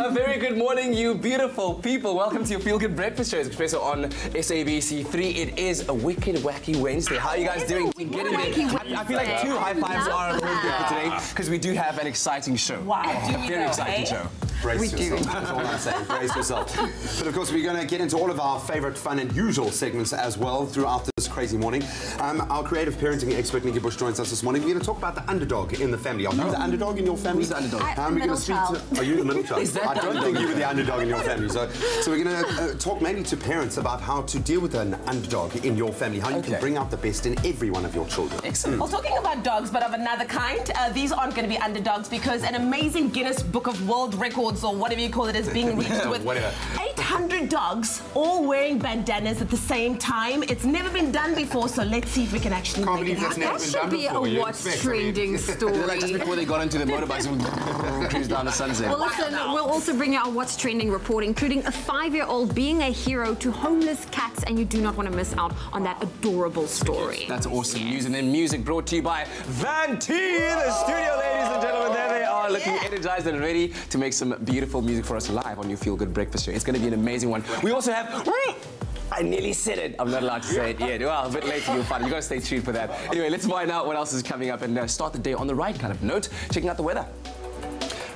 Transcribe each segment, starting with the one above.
A very good morning, you beautiful people. Welcome to your Feel Good Breakfast Show. It's Expresso on SABC3. It is a wicked, wacky Wednesday. How are you guys doing? I feel like 2 high fives are appropriate for today because we do have an exciting show. Wow. A very exciting show. Brace yourself. That's all I'm saying. Brace yourself. But of course, we're going to get into all of our favourite fun and usual segments as well throughout this crazy morning. Our creative parenting expert, Nikki Bush, joins us this morning. We're going to talk about the underdog in the family. Are you the underdog in your family? Who's the underdog? We're going to speak to, are you the middle child? I don't think you were the underdog in your family. So we're going to talk mainly to parents about how to deal with an underdog in your family, how you can bring out the best in every one of your children. Excellent. Well, talking about dogs, but of another kind, these aren't going to be underdogs because an amazing Guinness Book of World Records, or whatever you call it, is being reached with 800 dogs all wearing bandanas at the same time. It's never been done before, so let's see if we can actually make it happen. That should be a what's trending story. Like just before they got into the motorbikes and cruised down the sunset. Well, listen, we'll also bring you our what's trending report, including a 5-year-old being a hero to homeless cats, and you do not want to miss out on that adorable story. That's awesome news. And then music brought to you by Van T in the studio, ladies and gentlemen. There they are, looking energized and ready to make some beautiful music for us live on your Feel Good Breakfast Show. It's going to be an amazing one. We also have... I nearly said it. I'm not allowed to say it yet. Well, a bit later you'll find it. You've got to stay tuned for that. Anyway, let's find out what else is coming up and start the day on the right kind of note, checking out the weather.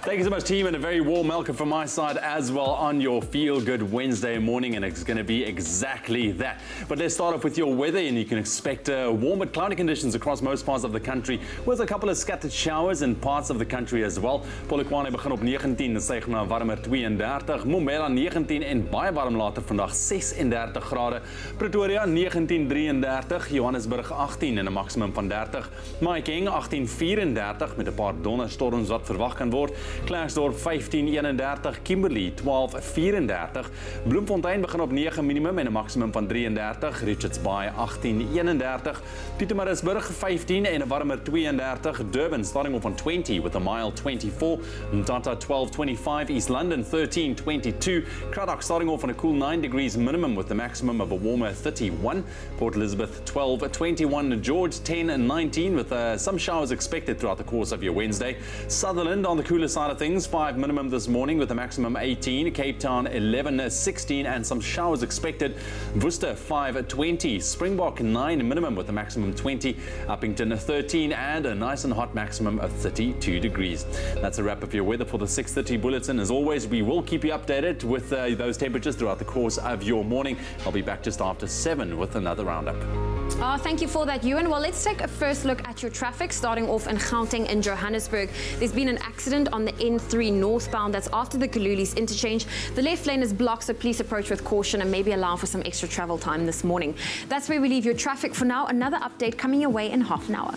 Thank you so much, team, and a very warm welcome from my side as well on your Feel Good Wednesday morning, and it's going to be exactly that. But let's start off with your weather, and you can expect warm but cloudy conditions across most parts of the country, with a couple of scattered showers in parts of the country as well. Polokwane begin op 19, en styg na warmer 32, Mbombela 19 en baie warm later vandag 36 grade, Pretoria 19:33, Johannesburg 18 en 'n maksimum van 30, Mahikeng 18:34 met 'n paar donderstorms wat verwag kan word. Klerksdorp 15:31, Kimberley 12:34, Bloemfontein begin op 9 minimum en 'n maksimum van 33, Richards Bay 18:31, Pietermaritzburg 15 en 'n warmer 32, Durban starting off on 20 with a mild 24, Mthatha 12:25, East London 13:22, Cradock starting off on a cool 9 degrees minimum with the maximum of a warmer 31, Port Elizabeth 12:21, George 10:19 with some showers expected throughout the course of your Wednesday, Sutherland on the cooler side of things, 5 minimum this morning with a maximum 18, Cape Town 11:16 and some showers expected, Worcester 5:20, Springbok 9 minimum with a maximum 20, Uppington 13 and a nice and hot maximum of 32 degrees. That's a wrap of your weather for the 6:30 bulletin. As always, we will keep you updated with those temperatures throughout the course of your morning. I'll be back just after 7 with another roundup. Thank you for that, Ewan. Well, let's take a first look at your traffic, starting off in Gauteng in Johannesburg. There's been an accident on the N3 northbound. That's after the Kalulis interchange. The left lane is blocked, so please approach with caution and maybe allow for some extra travel time this morning. That's where we leave your traffic for now. Another update coming your way in half an hour.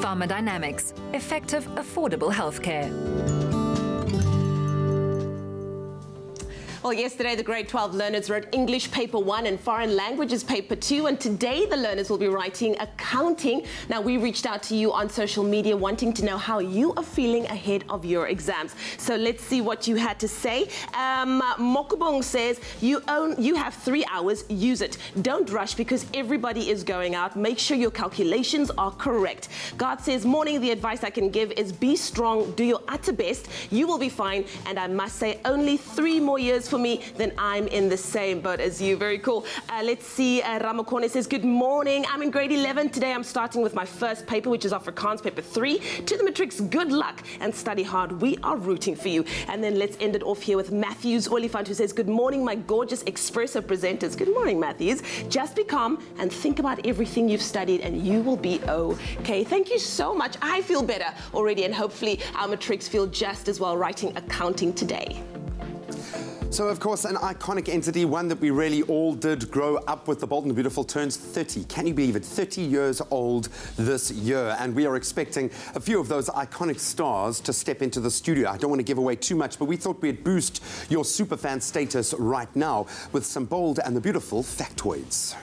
Pharma Dynamics. Effective, affordable healthcare. Well, yesterday the grade 12 learners wrote English paper 1 and foreign languages paper 2, and today the learners will be writing accounting. Now, we reached out to you on social media wanting to know how you are feeling ahead of your exams. So let's see what you had to say. Mokubong says, you have 3 hours, use it. Don't rush because everybody is going out. Make sure your calculations are correct. God says, morning, the advice I can give is be strong, do your utter best. You will be fine, and I must say only 3 more years for me, then I'm in the same boat as you. Very cool. Let's see. Ramakone says, good morning. I'm in grade 11. Today I'm starting with my first paper, which is Afrikaans paper 3. To the matrics, good luck and study hard. We are rooting for you. And then let's end it off here with Matthews Olifant, who says, good morning, my gorgeous Expresso presenters. Good morning, Matthews. Just be calm and think about everything you've studied and you will be okay. Thank you so much. I feel better already, and hopefully our matrics feel just as well writing accounting today. So, of course, an iconic entity, one that we really all did grow up with. The Bold and the Beautiful turns 30. Can you believe it? 30 years old this year. And we are expecting a few of those iconic stars to step into the studio. I don't want to give away too much, but we thought we'd boost your superfan status right now with some Bold and the Beautiful factoids.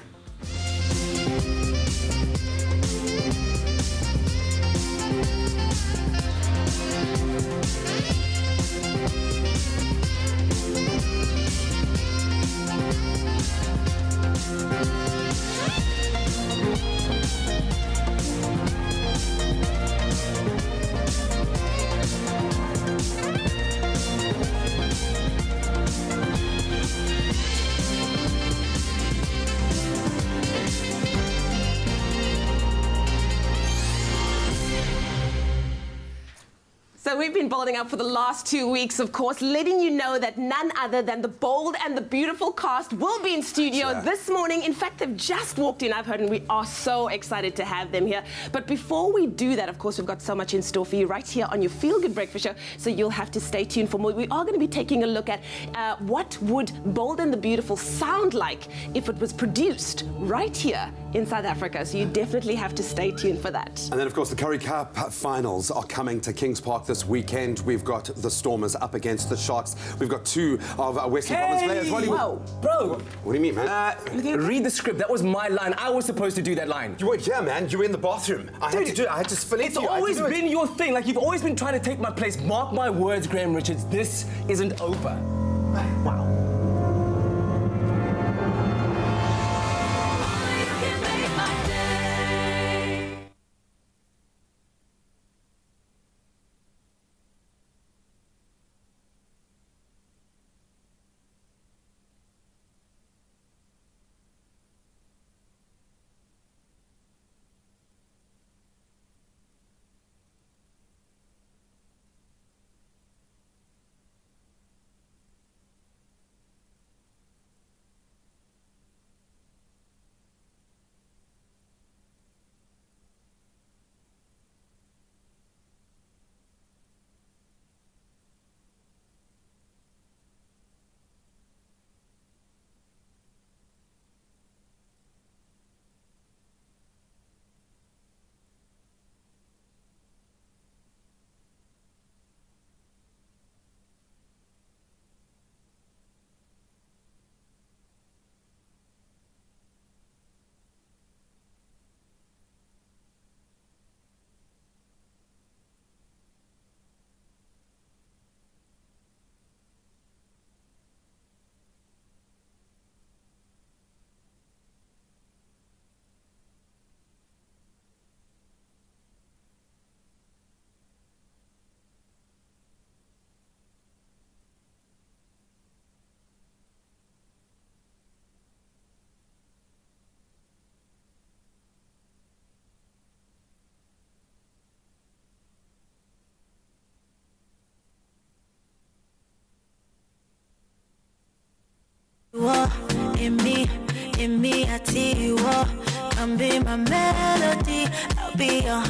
So we've been building up for the last 2 weeks, of course, letting you know that none other than the bold and the beautiful cast will be in studio this morning. In fact, they've just walked in, I've heard, and we are so excited to have them here. But before we do that, of course, we've got so much in store for you right here on your Feel Good Breakfast Show, so you'll have to stay tuned for more. We are going to be taking a look at what would Bold and the Beautiful sound like if it was produced right here in South Africa. So you definitely have to stay tuned for that. And then, of course, the Currie Cup finals are coming to Kings Park this weekend. We've got the Stormers up against the Sharks. We've got two of our Western Province players. Whoa, bro. What do you mean, man? Read the script. That was my line. I was supposed to do that line. You weren't here, man. You were in the bathroom. I had to do it. I had to fill it. It's always been your thing. Like, you've always been trying to take my place. Mark my words, Graham Richards. This isn't over. Wow. In me, I tell you what, come be my melody, I'll be your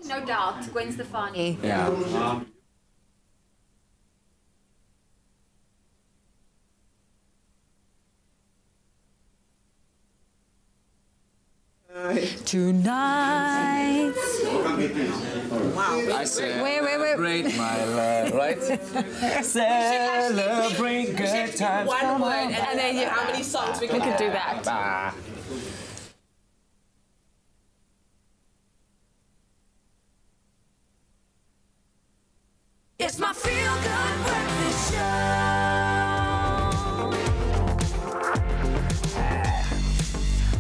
No doubt, Gwen Stefani. Yeah. tonight. Wow. I said, Wait. celebrate my love, right? Celebrate good times. One word, and then how many songs we could do that. Bah. It's my Feel Good Breakfast Show.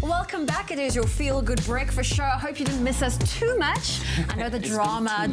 Welcome back. It is your Feel Good Breakfast Show. I hope you didn't miss us too much. I know the drama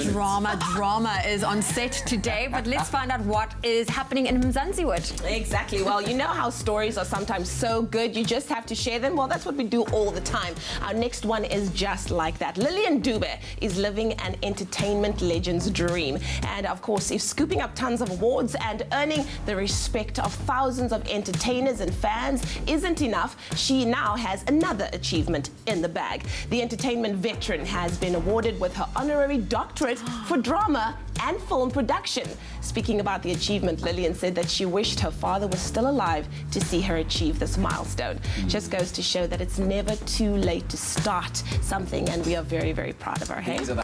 is on set today, but let's find out what is happening in Mzansiwood. Exactly. Well, you know how stories are sometimes so good, you just have to share them. Well, that's what we do all the time. Our next one is just like that. Lillian Dube is living an entertainment legend's dream. And of course, if scooping up tons of awards and earning the respect of thousands of entertainers and fans isn't enough, she now has another achievement achievement in the bag. The entertainment veteran has been awarded with her honorary doctorate for drama and film production. Speaking about the achievement, Lillian said that she wished her father was still alive to see her achieve this milestone. Just goes to show that it's never too late to start something, and we are very, very proud of her. Hey? Such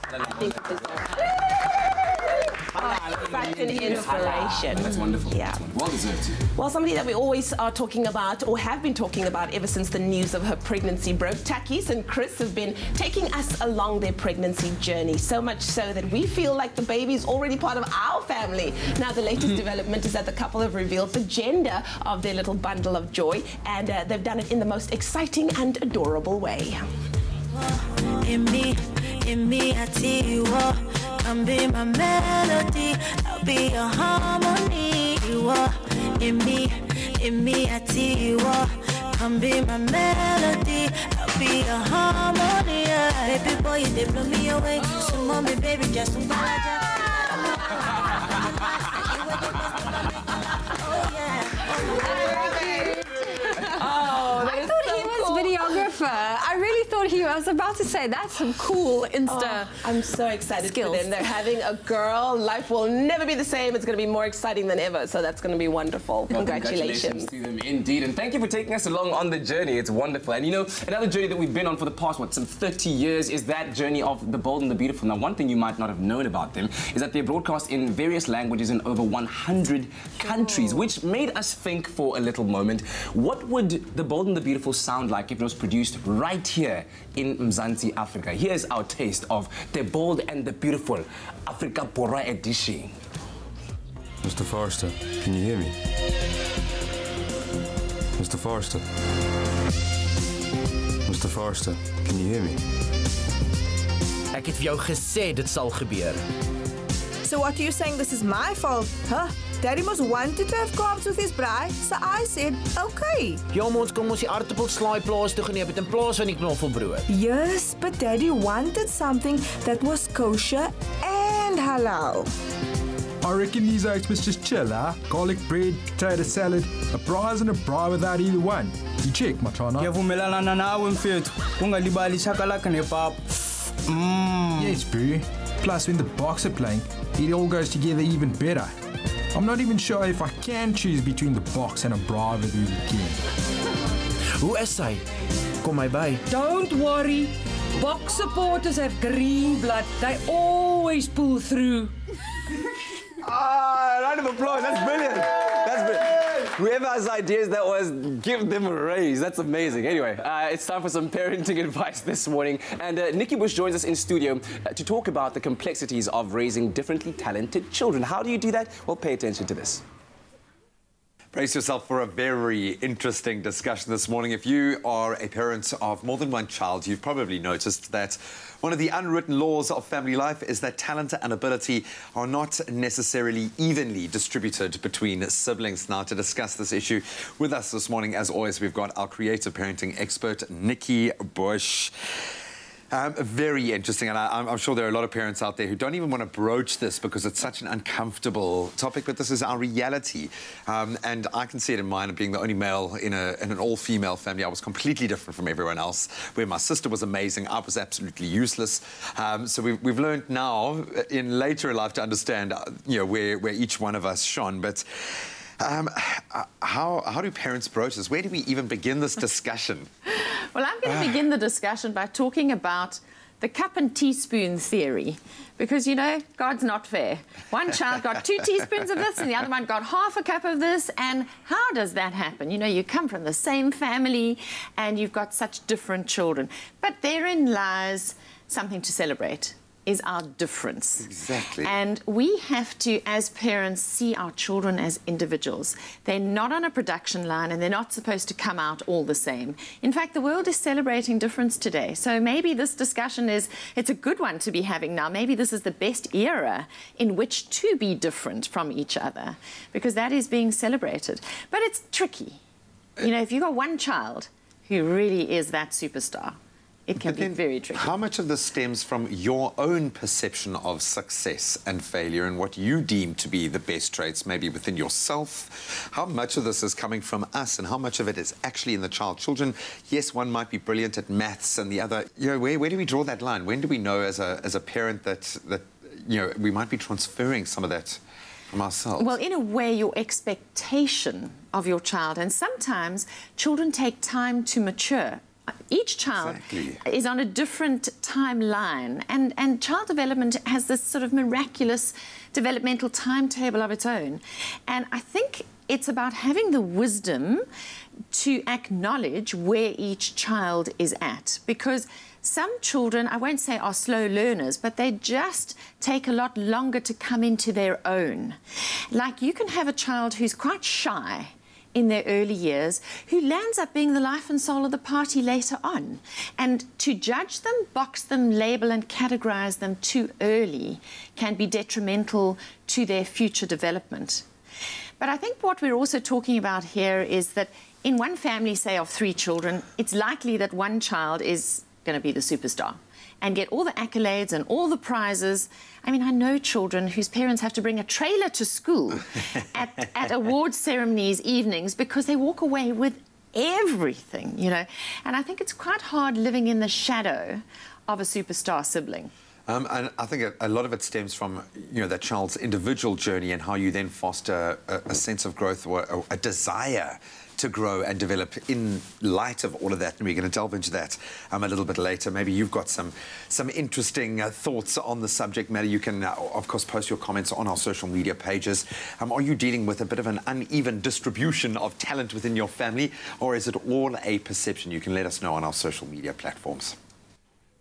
an inspiration. That's wonderful. Yeah. That's wonderful. Well deserved. Well, somebody that we always are talking about, or have been talking about ever since the news of her pregnancy broke, Takis and Chris have been taking us along their pregnancy journey, so much so that we feel like the baby is already part of our family. Now, the latest development is that the couple have revealed the gender of their little bundle of joy, and they've done it in the most exciting and adorable way. In me, I tell you what, come be my melody, I'll be your harmony. You are in me, I tell you what, come be my melody, I'll be your harmony. Baby boy, you they blow me away, so mommy, baby, just don't I really thought I was about to say that's some cool Insta. I'm so excited skills. for them. They're having a girl. Life will never be the same. It's going to be more exciting than ever. So that's going to be wonderful. Well, congratulations to them, indeed. And thank you for taking us along on the journey. It's wonderful. And you know, another journey that we've been on for the past, some 30 years is that journey of the bold and the beautiful. Now, one thing you might not have known about them is that they're broadcast in various languages in over 100 countries, which made us think for a little moment, what would the bold and the beautiful sound like if it was produced right here in Mzansi, Africa? Here's our taste of the bold and the beautiful Africa Bora edition. Mr. Forrester, can you hear me? Mr. Forrester. Mr. Forrester, can you hear me? Ek het vir jou gesê dit sal gebeur. So what are you saying, this is my fault? Huh? Daddy must wanted to have carbs with his braai, so I said, okay. Ja, maar ons kon mos die aardappelslaai plaas toe geneem het in plaas van die knoffelbrood. Yes, but Daddy wanted something that was kosher and halal. I reckon these oaks must just chill, huh? Garlic bread, potato salad, a braai isn't a braai without either one. You check, Matana? Ngiyavumelana nawe mfethu, ungalibali shakalaka nepapa. Yes, bro. Plus, when the Boks are playing, it all goes together even better. I'm not even sure if I can choose between the Boks and a braai over the weekend. Hoe is hy? Kom my by. Don't worry. Boks supporters have green blood. They always pull through. Round of applause. That's brilliant. That's brilliant. Whoever has ideas that was, give them a raise. That's amazing. Anyway, it's time for some parenting advice this morning. And Nikki Bush joins us in studio to talk about the complexities of raising differently talented children. How do you do that? Well, pay attention to this. Brace yourself for a very interesting discussion this morning. If you are a parent of more than one child, you've probably noticed that one of the unwritten laws of family life is that talent and ability are not necessarily evenly distributed between siblings. Now, to discuss this issue with us this morning, as always, we've got our creative parenting expert, Nikki Bush. Very interesting, and I'm sure there are a lot of parents out there who don't even want to broach this because it's such an uncomfortable topic, but this is our reality. And I can see it in mine, being the only male in an all-female family. I was completely different from everyone else, where my sister was amazing, I was absolutely useless. So we've learned now, in later life, to understand where each one of us shone. But how do parents broach this? Where do we even begin this discussion? Well, I'm going to begin the discussion by talking about the cup and teaspoon theory. Because, you know, God's not fair. One child got 2 teaspoons of this and the other one got half a cup of this. And how does that happen? You know, you come from the same family and you've got such different children. But therein lies something to celebrate. Is our difference. Exactly. And we have to, as parents, see our children as individuals. They're not on a production line and they're not supposed to come out all the same. In fact, the world is celebrating difference today. So maybe this discussion it's a good one to be having now. Maybe this is the best era in which to be different from each other, because that is being celebrated. But it's tricky. You know, if you've got one child who really is that superstar, it can be very tricky. How much of this stems from your own perception of success and failure and what you deem to be the best traits, maybe within yourself? How much of this is coming from us and how much of it is actually in the child? Children, yes, one might be brilliant at maths and the other, you know, where do we draw that line? When do we know as a parent that you know, we might be transferring some of that from ourselves? Well, in a way, your expectation of your child, and sometimes children take time to mature. Each child is on a different timeline, and child development has this sort of miraculous developmental timetable of its own. And I think it's about having the wisdom to acknowledge where each child is at, because some children, I won't say are slow learners, but they just take a lot longer to come into their own. Like, you can have a child who's quite shy in their early years, who lands up being the life and soul of the party later on. And to judge them, box them, label and categorize them too early can be detrimental to their future development. But I think what we're also talking about here is that in one family, say, of 3 children, it's likely that one child is going to be the superstar and get all the accolades and all the prizes. I mean, I know children whose parents have to bring a trailer to school at award ceremonies evenings because they walk away with everything, you know. And I think it's quite hard living in the shadow of a superstar sibling. And I think a lot of it stems from, you know, that child's individual journey and how you then foster a sense of growth or a desire to grow and develop in light of all of that. And we're going to delve into that a little bit later. Maybe you've got some interesting thoughts on the subject matter. You can, of course, post your comments on our social media pages. Are you dealing with a bit of an uneven distribution of talent within your family, or is it all a perception? You can let us know on our social media platforms.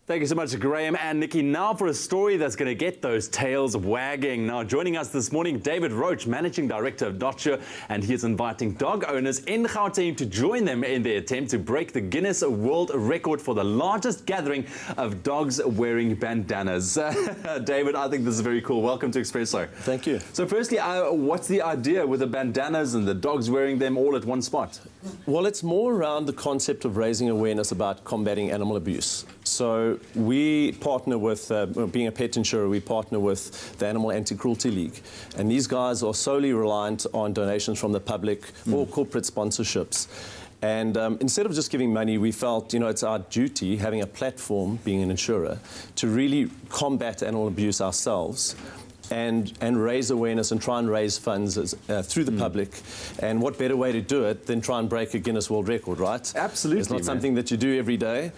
Thank you so much, Graham and Nikki. Now for a story that's going to get those tails wagging. Now, joining us this morning, David Roach, Managing Director of Dotshire, and he is inviting dog owners in Gauteng to join them in their attempt to break the Guinness World Record for the largest gathering of dogs wearing bandanas. David, I think this is very cool. Welcome to Expresso. Thank you. So firstly, what's the idea with the bandanas and the dogs wearing them all at one spot? Well, it's more around the concept of raising awareness about combating animal abuse. So we partner with, being a pet insurer, we partner with the Animal Anti-Cruelty League. And these guys are solely reliant on donations from the public or corporate sponsorships. And instead of just giving money, we felt, you know, it's our duty, having a platform, being an insurer, to really combat animal abuse ourselves. And raise awareness and try and raise funds through the public. And what better way to do it than try and break a Guinness World Record, right? Absolutely. It's not something that you do every day.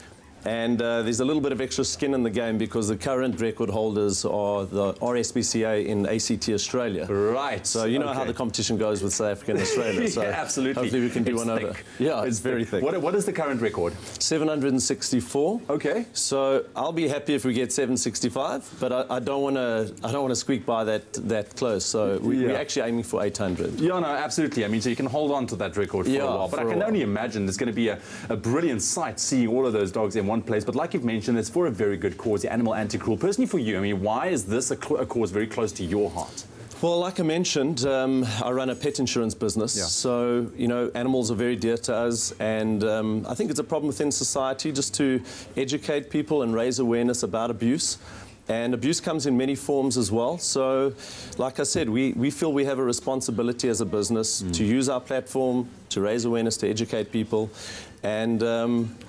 And there's a little bit of extra skin in the game because the current record holders are the RSPCA in ACT Australia. Right. So you know how the competition goes with South Africa and Australia. So yeah, absolutely. Hopefully we can do one over. Yeah, it's very thick. What is the current record? 764. Okay. So I'll be happy if we get 765, but I don't want to squeak by that close. So we're actually aiming for 800. Yeah, no, absolutely. I mean, so you can hold on to that record for a while. But I can only imagine it's going to be a brilliant sight seeing all of those dogs in one place. But like you've mentioned, it's for a very good cause, the Animal Anti-Cruel. Personally for you, I mean, why is this a cause very close to your heart? Well, like I mentioned, I run a pet insurance business, so, you know, animals are very dear to us, and I think it's a problem within society just to educate people and raise awareness about abuse. And abuse comes in many forms as well. So, like I said, we feel we have a responsibility as a business to use our platform to raise awareness, to educate people, and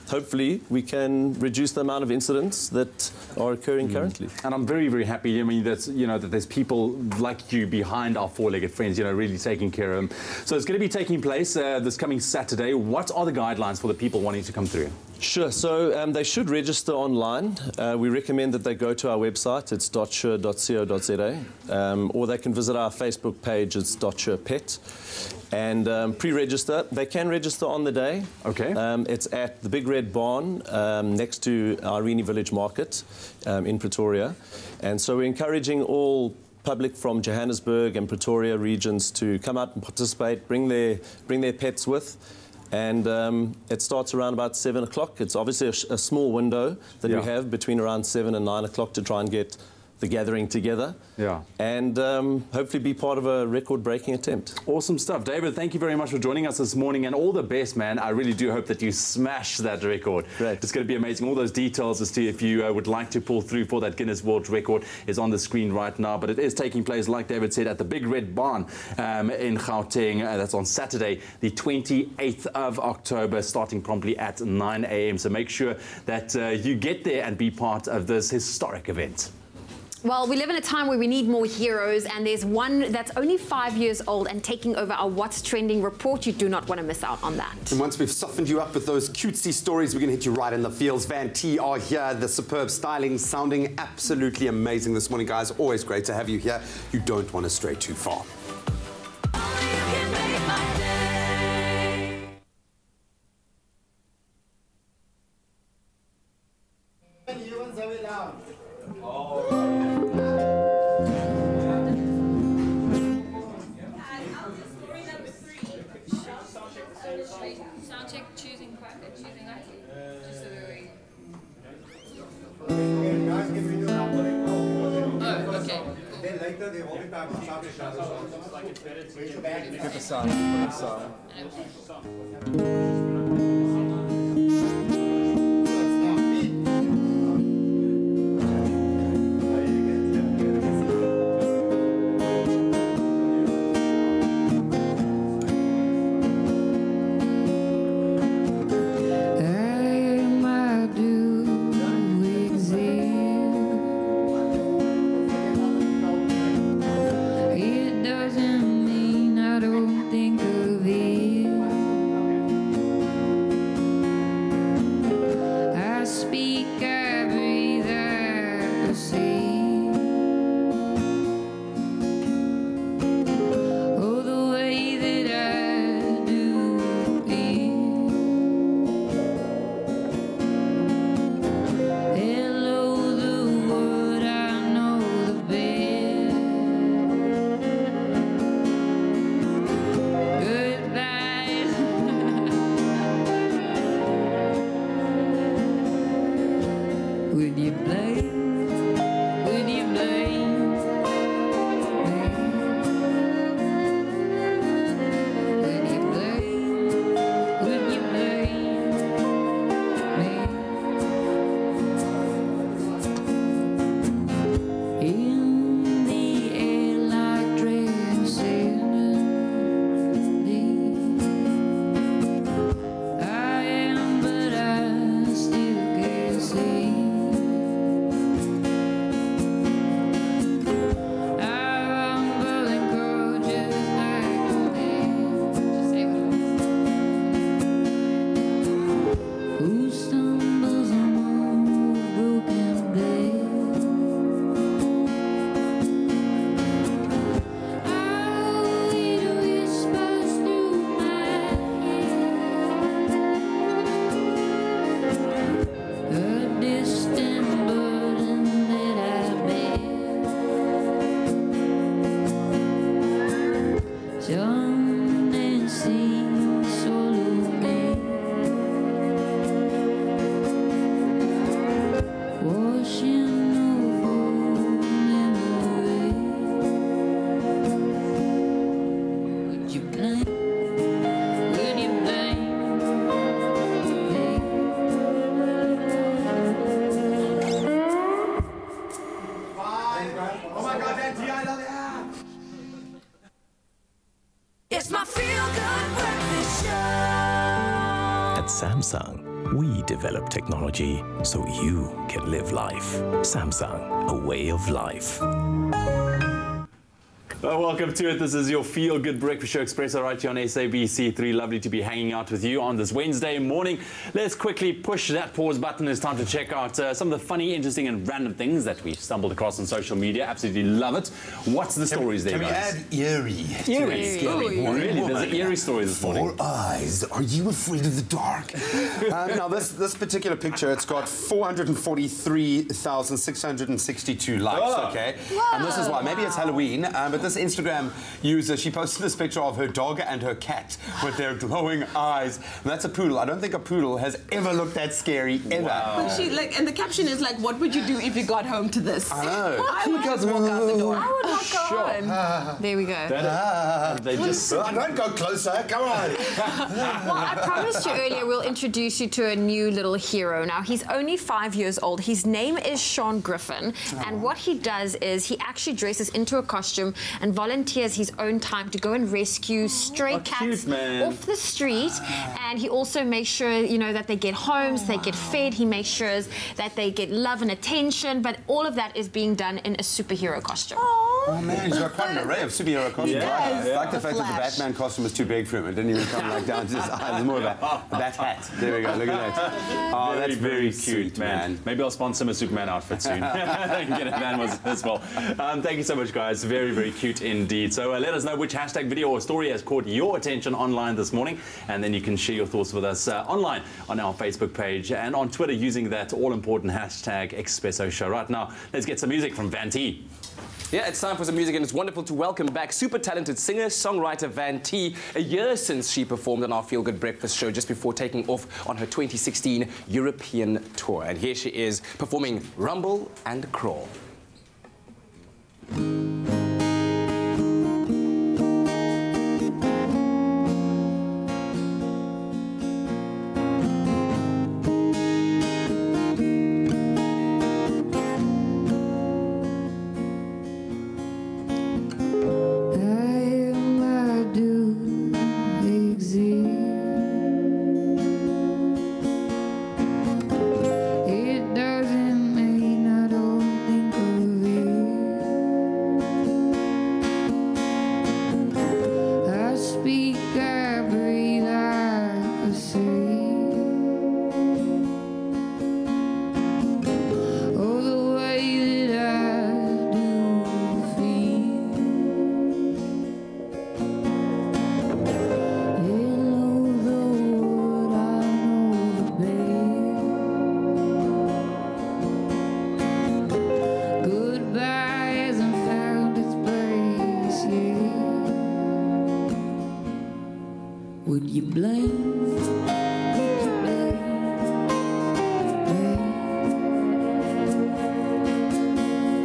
hopefully we can reduce the amount of incidents that are occurring currently. And I'm very, very happy, I mean, that, you know, that there's people like you behind our four-legged friends, you know, really taking care of them. So it's going to be taking place this coming Saturday. What are the guidelines for the people wanting to come through? Sure. So they should register online. We recommend that they go to our website. It's dotshire.co.za, or they can visit our Facebook page. It's Dotshire Pet, and pre-register. They can register on the day. Okay. It's at the Big Red Barn next to Irene Village Market in Pretoria, and so we're encouraging all public from Johannesburg and Pretoria regions to come out and participate. Bring their pets with. And it starts around about 7 o'clock. It's obviously a small window that we have between around 7 and 9 o'clock to try and get the gathering together, and hopefully be part of a record-breaking attempt. Awesome stuff. David, thank you very much for joining us this morning, and all the best, man. I really do hope that you smash that record. Great. It's going to be amazing. All those details as to if you would like to pull through for that Guinness World Record is on the screen right now, but it is taking place, like David said, at the Big Red Barn in Gauteng. That's on Saturday, the 28th of October, starting promptly at 9 a.m. So make sure that you get there and be part of this historic event. Well, we live in a time where we need more heroes, and there's one that's only 5 years old and taking over our What's Trending report. You do not want to miss out on that. And once we've softened you up with those cutesy stories, we're going to hit you right in the feels. Van T are here, the superb styling, sounding absolutely amazing this morning, guys. Always great to have you here. You don't want to stray too far. Get the sun, put the sun. It's my feel-good breakfast show. At Samsung, we develop technology so you can live life. Samsung, a way of life. Well, welcome to it. This is your Feel Good Breakfast Show, Expresso, right here on SABC3. Lovely to be hanging out with you on this Wednesday morning. Let's quickly push that pause button. It's time to check out some of the funny, interesting and random things that we've stumbled across on social media. Absolutely love it. What's the stories there, guys? Can we add eerie? Eerie? Really? There's an eerie story this morning. 4 eyes. Are you afraid of the dark? Now, this particular picture, it's got 443,662 likes, okay? Whoa. And this is why. Maybe it's Halloween, but this famous Instagram user, she posted this picture of her dog and her cat with their glowing eyes. And that's a poodle. I don't think a poodle has ever looked that scary, ever. But she, like, and the caption is like, what would you do if you got home to this? I know. I would just walk out the door. I would not go home. There we go. They just... Don't go closer, come on. Well, I promised you earlier we'll introduce you to a new little hero. Now, he's only 5 years old. His name is Sean Griffin, and what he does is he actually dresses into a costume and volunteers his own time to go and rescue stray cats off the street. And he also makes sure, you know, that they get homes, they get fed. He makes sure that they get love and attention, but all of that is being done in a superhero costume. Oh man, he's got quite an array of superhero costumes. I like the fact that the Batman costume was too big for him. It didn't even come like down to his eyes. It's more of a bat hat. There we go, look at that. Oh, that's very cute, man. Maybe I'll sponsor him a Superman outfit soon. Get a man as well. Thank you so much, guys. Very, very cute indeed. So let us know which hashtag, video or story has caught your attention online this morning, and then you can share your thoughts with us online on our Facebook page and on Twitter using that all-important hashtag Expresso Show. Right now, let's get some music from Van T. Yeah, it's time for some music, and it's wonderful to welcome back super talented singer-songwriter Van T. A year since she performed on our Feel Good Breakfast show just before taking off on her 2016 European tour. And here she is performing Rumble and Crawl. Would you blame?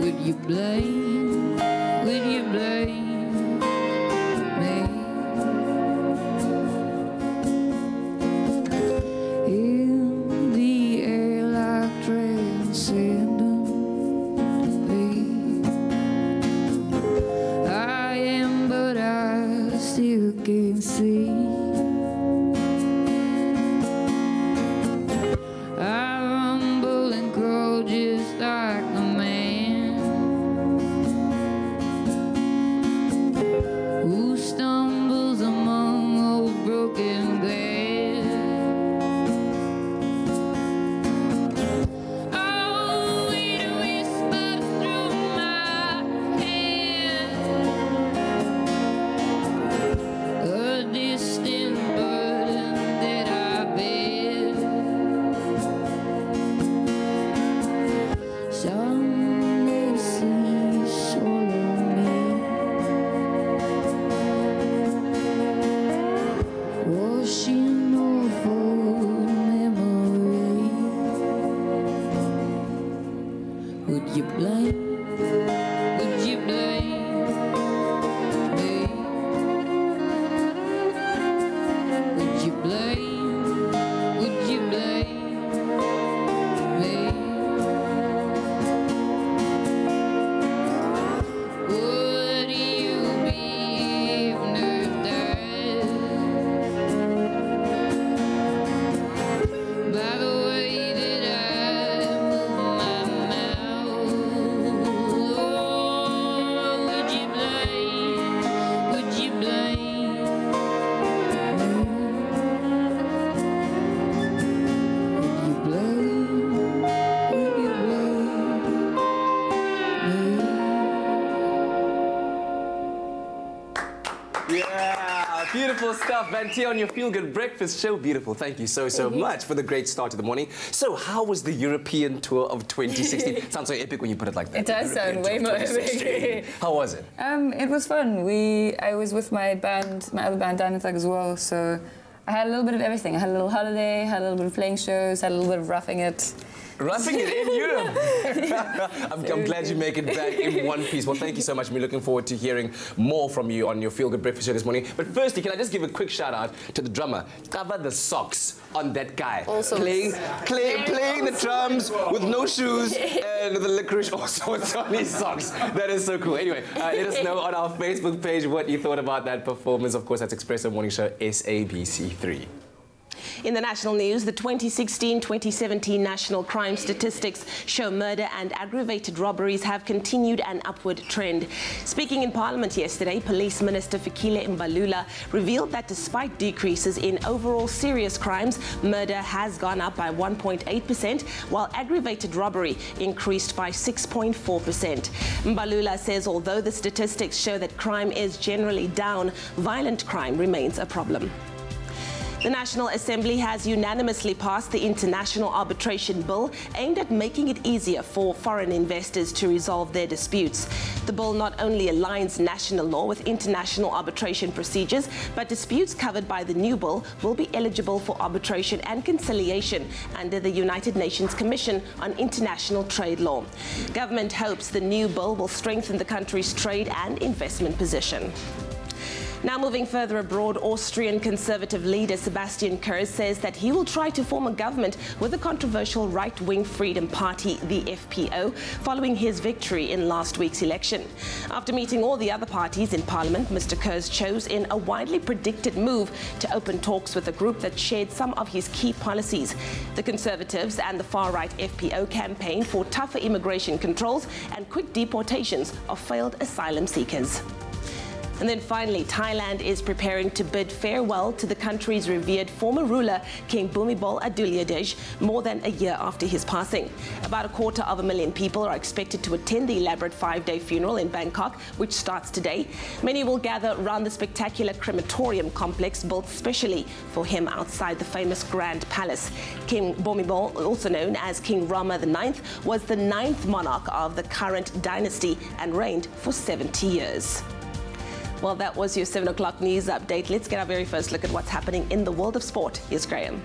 Would you blame? Would you blame me? In the air like transcendent peace, I am, but I still can't see. Beautiful stuff, Van T, on your Feel Good Breakfast show. Beautiful. Thank you so much for the great start to the morning. So, how was the European tour of 2016? Sounds so epic when you put it like that. It does sound way more epic. How was it? It was fun. I was with my band, my other band, Diamond Thug, as well. So I had a little bit of everything. I had a little holiday, had a little bit of playing shows, had a little bit of roughing it. Roughing it in Europe. I'm glad you make it back in one piece. Well, thank you so much. We're looking forward to hearing more from you on your Feel Good Breakfast show this morning. But firstly, can I just give a quick shout out to the drummer? Cover the socks on that guy. Also playing the drums with no shoes and with the licorice also on his socks. That is so cool. Anyway, let us know on our Facebook page what you thought about that performance. Of course, that's Expresso Morning Show, SABC3. In the national news, the 2016-2017 national crime statistics show murder and aggravated robberies have continued an upward trend. Speaking in Parliament yesterday, Police Minister Fikile Mbalula revealed that despite decreases in overall serious crimes, murder has gone up by 1.8%, while aggravated robbery increased by 6.4%. Mbalula says although the statistics show that crime is generally down, violent crime remains a problem. The National Assembly has unanimously passed the International Arbitration Bill aimed at making it easier for foreign investors to resolve their disputes. The bill not only aligns national law with international arbitration procedures, but disputes covered by the new bill will be eligible for arbitration and conciliation under the United Nations Commission on International Trade Law. Government hopes the new bill will strengthen the country's trade and investment position. Now moving further abroad, Austrian Conservative leader Sebastian Kurz says that he will try to form a government with the controversial right-wing Freedom Party, the FPO, following his victory in last week's election. After meeting all the other parties in Parliament, Mr. Kurz chose in a widely predicted move to open talks with a group that shared some of his key policies. The Conservatives and the far-right FPO campaign for tougher immigration controls and quick deportations of failed asylum seekers. And then finally, Thailand is preparing to bid farewell to the country's revered former ruler, King Bhumibol Adulyadej, more than a year after his passing. About 250,000 people are expected to attend the elaborate 5-day funeral in Bangkok, which starts today. Many will gather around the spectacular crematorium complex built specially for him outside the famous Grand Palace. King Bhumibol, also known as King Rama IX, was the 9th monarch of the current dynasty and reigned for 70 years. Well, that was your 7 o'clock news update. Let's get our very first look at what's happening in the world of sport. Here's Graham.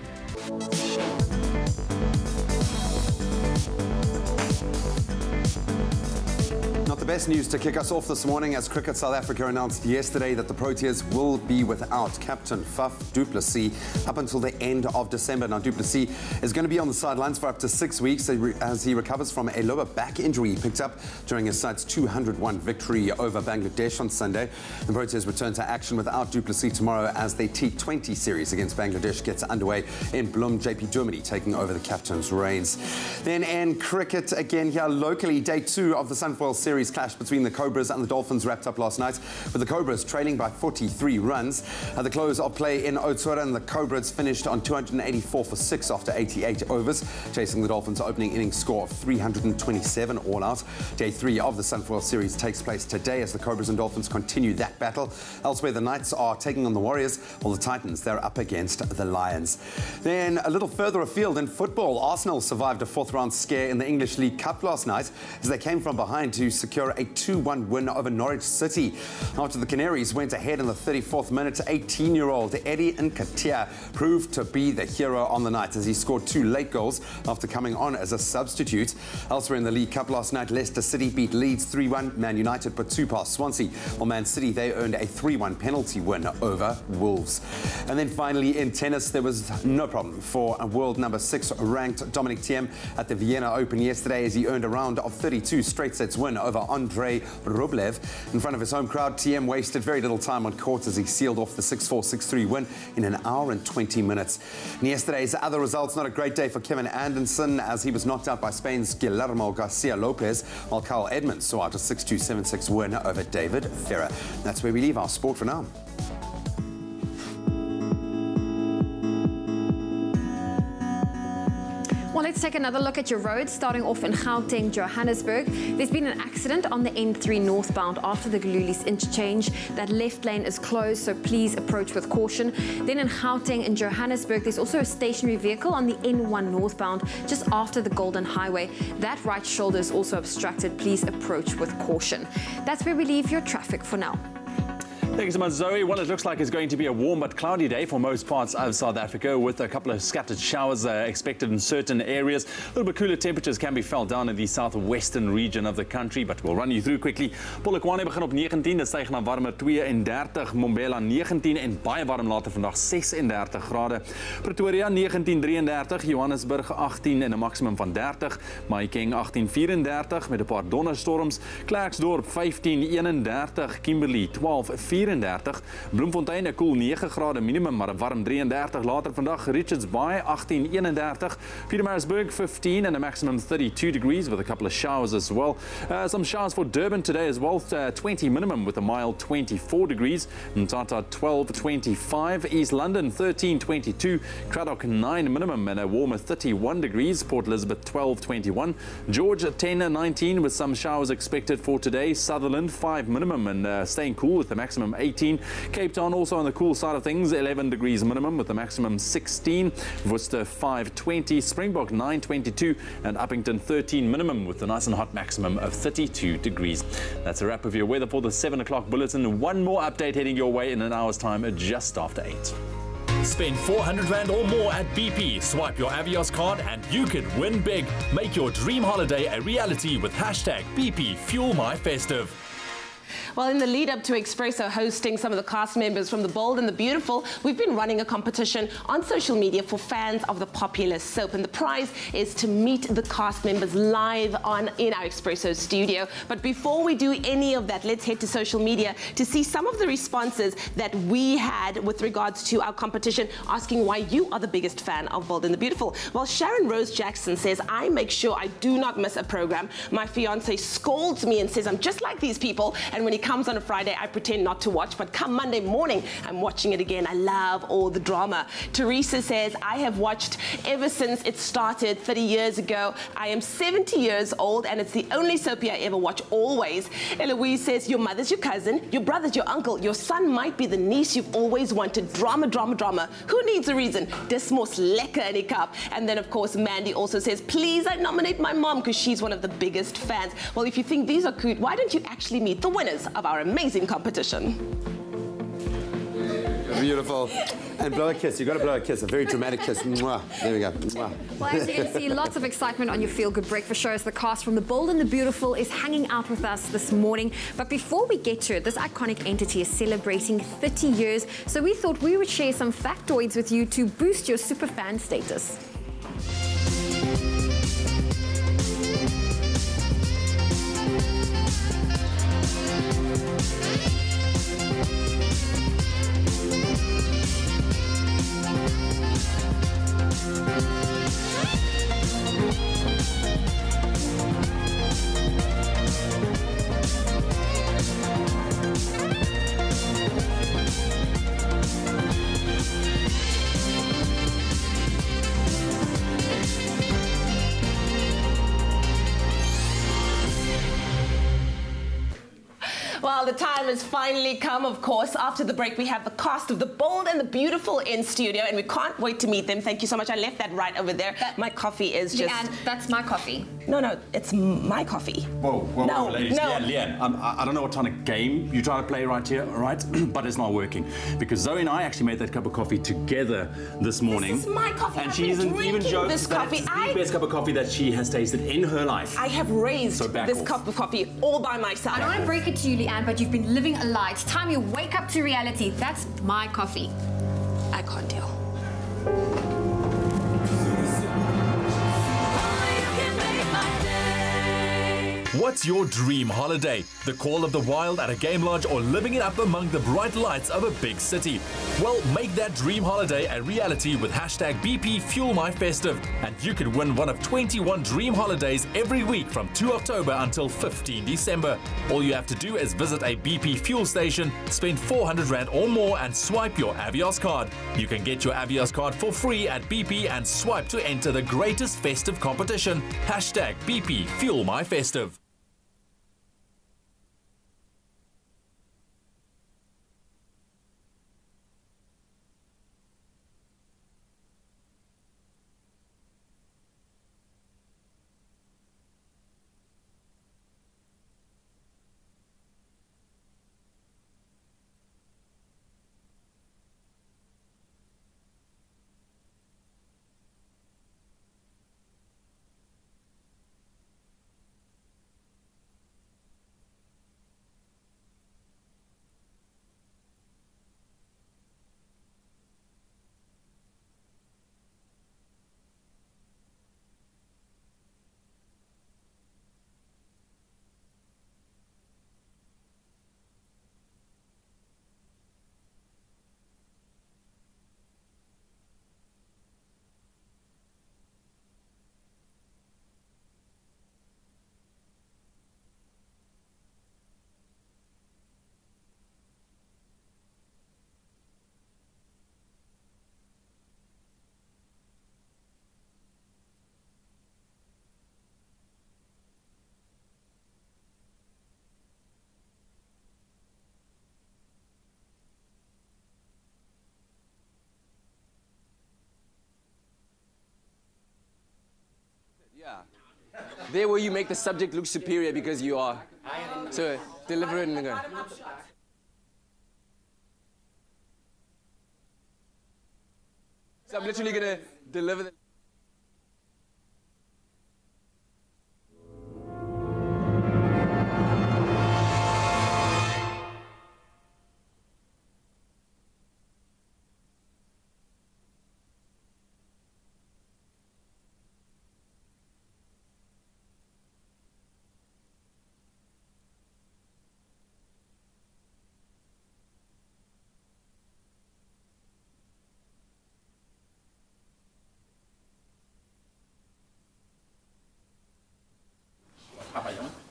Not the best news to kick us off this morning, as Cricket South Africa announced yesterday that the Proteas will be without captain Faf du Plessis up until the end of December. Now, du Plessis is going to be on the sidelines for up to 6 weeks as he recovers from a lower back injury he picked up during his side's 201 victory over Bangladesh on Sunday. The Proteas return to action without du Plessis tomorrow as the T20 series against Bangladesh gets underway in Bloem, JP Germany, taking over the captain's reins. Then in cricket, again here locally, day 2 of the Sunfoil series clash between the Cobras and the Dolphins wrapped up last night, with the Cobras trailing by 43 runs. At the close of play in Otsura, and the Cobras finished on 284 for 6 after 88 overs, chasing the Dolphins' opening innings score of 327 all out. Day 3 of the Sunfoil series takes place today as the Cobras and Dolphins continue that battle. Elsewhere, the Knights are taking on the Warriors, while the Titans, they're up against the Lions. Then a little further afield in football, Arsenal survived a 4th round scare in the English League Cup last night as they came from behind to secure a 2-1 win over Norwich City. After the Canaries went ahead in the 34th minute, 18-year-old Eddie Nketiah proved to be the hero on the night as he scored 2 late goals after coming on as a substitute. Elsewhere in the League Cup last night, Leicester City beat Leeds 3-1. Man United put 2 past Swansea, while Man City, they earned a 3-1 penalty win over Wolves. And then finally in tennis, there was no problem for a world number 6 ranked Dominic Thiem at the Vienna Open yesterday as he earned a round of 32 straight sets win over Andrei Rublev. In front of his home crowd, Thiem wasted very little time on court as he sealed off the 6-4, 6-3 win in 1 hour and 20 minutes. And yesterday's other results, not a great day for Kevin Anderson as he was knocked out by Spain's Guillermo Garcia Lopez, while Kyle Edmonds saw out a 6-2, 7-6 win over David Ferrer. That's where we leave our sport for now. Well, let's take another look at your roads, starting off in Gauteng, Johannesburg. There's been an accident on the N3 northbound after the Gululis interchange. That left lane is closed, so please approach with caution. Then in Gauteng in Johannesburg, there's also a stationary vehicle on the N1 northbound just after the Golden Highway. That right shoulder is also obstructed. Please approach with caution. That's where we leave your traffic for now. Thank you so much, Zoe. Well, it looks like it's going to be a warm but cloudy day for most parts of South Africa, with a couple of scattered showers expected in certain areas. A little bit cooler temperatures can be felt down in the southwestern region of the country, but we'll run you through quickly. Polokwane begin op 19, dit styg na warmer 32, Mbombela 19 en baie warm later vandag 36 grade. Pretoria 19:33, Johannesburg 18 en 'n maksimum van 30, Mahikeng 18:34 met 'n paar donderstorms, Klerksdorp 15:31, Kimberley 12:34, Bloemfontein 'n koel 9 grade minimum, maar 'n warm 33 later vandag, Richards Bay 18:31, Pietermaritzburg 15 and a maximum 32 degrees with a couple of showers as well. Some showers for Durban today as well, 20 minimum with a mild 24 degrees, Mthatha 12:25, East London 13:22, Cradock 9 minimum and a warmer 31 degrees, Port Elizabeth 12:21, George 10:19 with some showers expected for today, Sutherland 5 minimum and staying cool with the maximum 18. Cape Town also on the cool side of things, 11 degrees minimum with a maximum 16. Worcester 5:20, Springbok 9:22 and Uppington 13 minimum with a nice and hot maximum of 32 degrees. That's a wrap of your weather for the 7 o'clock bulletin. One more update heading your way in an hour's time just after 8. Spend 400 Rand or more at BP. Swipe your Avios card and you could win big. Make your dream holiday a reality with hashtag BP Fuel My Festive. Well, in the lead up to Expresso hosting some of the cast members from The Bold and the Beautiful, we've been running a competition on social media for fans of the popular soap. And the prize is to meet the cast members live in our Expresso studio. But before we do any of that, let's head to social media to see some of the responses that we had with regards to our competition, asking why you are the biggest fan of Bold and the Beautiful. Well, Sharon Rose Jackson says, I make sure I do not miss a program. My fiance scolds me and says I'm just like these people, and when he comes on a Friday, I pretend not to watch, but come Monday morning, I'm watching it again. I love all the drama. Teresa says, I have watched ever since it started 30 years ago. I am 70 years old, and it's the only soapy I ever watch, always. Eloise says, your mother's your cousin, your brother's your uncle, your son might be the niece you've always wanted. Drama, drama, drama. Who needs a reason? Dis mos lekker in die cup. And then, of course, Mandy also says, please, I nominate my mom because she's one of the biggest fans. Well, if you think these are cute, why don't you actually meet the winners of our amazing competition? Beautiful. And blow a kiss. You've got to blow a kiss, a very dramatic kiss. Mwah. There we go. Mwah. Well, as you can see, lots of excitement on your Feel Good Breakfast show as the cast from The Bold and the Beautiful is hanging out with us this morning. But before we get to it, this iconic entity is celebrating 30 years. So we thought we would share some factoids with you to boost your superfan status. Well, the time has finally come, of course. After the break, we have the cast of The Bold and the Beautiful in studio, and we can't wait to meet them. Thank you so much. I left that right over there. My coffee is just... Leanne, that's my coffee. No, it's my coffee. Whoa, No, ladies. no. Leanne, I don't know what kind of game you're trying to play right here, all right? But it's not working. Because Zoe and I actually made that cup of coffee together this morning. This is my coffee. And I've she been isn't even drinking joking this that coffee. it's the best cup of coffee that she has tasted in her life. I have raised this cup of coffee all by myself. I don't want to break it to you, Leanne, but you've been living a lie. It's time you wake up to reality. That's my coffee. I can't deal. What's your dream holiday? The call of the wild at a game lodge or living it up among the bright lights of a big city? Well, make that dream holiday a reality with hashtag BP Fuel My Festive, and you could win one of 21 dream holidays every week from 2 October until 15 December. All you have to do is visit a BP fuel station, spend 400 Rand or more and swipe your Avios card. You can get your Avios card for free at BP and swipe to enter the greatest festive competition. Hashtag BP Fuel My Festive. Yeah. There where you make the subject look superior because you are. So deliver it and go. So I'm literally gonna deliver the.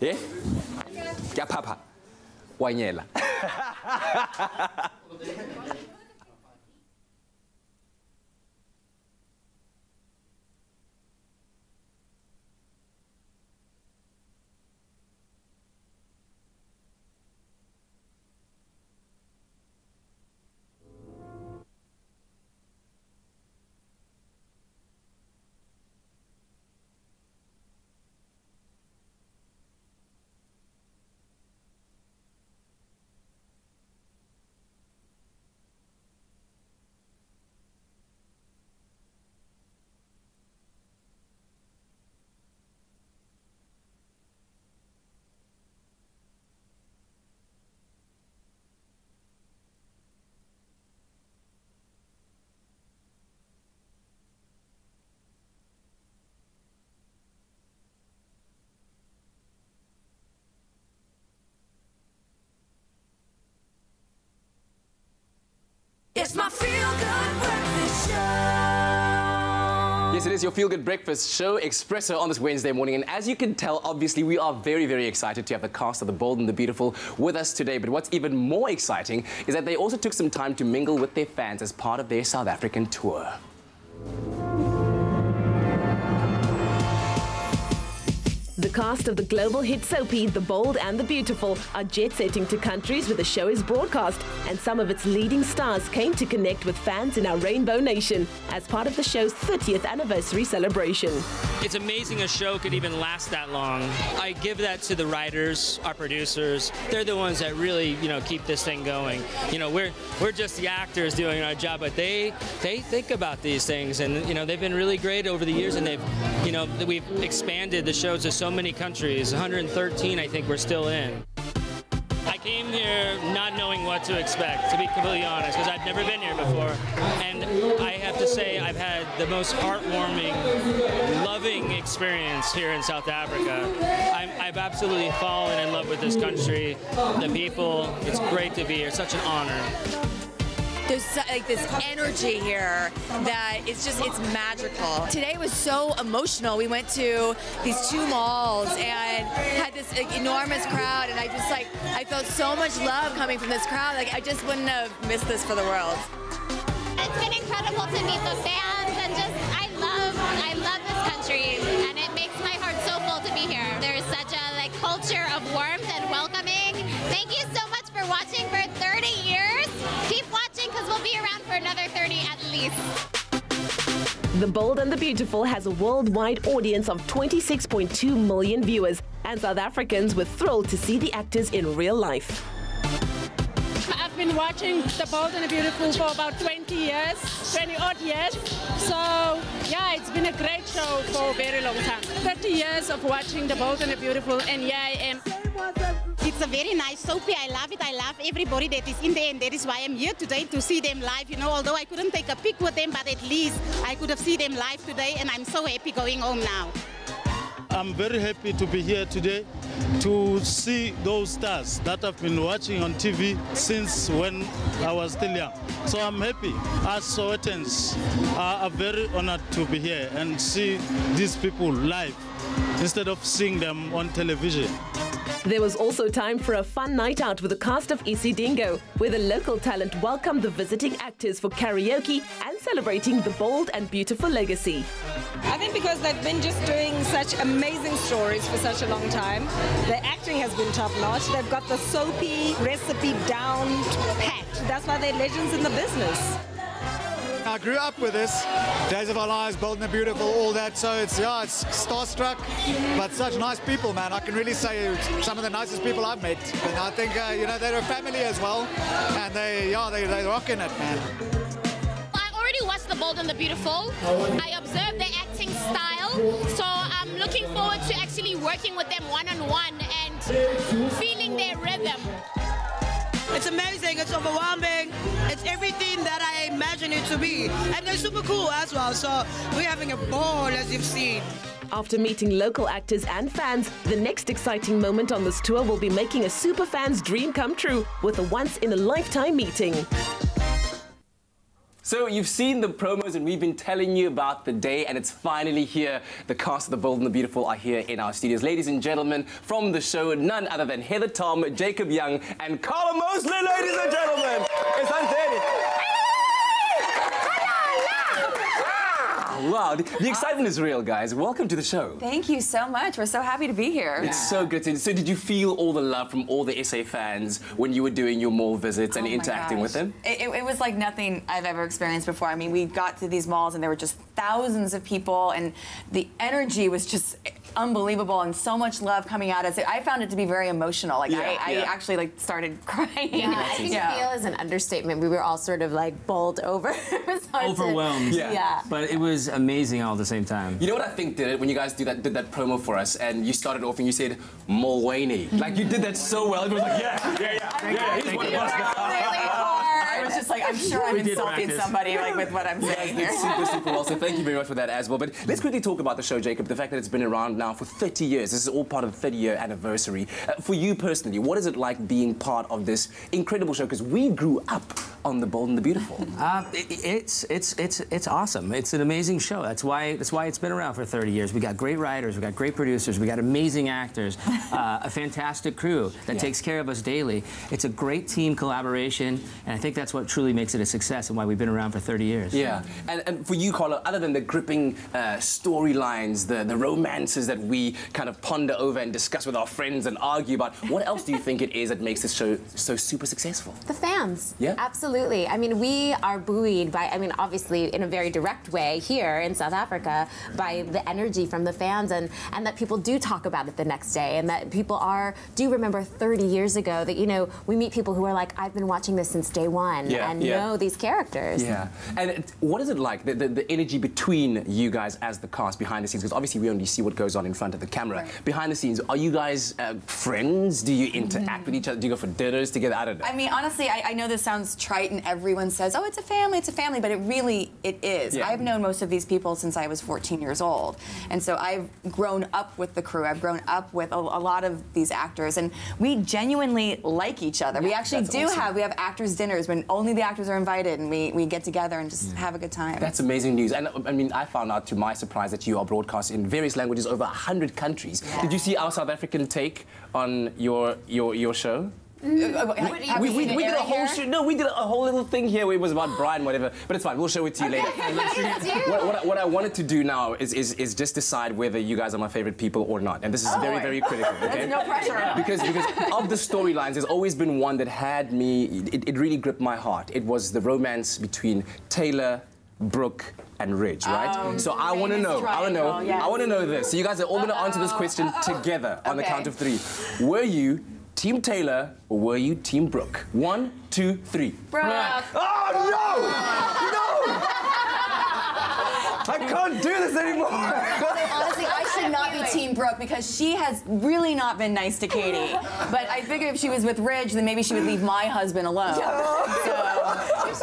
Eh? Kya papa? Wanyela. It's my feel-good breakfast show. Yes, it is your feel-good breakfast show, Expresso, on this Wednesday morning. And as you can tell, obviously, we are very, very excited to have the cast of The Bold and the Beautiful with us today. But what's even more exciting is that they also took some time to mingle with their fans as part of their South African tour. The cast of the global hit soapie The Bold and the Beautiful are jet-setting to countries where the show is broadcast, and some of its leading stars came to connect with fans in our Rainbow Nation as part of the show's 30th anniversary celebration. It's amazing a show could even last that long. I give that to the writers, our producers. They're the ones that really, keep this thing going. We're just the actors doing our job, but they think about these things, and they've been really great over the years, and we've expanded the show to so many countries. 113, I think we're still in. I came here not knowing what to expect, to be completely honest, because I've never been here before. And I have have to say I've had the most heartwarming, loving experience here in South Africa. I've absolutely fallen in love with this country, the people. It's great to be here. It's such an honor. There's like this energy here that it's magical. Today was so emotional. We went to these 2 malls and had this enormous crowd, and I felt so much love coming from this crowd. Like I just wouldn't have missed this for the world. It's been incredible to meet the fans, and I love this country, and it makes my heart so full to be here. There's such a culture of warmth and welcoming. Thank you so much for watching for 30 years. Keep watching because we'll be around for another 30 at least. The Bold and the Beautiful has a worldwide audience of 26.2 million viewers, and South Africans were thrilled to see the actors in real life. I've been watching The Bold and the Beautiful for about 20 odd years. So, yeah, it's been a great show for a very long time. 30 years of watching The Bold and the Beautiful, and yeah, I am. It's a very nice soapy. I love it. I love everybody that is in there, and that is why I'm here today to see them live. You know, although I couldn't take a pic with them, but at least I could have seen them live today, and I'm so happy going home now. I'm very happy to be here today to see those stars that I've been watching on TV since when I was still young. So I'm happy. Us Sowetanans are very honored to be here and see these people live instead of seeing them on television. There was also time for a fun night out with the cast of Isidingo, where the local talent welcomed the visiting actors for karaoke and celebrating the Bold and Beautiful legacy. I think because they've been just doing such amazing stories for such a long time, the acting has been top-notch. They've got the soapy recipe down pat. That's why they're legends in the business. I grew up with this, Days of Our Lives, Bold and Beautiful, all that, so it's starstruck, but such nice people, man. I can really say some of the nicest people I've met, and I think, you know, they're a family as well, and they're rocking it, man. I already watched The Bold and the Beautiful. I observed their acting style, so I'm looking forward to actually working with them one-on-one and feeling their rhythm. It's amazing, it's overwhelming, it's everything that I imagine it to be. And they're super cool as well, so we're having a ball, as you've seen. After meeting local actors and fans, the next exciting moment on this tour will be making a super fan's dream come true with a once-in-a-lifetime meeting. So you've seen the promos and we've been telling you about the day, and it's finally here. The cast of The Bold and the Beautiful are here in our studios. Ladies and gentlemen, from the show, none other than Heather Tom, Jacob Young and Carla Mosley, ladies and gentlemen. Wow, the excitement is real, guys. Welcome to the show. Thank you so much. We're so happy to be here. It's so good to. So did you feel all the love from all the SA fans when you were doing your mall visits and interacting with them? It was like nothing I've ever experienced before. I mean, we got to these malls and there were just thousands of people, and the energy was just unbelievable, and so much love coming out of it. I found it to be very emotional. Like I actually started crying. Yeah, I think feel is an understatement. We were all sort of bowled over. Overwhelmed. Yeah. But it was amazing all at the same time. You know what I think did it when you guys did that promo for us, and you started off and you said Mulwaney. Like you did that so well. It was like he's one of us. I was just like, I'm sure I'm insulting somebody with what I'm saying here. Super well. So thank you very much for that as well. But let's quickly talk about the show, Jacob. The fact that it's been around now for 30 years. This is all part of the 30-year anniversary. For you personally, what is it like being part of this incredible show? Because we grew up on The Bold and the Beautiful. It's awesome. It's an amazing show. That's why it's been around for 30 years. We got great writers, we got great producers, we got amazing actors, a fantastic crew that takes care of us daily. It's a great team collaboration, and I think that's what truly makes it a success and why we've been around for 30 years. Yeah, and for you, Carla, other than the gripping storylines, the romances that we kind of ponder over and discuss with our friends and argue about, what else do you think it is that makes this show so super successful? The fans. Yeah. Absolutely. I mean, we are buoyed by, obviously in a very direct way here in South Africa, by the energy from the fans, and that people do talk about it the next day, and that people do remember 30 years ago that, we meet people who are like, I've been watching this since day one and know these characters. Yeah. And what is it like, the energy between you guys as the cast behind the scenes? Because obviously we only see what goes on in front of the camera. Right. Behind the scenes, are you guys friends? Do you interact with each other? Do you go for dinners together? I don't know. I mean, honestly, I know this sounds trite, right, and everyone says, oh, it's a family, but it is. Yeah. I've known most of these people since I was 14 years old, and so I've grown up with the crew. I've grown up with a lot of these actors, and we genuinely like each other. We actually we have actors' dinners when only the actors are invited, and we get together and just have a good time. That's amazing news. And I mean, I found out to my surprise that you are broadcast in various languages, over 100 countries. Yeah. Did you see our South African take on your show? We did a whole show. No, we did a whole little thing here where it was about Brian, whatever. But it's fine. We'll show it to you later. What I wanted to do now is just decide whether you guys are my favorite people or not. And this is very, very critical. Okay? There's no pressure. Because of the storylines, there's always been one that had me. It really gripped my heart. It was the romance between Taylor, Brooke, and Ridge, right? So I want to know. I want to know this. So you guys are all going to answer this question together on the count of 3. Were you Team Taylor or were you Team Brooke? 1, 2, 3. Brooke. Oh no! I can't do this anymore. Honestly, I should not be Team Brooke because she has really not been nice to Katie. But I figured if she was with Ridge, then maybe she would leave my husband alone. So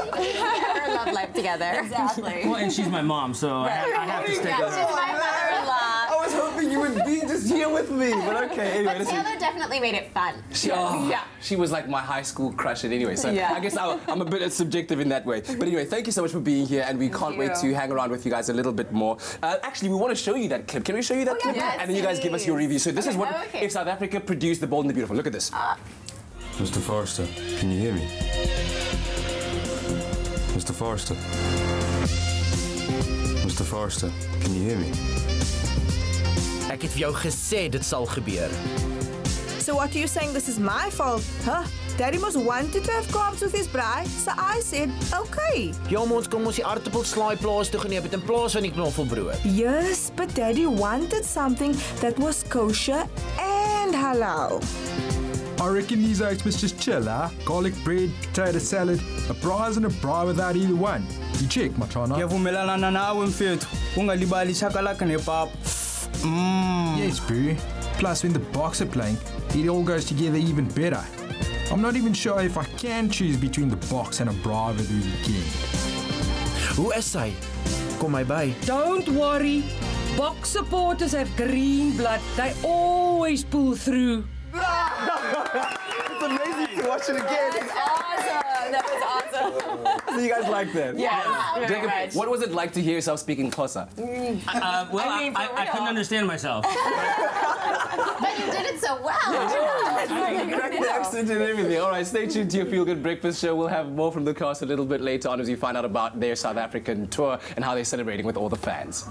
you have her love life together. Exactly. Well, and she's my mom, so I have to stick with her. She's my mother-in-law. I was hoping you would be just here with me, but okay. Anyway, but Taylor definitely made it fun. She was like my high school crush anyway, so I guess I'm a bit subjective in that way. But anyway, thank you so much for being here, and we can't wait to hang around with you guys a little bit more. Actually, we want to show you that clip. Can we show you that clip? Yes, and then you guys give us your review. So this is what if South Africa produced The Bold and the Beautiful. Look at this. Mr. Forrester, can you hear me? Mr. Forrester. Mr. Forrester, can you hear me? Ek het vir jou gesê dit sal gebeur. So what are you saying this is my fault? Huh? Daddy must wanted to have carbs with his bride, so I said, okay. Ja, ons kom ons die aardappelslaai plaas toe geneem het in plaas van die knoffelbrood. Yes, but Daddy wanted something that was kosher and halal. I reckon these oats must just chill, huh? Garlic bread, potato salad, a braai isn't a braai without either one. You check, Machana. Ngiyavumelana nawe mfethu. Ungalibali chakalaka nepap. Yes, boo. Plus, when the Boks are playing, it all goes together even better. I'm not even sure if I can choose between the Boks and a braai over the weekend. Hoe is hy? Kom my by. Don't worry. Boks supporters have green blood. They always pull through. It's amazing to watch it again. That's awesome. That was awesome. So you guys like that? Yeah. Jacob, what was it like to hear yourself speaking Xhosa? I couldn't understand myself. But you did it so well. You cracked the accent and everything. All right, stay tuned to your Feel Good Breakfast show. We'll have more from the cast a little bit later on as we find out about their South African tour and how they're celebrating with all the fans.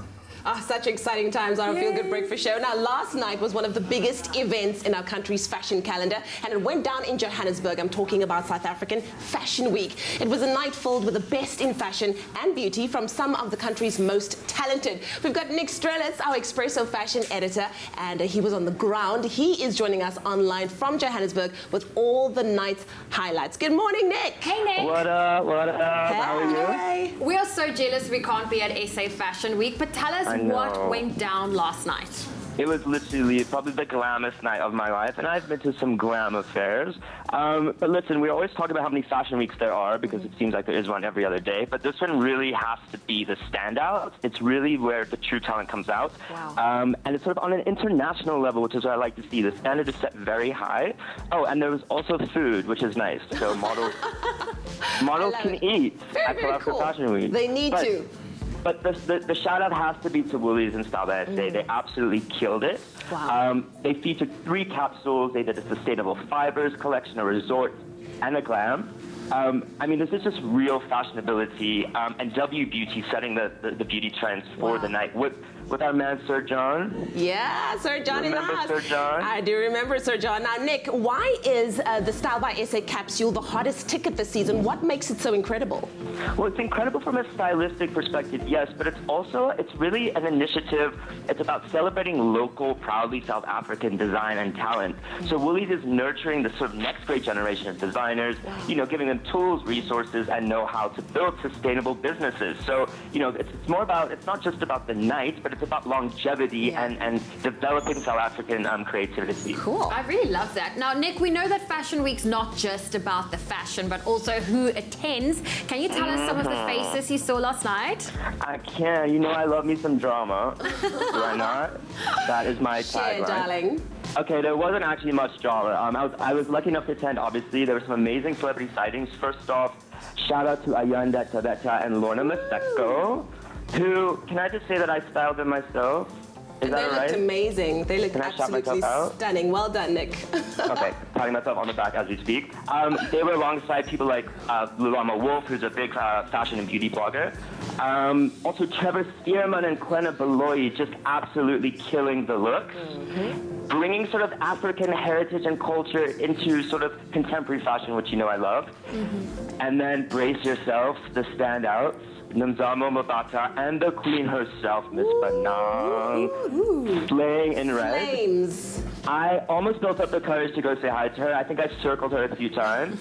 Such exciting times on our Feel Good Breakfast show. Now, last night was one of the biggest events in our country's fashion calendar, and it went down in Johannesburg. I'm talking about South African Fashion Week. It was a night filled with the best in fashion and beauty from some of the country's most talented. We've got Nick Strelitz, our Expresso fashion editor, and he was on the ground. He is joining us online from Johannesburg with all the night's highlights. Good morning, Nick. Hey, Nick. What up? What up? How are you? We are so jealous we can't be at SA Fashion Week, but tell us what went down last night. It was literally probably the glamorous night of my life, and I've been to some glam affairs. But listen, we always talk about how many fashion weeks there are because it seems like there is one every other day. But this one really has to be the standout. It's really where the true talent comes out. Wow. And it's sort of on an international level, which is what I like to see. The standard is set very high. Oh, and there was also food, which is nice. So models can eat at South Africa Fashion Week. They need to. But the shout-out has to be to Woolies and Style by SA. They absolutely killed it. Wow. They featured 3 capsules. They did a sustainable fibers collection, a resort, and a glam. I mean, this is just real fashionability and W Beauty setting the beauty trends for the night with our man Sir John. Yeah, Sir John in the house. Sir John? I do remember Sir John. Now, Nick, why is the Style by SA capsule the hottest ticket this season? What makes it so incredible? Well, it's incredible from a stylistic perspective, yes, but it's really an initiative. It's about celebrating local, proudly South African design and talent. So Woolies is nurturing the sort of next great generation of designers, you know, giving them them tools, resources, and know how to build sustainable businesses. So, it's more about, it's not just about the night, but it's about longevity and developing South African creativity. Cool. I really love that. Now, Nick, we know that Fashion Week's not just about the fashion, but also who attends. Can you tell us some of the faces you saw last night? I can. I love me some drama. Do I not? That is my tagline. Darling. Okay, there wasn't actually much drama. I was lucky enough to attend, obviously. There were some amazing celebrity sightings. First off, shout out to Ayanda Tabeta and Lorna Maseko, who, can I just say that I styled them myself? Is that They right? looked amazing. They looked Can I shout absolutely myself out? stunning. Well done, Nick. Okay, patting myself on the back as we speak. They were alongside people like Lulama Wolf, who's a big fashion and beauty blogger. Also, Trevor Stearman and Glenna Beloy just absolutely killing the look. Bringing sort of African heritage and culture into sort of contemporary fashion, which I love. And then brace yourself, the standouts. Nomzamo Mabata and the queen herself, Miss Banang, slaying in red. Flames. I almost built up the courage to go say hi to her. I think I circled her a few times.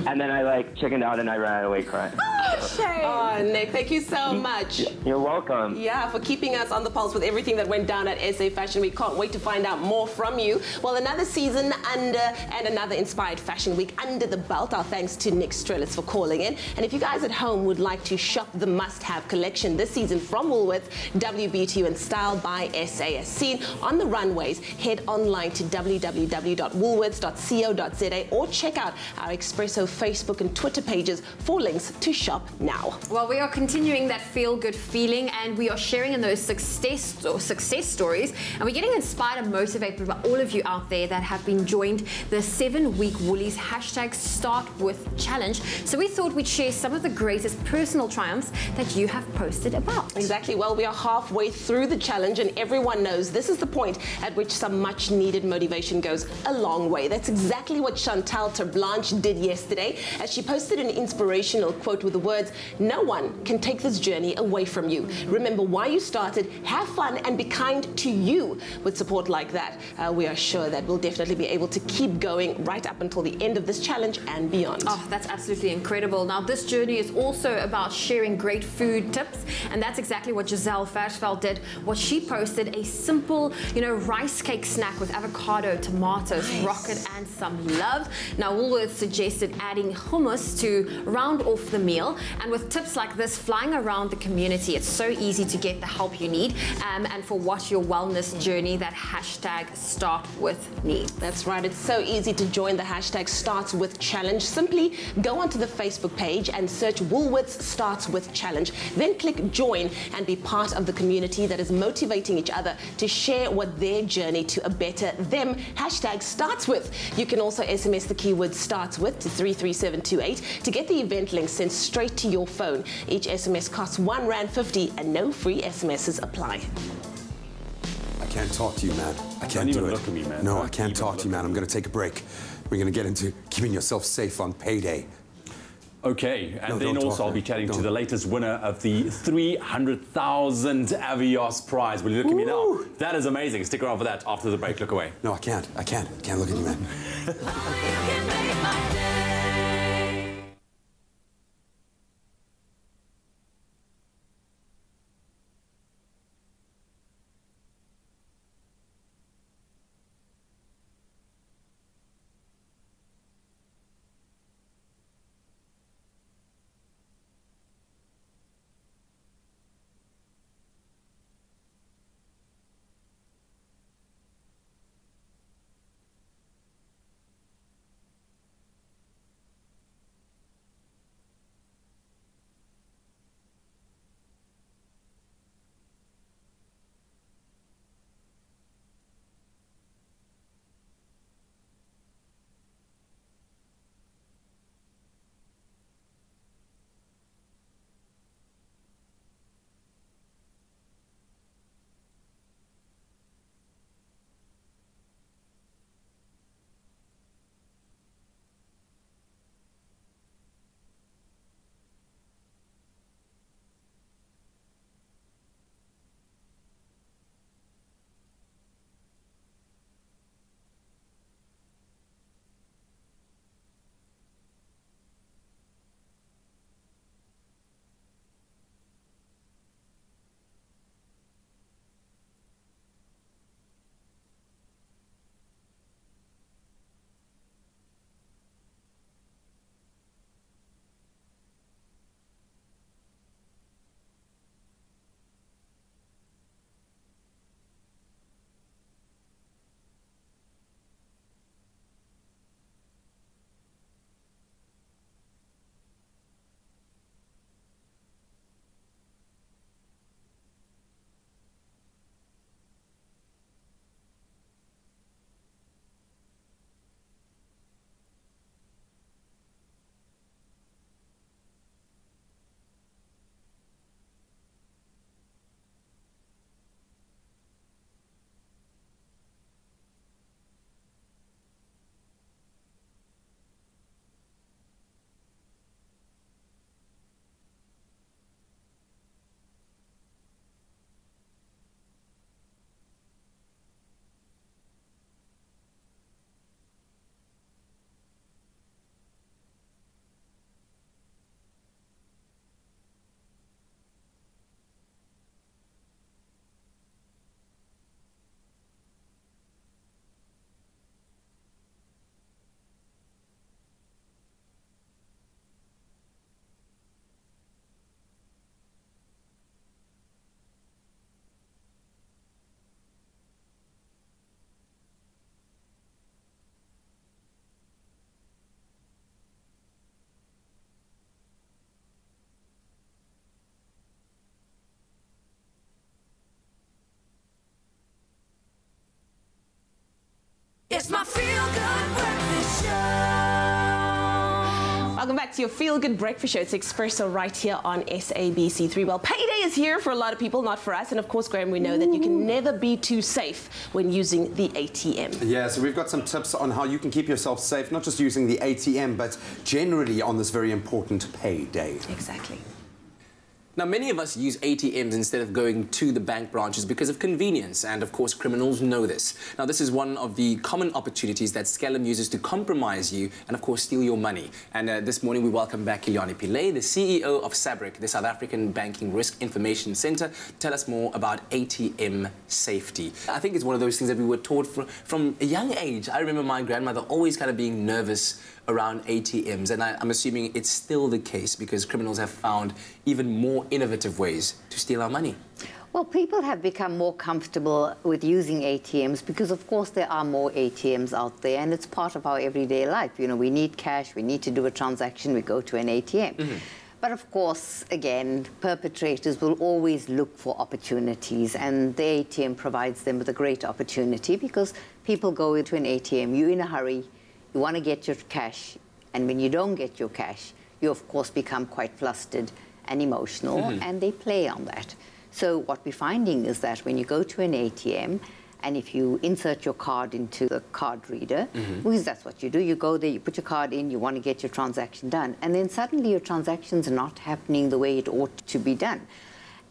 And then I chickened out and I ran away crying. Oh, Nick, thank you so much. You're welcome. Yeah, for keeping us on the pulse with everything that went down at SA Fashion Week. Can't wait to find out more from you. Well, another season under and another inspired Fashion Week under the belt. Our thanks to Nick Strellis for calling in. And if you guys at home would like to shop the must-have collection this season from Woolworths, WBTU and Style by SA as seen on the runways, head online to www.woolworths.co.za or check out our Expresso Facebook and Twitter pages for links to shop now. Well, we are continuing that feel-good feeling and we are sharing in those success stories, and we're getting inspired and motivated by all of you out there that have been joined the 7-week Woolies #StartWith challenge. So we thought we'd share some of the greatest personal triumphs that you have posted about. Exactly. Well, we are halfway through the challenge and everyone knows this is the point at which some much needed motivation goes a long way. That's exactly what Chantal Terblanche did yesterday as she posted an inspirational quote with the words, "No one can take this journey away from you. Remember why you started, have fun and be kind to you." With support like that, we are sure that we'll definitely be able to keep going right up until the end of this challenge and beyond. Oh, that's absolutely incredible. Now, this journey is also about sharing great food tips, and that's exactly what Giselle Versveld did. What she posted, a simple, rice cake snack with avocado, tomatoes, rocket, and some love. Now, Woolworths suggested adding hummus to round off the meal, and with tips like this flying around the community, it's so easy to get the help you need, and for what your wellness journey that #StartWithNeeds. That's right, it's so easy to join the #StartsWith challenge. Simply go onto the Facebook page and search Woolworths Starts With Challenge, then click join and be part of the community that is motivating each other to share what their journey to a better them #StartsWith. You can also SMS the keyword starts with to 33728 to get the event link sent straight to your phone. Each SMS costs R1.50 and no free SMSs apply. I can't talk to you, man. I can't do it. Look at me, man. No, I can't talk to you, man. I'm going to take a break. We're going to get into keeping yourself safe on payday. Okay, and then also I'll be chatting to the latest winner of the 300,000 Avios prize. Will you look at me now? That is amazing. Stick around for that after the break. Look away. No, I can't. I can't. I can't look at you, man. to your feel-good breakfast show. It's Expresso right here on SABC3. Well, payday is here for a lot of people, not for us. And of course, Graham, we know that you can never be too safe when using the ATM. Yeah, so we've got some tips on how you can keep yourself safe, not just using the ATM, but generally on this very important payday. Exactly. Now, many of us use ATMs instead of going to the bank branches because of convenience, and of course, criminals know this. Now, this is one of the common opportunities that Scellum uses to compromise you and, of course, steal your money. And this morning, we welcome back Kiliani Pillay, the CEO of SABRIC, the South African Banking Risk Information Centre, to tell us more about ATM safety. I think it's one of those things that we were taught from a young age. I remember my grandmother always kind of being nervous around ATMs, and I'm assuming it's still the case because criminals have found even more innovative ways to steal our money. Well, people have become more comfortable with using ATMs because, of course, there are more ATMs out there, and it's part of our everyday life. You know, we need cash, we need to do a transaction, we go to an ATM. But, of course, again, perpetrators will always look for opportunities, and the ATM provides them with a great opportunity because people go into an ATM, you're in a hurry, you want to get your cash, and when you don't get your cash, you, of course, become quite flustered and emotional, and they play on that. So what we're finding is that when you go to an ATM, and if you insert your card into the card reader, because that's what you do, you go there, you put your card in, you want to get your transaction done, and then suddenly your transactions are not happening the way it ought to be done.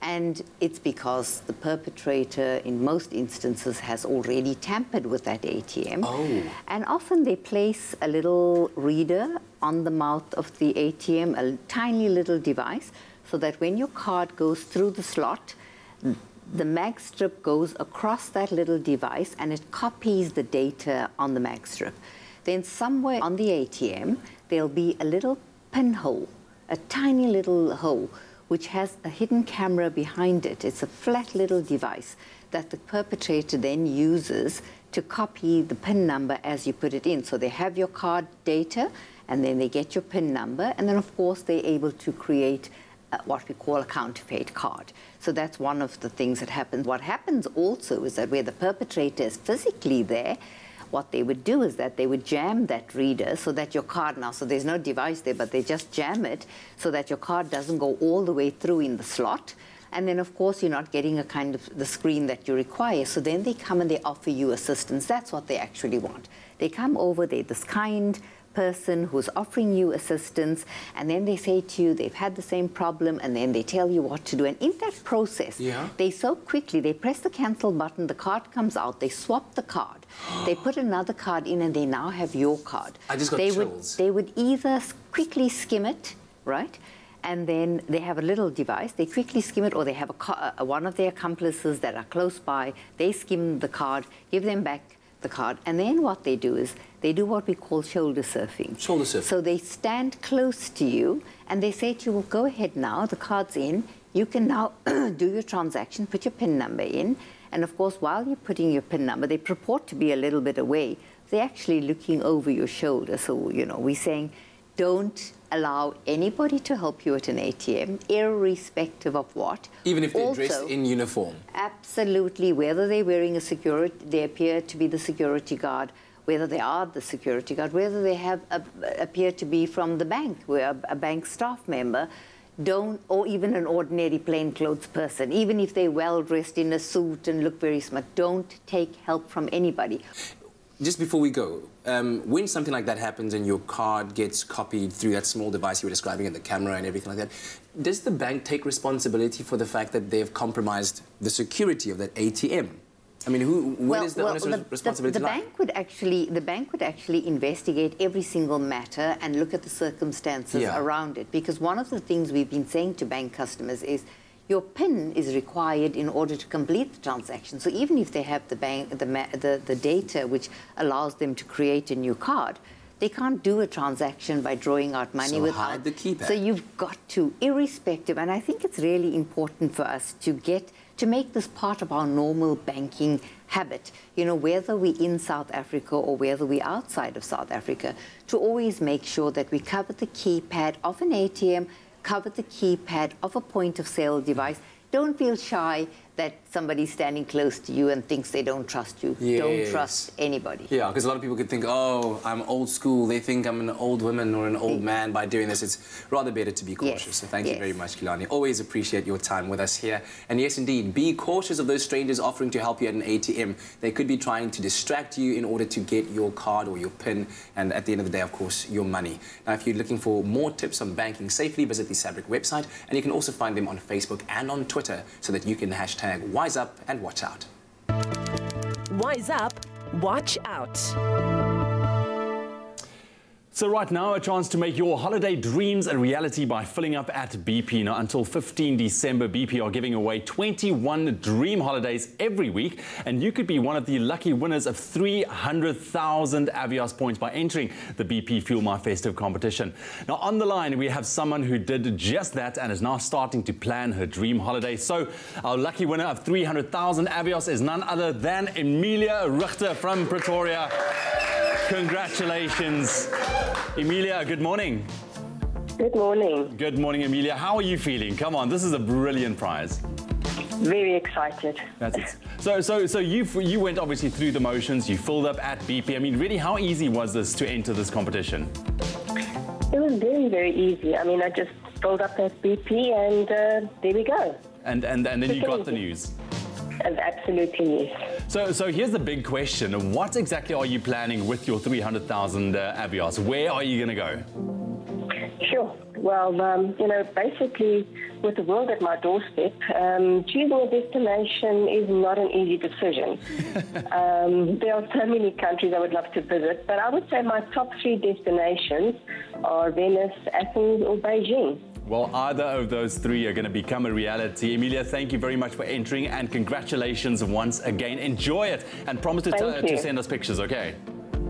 And it's because the perpetrator, in most instances, has already tampered with that ATM. And often they place a little reader on the mouth of the ATM, a tiny little device, so that when your card goes through the slot, the mag strip goes across that little device and it copies the data on the mag strip. Then somewhere on the ATM, there'll be a little pinhole, a tiny little hole, which has a hidden camera behind it. It's a flat little device that the perpetrator then uses to copy the PIN number as you put it in. So they have your card data, and then they get your PIN number, and then, of course, they're able to create what we call a counterfeit card. So that's one of the things that happens. What happens also is that where the perpetrator is physically there, what they would do is that they would jam that reader so that your card now, so there's no device there, but they just jam it so that your card doesn't go all the way through in the slot. And then, of course, you're not getting a kind of the screen that you require. So then they come and they offer you assistance. That's what they actually want. They come over, they're this kind person who's offering you assistance, and then they say to you they've had the same problem, and then they tell you what to do. And in that process, they so quickly, they press the cancel button, the card comes out, they swap the card, they put another card in, and they now have your card. I just got chills. They would either quickly skim it, right? And then they have a little device, they quickly skim it, or they have one of their accomplices that are close by, they skim the card, give them back the card, and then what they do is they do what we call shoulder surfing. Shoulder surfing. So they stand close to you and they say to you, well, go ahead now, the card's in, you can now do your transaction, put your PIN number in, and of course, while you're putting your PIN number, they purport to be a little bit away, they're actually looking over your shoulder. So, you know, we're saying, don't allow anybody to help you at an ATM, irrespective of what. Even if they're dressed in uniform? Absolutely. Whether they're wearing a security, they appear to be the security guard, whether they are the security guard, whether they have appear to be from the bank, where a bank staff member, or even an ordinary plainclothes person, even if they're well-dressed in a suit and look very smart, don't take help from anybody. Just before we go, when something like that happens and your card gets copied through that small device you were describing, and the camera and everything like that, does the bank take responsibility for the fact that they've compromised the security of that ATM? I mean, where does the honest responsibility lie? The bank would actually investigate every single matter and look at the circumstances around it. Because one of the things we've been saying to bank customers is, your PIN is required in order to complete the transaction. So even if they have the data which allows them to create a new card, they can't do a transaction by drawing out money without. Hide the keypad. So you've got to, irrespective, and I think it's really important for us to make this part of our normal banking habit. You know, whether we're in South Africa or whether we're outside of South Africa, to always make sure that we cover the keypad of an ATM, cover the keypad of a point-of-sale device. Don't feel shy. that somebody's standing close to you and thinks they don't trust you. Yes. Don't trust anybody. Yeah, because a lot of people could think, oh, I'm old school. They think I'm an old woman or an old man by doing this. It's rather better to be cautious. Yes. So thank you Yes. very much, Kilani. Always appreciate your time with us here. And yes, indeed, be cautious of those strangers offering to help you at an ATM. They could be trying to distract you in order to get your card or your PIN, and at the end of the day, of course, your money. Now, if you're looking for more tips on banking safely, visit the SABRIC website, and you can also find them on Facebook and on Twitter so that you can hashtag Wise Up and watch out. Wise Up, watch out. So right now, a chance to make your holiday dreams a reality by filling up at BP. Now, until 15 December, BP are giving away 21 dream holidays every week, and you could be one of the lucky winners of 300,000 Avios points by entering the BP Fuel My Festive competition. Now, on the line, we have someone who did just that and is now starting to plan her dream holiday. So, our lucky winner of 300,000 Avios is none other than Emilia Richter from Pretoria. Congratulations. Emilia, good morning. Good morning. Good morning, Emilia. How are you feeling? Come on, this is a brilliant prize. Very excited. That's it. So you went obviously through the motions, you filled up at BP. I mean, really, how easy was this to enter this competition? It was very, very easy. I mean, I just filled up at BP and there we go. And then you got the news. Absolutely, yes. So here's the big question. What exactly are you planning with your 300,000 Avios? Where are you going to go? Sure. Well, you know, basically, with the world at my doorstep, choosing a destination is not an easy decision. There are so many countries I would love to visit, but I would say my top 3 destinations are Venice, Athens, or Beijing. Well, either of those 3 are going to become a reality. Emilia, thank you very much for entering, and congratulations once again. Enjoy it, and promise to send us pictures, okay?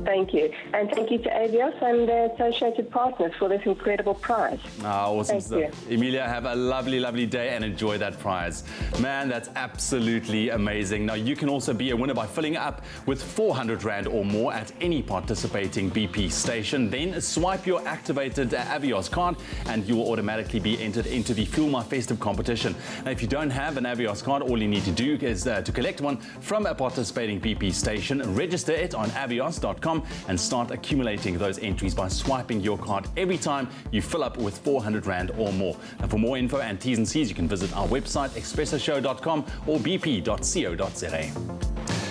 Thank you. And thank you to Avios and their associated partners for this incredible prize. Awesome stuff. You. Emilia, have a lovely, lovely day and enjoy that prize. Man, that's absolutely amazing. Now, you can also be a winner by filling up with 400 Rand or more at any participating BP station. Then swipe your activated Avios card and you will automatically be entered into the Fuel My Festive competition. Now, if you don't have an Avios card, all you need to do is to collect one from a participating BP station, register it on avios.com and start accumulating those entries by swiping your card every time you fill up with 400 Rand or more. And for more info and T's and C's, you can visit our website, expressoshow.com or bp.co.za.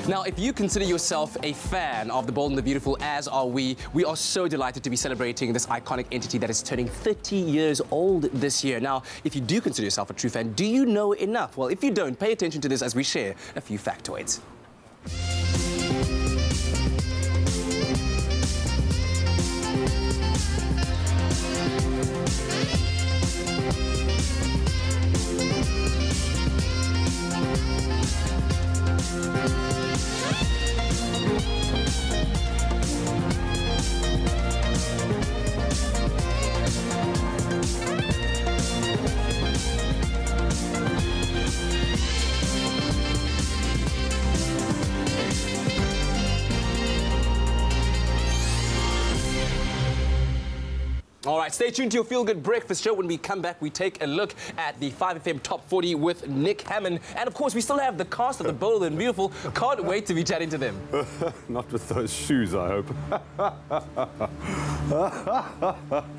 Now, if you consider yourself a fan of The Bold and the Beautiful, as are we are so delighted to be celebrating this iconic entity that is turning 30 years old this year. Now, if you do consider yourself a true fan, do you know enough? Well, if you don't, pay attention to this as we share a few factoids. All right, stay tuned to your Feel Good Breakfast show. When we come back, we take a look at the 5FM Top 40 with Nick Hammond. And, of course, we still have the cast of The Bold and Beautiful. Can't wait to be chatting to them. Not with those shoes, I hope.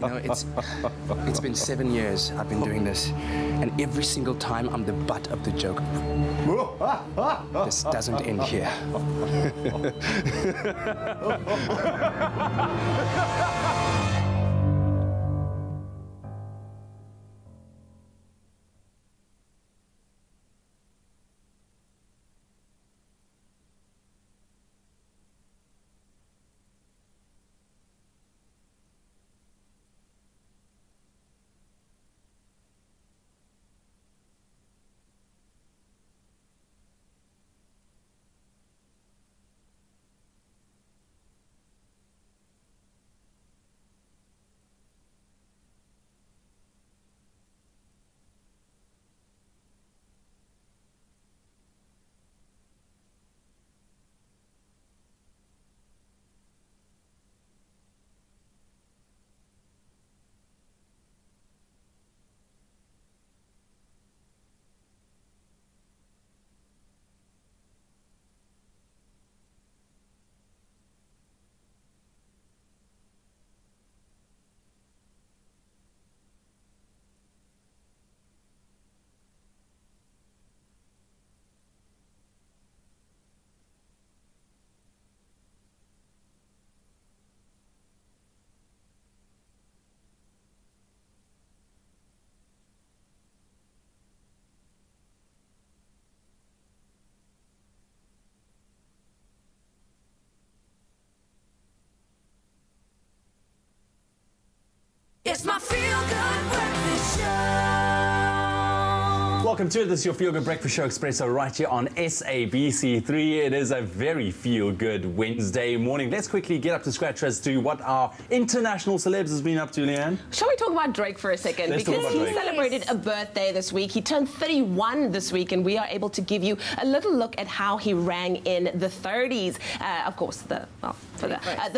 You know, it's been 7 years I've been doing this. And every single time, I'm the butt of the joke. This doesn't end here. welcome to it. This is your Feel Good Breakfast Show, Expresso, right here on SABC3. It is a very Feel Good Wednesday morning. Let's quickly get up to scratch as to what our international celebs has been up to, Leanne. Shall we talk about Drake for a second? Let's because talk he about Drake. celebrated a birthday this week. He turned 31 this week, and we are able to give you a little look at how he rang in the 30s. Of course, the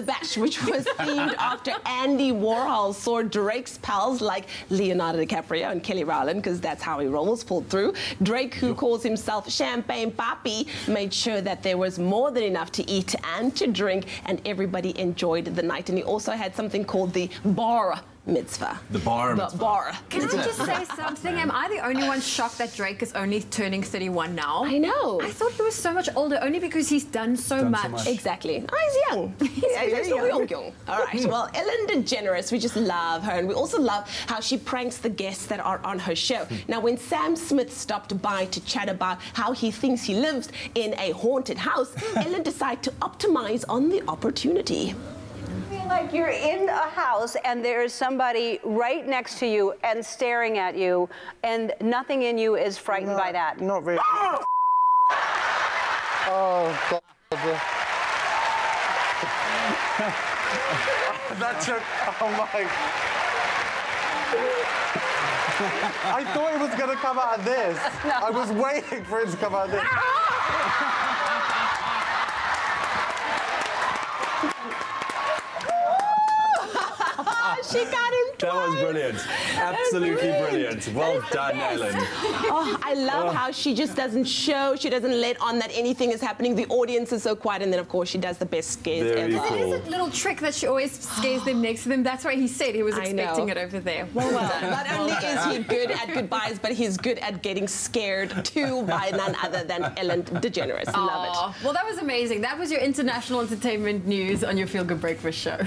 bash, which was themed after Andy Warhol saw Drake's pals like Leonardo DiCaprio and Kelly Rowland, because that's how he rolls, pulled through. Drake, who calls himself Champagne Papi, made sure that there was more than enough to eat and to drink, and everybody enjoyed the night. And he also had something called the bar mitzvah. The bar mitzvah. The bar. Can I just say something? Am I the only one shocked that Drake is only turning 31 now? I know. I thought he was so much older, only because he's done so much. Exactly. Oh, he's young. He's young. All right. Well, Ellen DeGeneres, we just love her. And we also love how she pranks the guests that are on her show. Now, when Sam Smith stopped by to chat about how he thinks he lives in a haunted house, Ellen decided to optimize on the opportunity. Feel like you're in a house and there's somebody right next to you and staring at you, and nothing in you is frightened by that. Not really. Oh, God. That took, oh my. I thought it was going to come out of this. No. I was waiting for it to come out of this. She got him twice. That was brilliant. Absolutely brilliant. Well done, Ellen. Oh, I love how she just doesn't show, she doesn't let on that anything is happening. The audience is so quiet, and then, of course, she does the best scares ever. It is a little trick that she always scares them next to them. That's why he said he was expecting it over there. Well, not only is he good at goodbyes, but he's good at getting scared, too, by none other than Ellen DeGeneres. Love it. Well, that was amazing. That was your international entertainment news on your Feel Good Breakfast Show.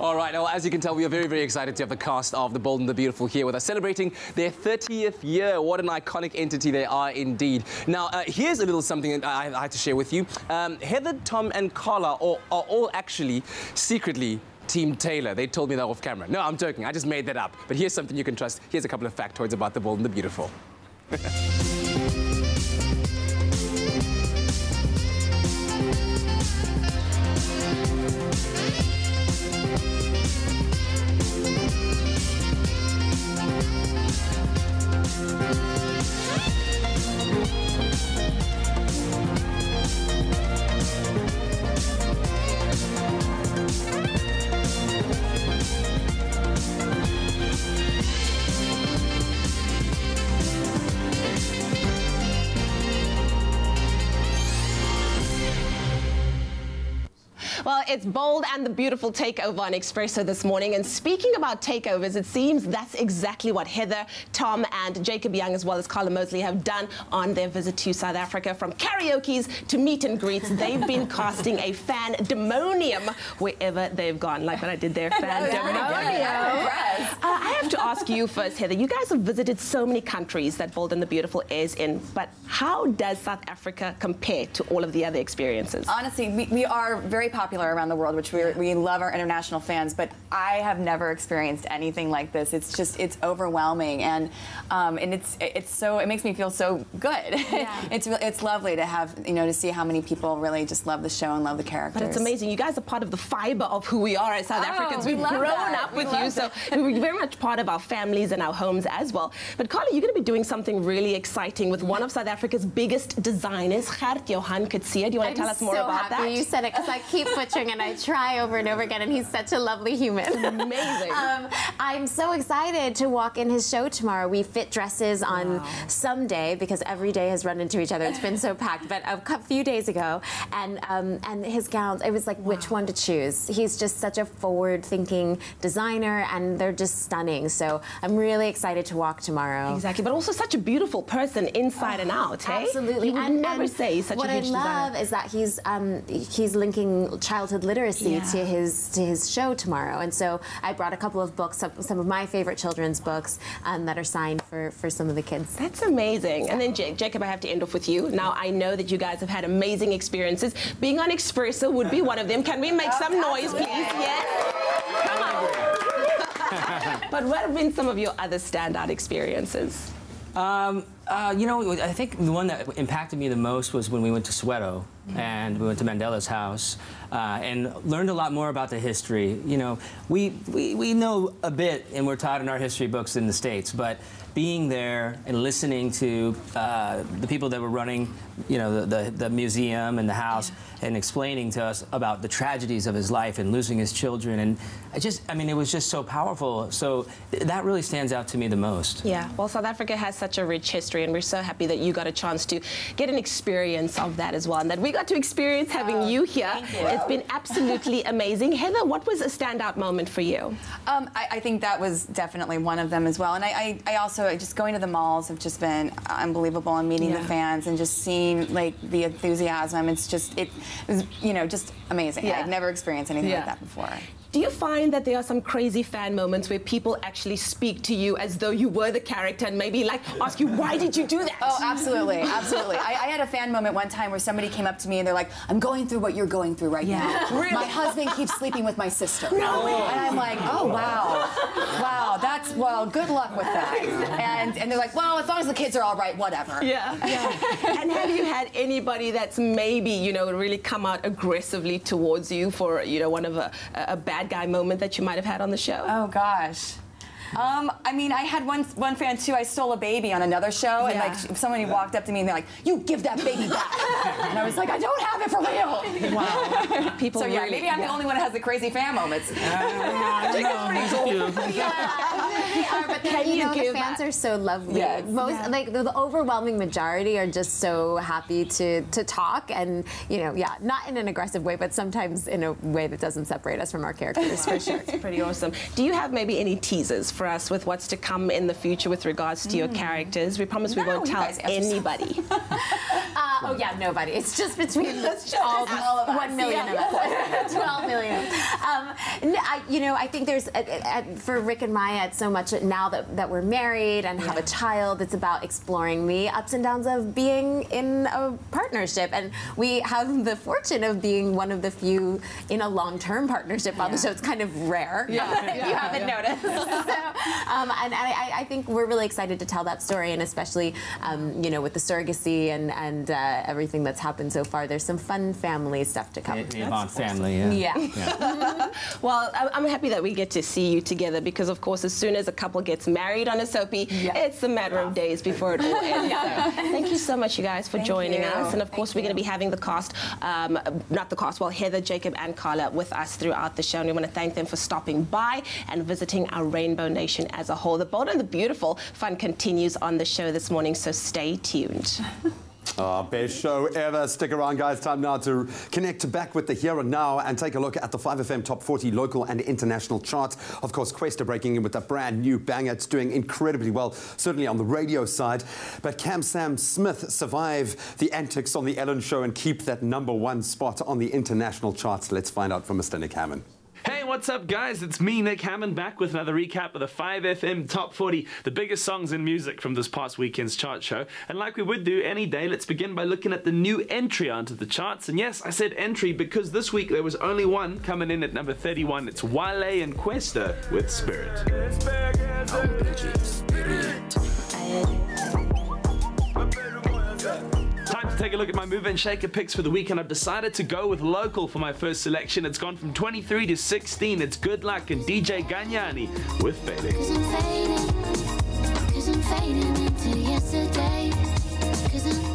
All right, well, as you can tell, we are very, very excited to have the cast of The Bold and the Beautiful here with us, celebrating their 30th year. What an iconic entity they are indeed. Now, here's a little something that I had to share with you. Heather, Tom, and Carla are all actually secretly Team Taylor. They told me that off camera. No, I'm joking. I just made that up. But here's something you can trust. Here's a couple of factoids about The Bold and the Beautiful. Well, it's Bold and the Beautiful takeover on Expresso this morning. And speaking about takeovers, it seems that's exactly what Heather, Tom, and Jacob Young, as well as Carla Mosley, have done on their visit to South Africa. From karaoke's to meet and greets, they've been casting a fan-demonium wherever they've gone. Like what I did there, fan-demonium. I have to ask you first, Heather. You guys have visited so many countries that Bold and the Beautiful airs in, but how does South Africa compare to all of the other experiences? Honestly, we are very popular around the world, which we love our international fans, but I have never experienced anything like this. It's just, it's overwhelming, and it's so, it makes me feel so good. Yeah. It's lovely to have, to see how many people really just love the show and love the characters. But it's amazing. You guys are part of the fiber of who we are as South Africans. We've grown up with you, so we're very much part of our families and our homes as well. But Carla, you're going to be doing something really exciting with one of South Africa's biggest designers, Gert Johan Coetzee. Do you want to tell us more about that? I'm so happy you said it, because I keep butchering and I try over and over again, and he's such a lovely human. Amazing. I'm so excited to walk in his show tomorrow. We fit dresses on Sunday, because every day has run into each other. It's been so packed, but a few days ago, and his gowns, it was like which one to choose. He's just such a forward-thinking designer, and they're just stunning. So I'm really excited to walk tomorrow. Exactly, but also such a beautiful person inside and out, hey? Absolutely. You would never say he's such a huge designer. What I love is that he's linking childhood literacy to his show tomorrow, and so I brought a couple of books, some of my favorite children's books that are signed for some of the kids. That's amazing. And then Jacob, I have to end off with you. Now, I know that you guys have had amazing experiences. Being on Expresso would be one of them. Can we make some noise, please? Yes? Come on. But what have been some of your other standout experiences? You know, I think the one that impacted me the most was when we went to Soweto and we went to Mandela's house and learned a lot more about the history. You know, we know a bit and we're taught in our history books in the States, but being there and listening to the people that were running, you know, the museum and the house and explaining to us about the tragedies of his life and losing his children, and I mean, it was just so powerful. So that really stands out to me the most. Yeah, well, South Africa has such a rich history, and we're so happy that you got a chance to get an experience of that as well, and that we got to experience having you here. It's been absolutely amazing. Heather, what was a standout moment for you? I think that was definitely one of them as well, and I also just going to the malls have just been unbelievable, and meeting the fans and just seeing like the enthusiasm. It's just it was, you know, just amazing. I've never experienced anything like that before. Do you find that there are some crazy fan moments where people actually speak to you as though you were the character and maybe like ask you, why did you do that? Oh, absolutely, absolutely. I had a fan moment one time where somebody came up to me and they're like, I'm going through what you're going through right now. Really? My husband keeps sleeping with my sister. No way. And I'm like, oh, wow. Wow, that's, well, good luck with that. And they're like, well, as long as the kids are all right, whatever. Yeah. And have you had anybody that's maybe, you know, really come out aggressively towards you for, you know, one of a bad guy moment that you might have had on the show? Oh, gosh. I mean, I had one fan too. I stole a baby on another show, and like somebody walked up to me and they're like, "You give that baby back," and I was like, "I don't have it for real." Wow. People. So yeah, really, maybe I'm the only one that has the crazy fan moments. But the fans are so lovely. Most, like the overwhelming majority are just so happy to talk, and you know, not in an aggressive way, but sometimes in a way that doesn't separate us from our characters, for sure. It's pretty awesome. Do you have maybe any teasers for us with what's to come in the future with regards to your characters? We promise we won't tell anybody. Oh yeah, nobody. It's just between all of us. 1 million of us. 12 million. You know, I think there's for Rick and Maya, it's so much now that we're married and have a child. It's about exploring the ups and downs of being in a partnership, and we have the fortune of being one of the few in a long-term partnership on the show. It's kind of rare. If you haven't noticed. And I think we're really excited to tell that story, and especially, you know, with the surrogacy and everything that's happened so far. There's some fun family stuff to come. The Avant family, Well, I'm happy that we get to see you together because, of course, as soon as a couple gets married on a soapy, it's a matter of days before it all ends. So, thank you so much, you guys, for joining us. And, of course, we're going to be having the cast, not the cast, well, Heather, Jacob, and Carla with us throughout the show. And we want to thank them for stopping by and visiting our Rainbow Nation as a whole. The bold and the beautiful fun continues on the show this morning, so stay tuned. Best show ever. Stick around, guys. Time now to connect back with the here and now and take a look at the 5FM Top 40 local and international charts. Of course, Questa breaking in with a brand new banger. It's doing incredibly well, certainly on the radio side. But can Sam Smith survive the antics on the Ellen Show and keep that #1 spot on the international charts? Let's find out from Mr. Nick Hammond. Hey, what's up, guys? It's me, Nick Hammond, back with another recap of the 5FM Top 40, the biggest songs in music from this past weekend's chart show. And like we would do any day, let's begin by looking at the new entry onto the charts. And yes, I said entry because this week there was only one coming in at number 31. It's Wale and Questa with Spirit. Time to take a look at my move and shaker picks for the week, and I've decided to go with local for my first selection. It's gone from 23 to 16. It's Good Luck and DJ Ganyani with Fading.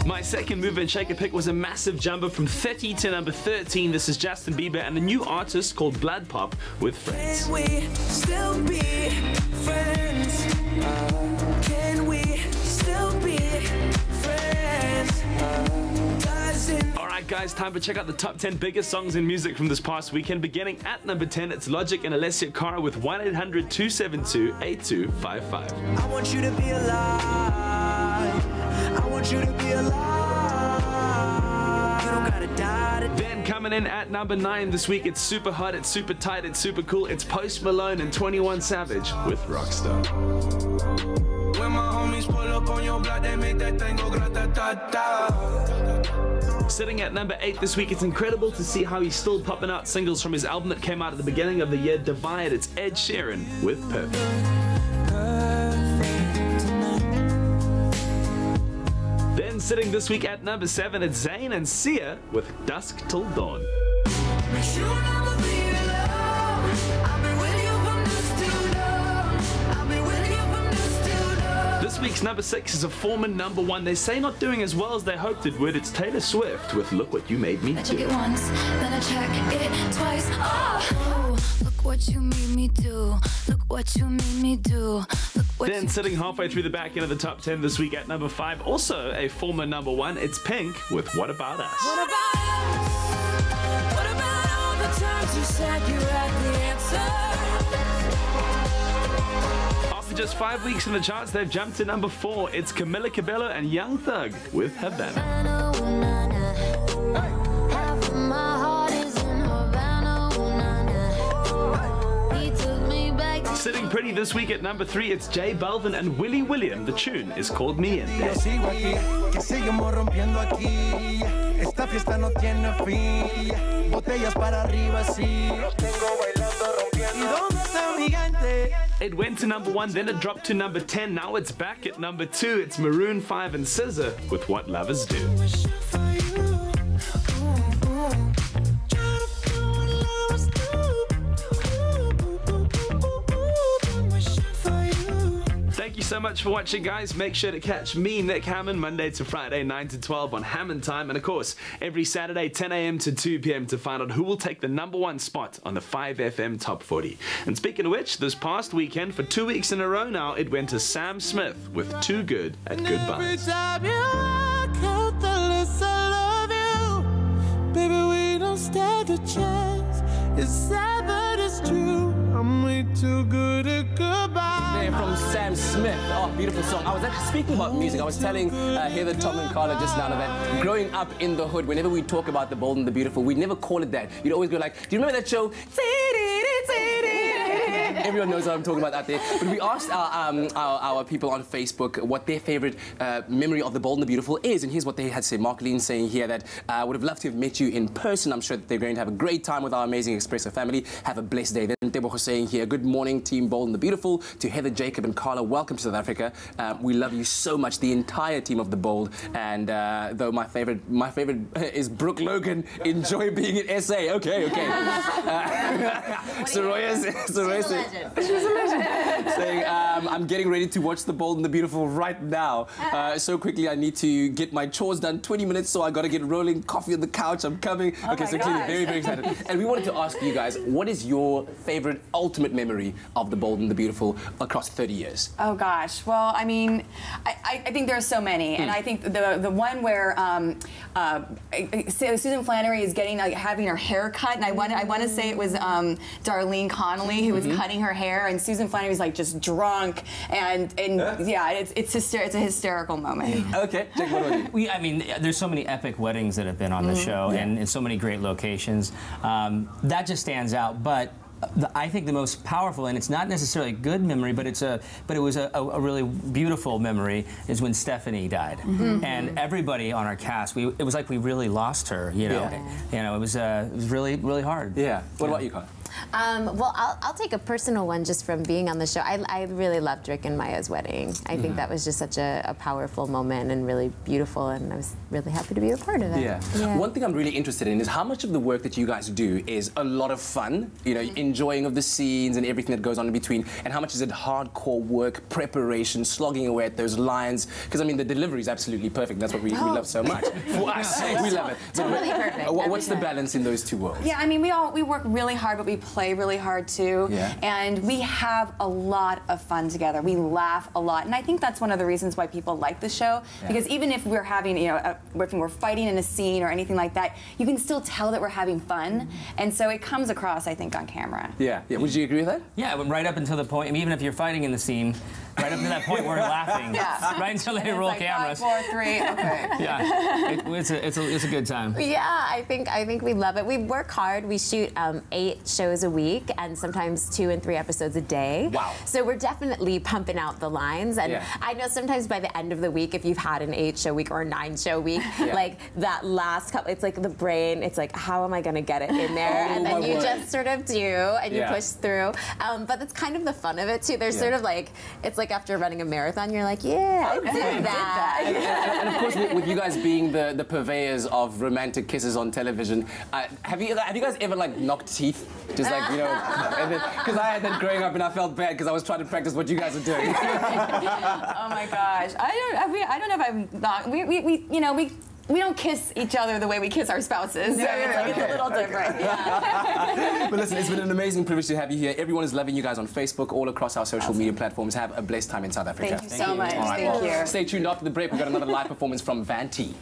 My second move and shaker pick was a massive jumper from 30 to number 13. This is Justin Bieber and a new artist called Blood Pop with Friends. Can we still be friends? Can we still be friends? Alright guys, time to check out the top 10 biggest songs in music from this past weekend. Beginning at number 10, it's Logic and Alessia Cara with 1-800-272-8255. I want you to be alive. I want you to be alive. You don't gotta die. Then coming in at number 9 this week, it's super hot, it's super tight, it's super cool. It's Post Malone and 21 Savage with Rockstar. When my homies pull up on your block, they make that thing go grata-ta-ta. Sitting at number 8 this week, it's incredible to see how he's still popping out singles from his album that came out at the beginning of the year, Divide. It's Ed Sheeran with Perfect. sitting this week at number 7, it's Zayn and Sia with Dusk Till Dawn. This week's number 6 is a former number 1. They say not doing as well as they hoped it would. It's Taylor Swift with Look What You Made Me Do. I check it once, then I check it twice. Oh, look what you made me do. Look what you made me do. Then sitting halfway through the back end of the top 10 this week at number 5, also a former number 1, it's Pink with What About Us. What about us? What about all the times you said you had the answer? After just 5 weeks in the charts, they've jumped to number 4. It's Camila Cabello and Young Thug with Havana. Sitting pretty this week at number 3, it's J Balvin and Willie William. The tune is called Miente. It went to number 1, then it dropped to number 10. Now it's back at number 2. It's Maroon 5 and SZA with What Lovers Do. Thank you so much for watching, guys. Make sure to catch me, Nick Hammond, Monday to Friday, 9 to 12 on Hammond Time. And of course, every Saturday, 10 a.m. to 2 p.m. to find out who will take the number 1 spot on the 5FM Top 40. And speaking of which, this past weekend, for 2 weeks in a row now, it went to Sam Smith with Too Good at Goodbye. Baby, we don't stand a chance. It's sad, but it's true. I'm way too good at goodbye. There from Sam Smith. Oh, beautiful song. I was actually speaking about music. I was telling Heather, Tom, and Carla just now that growing up in the hood, whenever we talk about the bold and the beautiful, we'd never call it that. You'd always go like, do you remember that show? Everyone knows what I'm talking about out there. But we asked our people on Facebook what their favorite memory of the bold and the beautiful is, and here's what they had said. Marceline saying here that would have loved to have met you in person. I'm sure that they're going to have a great time with our amazing Expresso family. Have a blessed day. Then Teboho saying here, good morning, team bold and the beautiful. To Heather, Jacob, and Carla, welcome to South Africa. We love you so much, the entire team of the bold. And though my favorite is Brooke Logan. Enjoy being in SA. Okay. Soroya saying, I'm getting ready to watch the bold and the beautiful right now. So quickly, I need to get my chores done. 20 minutes, so I got to get rolling. Coffee on the couch. I'm coming. Okay, so clearly very, very excited. And we wanted to ask you guys, what is your favorite ultimate memory of the bold and the beautiful across 30 years? Oh gosh, well, I mean, I think there are so many, and I think the one where Susan Flannery is getting having her hair cut, and I want to say it was Darlene Connolly who was cutting her hair, and Susan Flannery's like just drunk, and yeah, it's a hysterical moment. Okay, Jake, what about you? I mean, there's so many epic weddings that have been on the show, and so many great locations. That just stands out, but I think the most powerful, and it's not necessarily a good memory, but it was a really beautiful memory, is when Stephanie died, and everybody on our cast, it was like we really lost her. You know, it was really, really hard. Yeah. What about you, Carla? Well, I'll take a personal one just from being on the show. I really loved Rick and Maya's wedding. I think that was just such a powerful moment and really beautiful, and I was really happy to be a part of it. Yeah. One thing I'm really interested in is how much of the work that you guys do is a lot of fun, you know, enjoying of the scenes and everything that goes on in between, and how much is it hardcore work, preparation, slogging away at those lines? Because, I mean, the delivery is absolutely perfect. That's what we love so much. For us, we love it. It's really perfect. What's the balance in those two worlds? Yeah, I mean, we work really hard, but we play really hard too, and we have a lot of fun together. We laugh a lot, and I think that's one of the reasons why people like the show, because even if we're having, you know, if we're fighting in a scene or anything like that, you can still tell that we're having fun, and so it comes across, I think, on camera. Yeah. Would you agree with that? Yeah, right up until the point, I mean, even if you're fighting in the scene, right up to that point where we're laughing, right until they roll cameras. 5, 4, 3, okay. Yeah, it's a good time. Yeah, I think we love it. We work hard. We shoot 8 shows a week, and sometimes 2 and 3 episodes a day. Wow. So we're definitely pumping out the lines, and I know sometimes by the end of the week, if you've had an 8-show week or a 9-show week, like that last couple, it's like the brain, it's like, how am I going to get it in there? And then you just sort of do, and you push through. But it's kind of the fun of it too. There's sort of like, it's like like after running a marathon, you're like, yeah, I did that. And of course, with you guys being the purveyors of romantic kisses on television, have you guys ever like knocked teeth? Just like, you know, because I had that growing up and I felt bad because I was trying to practice what you guys are doing. Oh my gosh, I don't know if I've not. We don't kiss each other the way we kiss our spouses. So it's a little different. Yeah. But listen, it's been an amazing privilege to have you here. Everyone is loving you guys on Facebook, all across our social media platforms. Have a blessed time in South Africa. Thank you so much. All right, Thank you. Stay tuned after the break. We've got another live performance from Van T.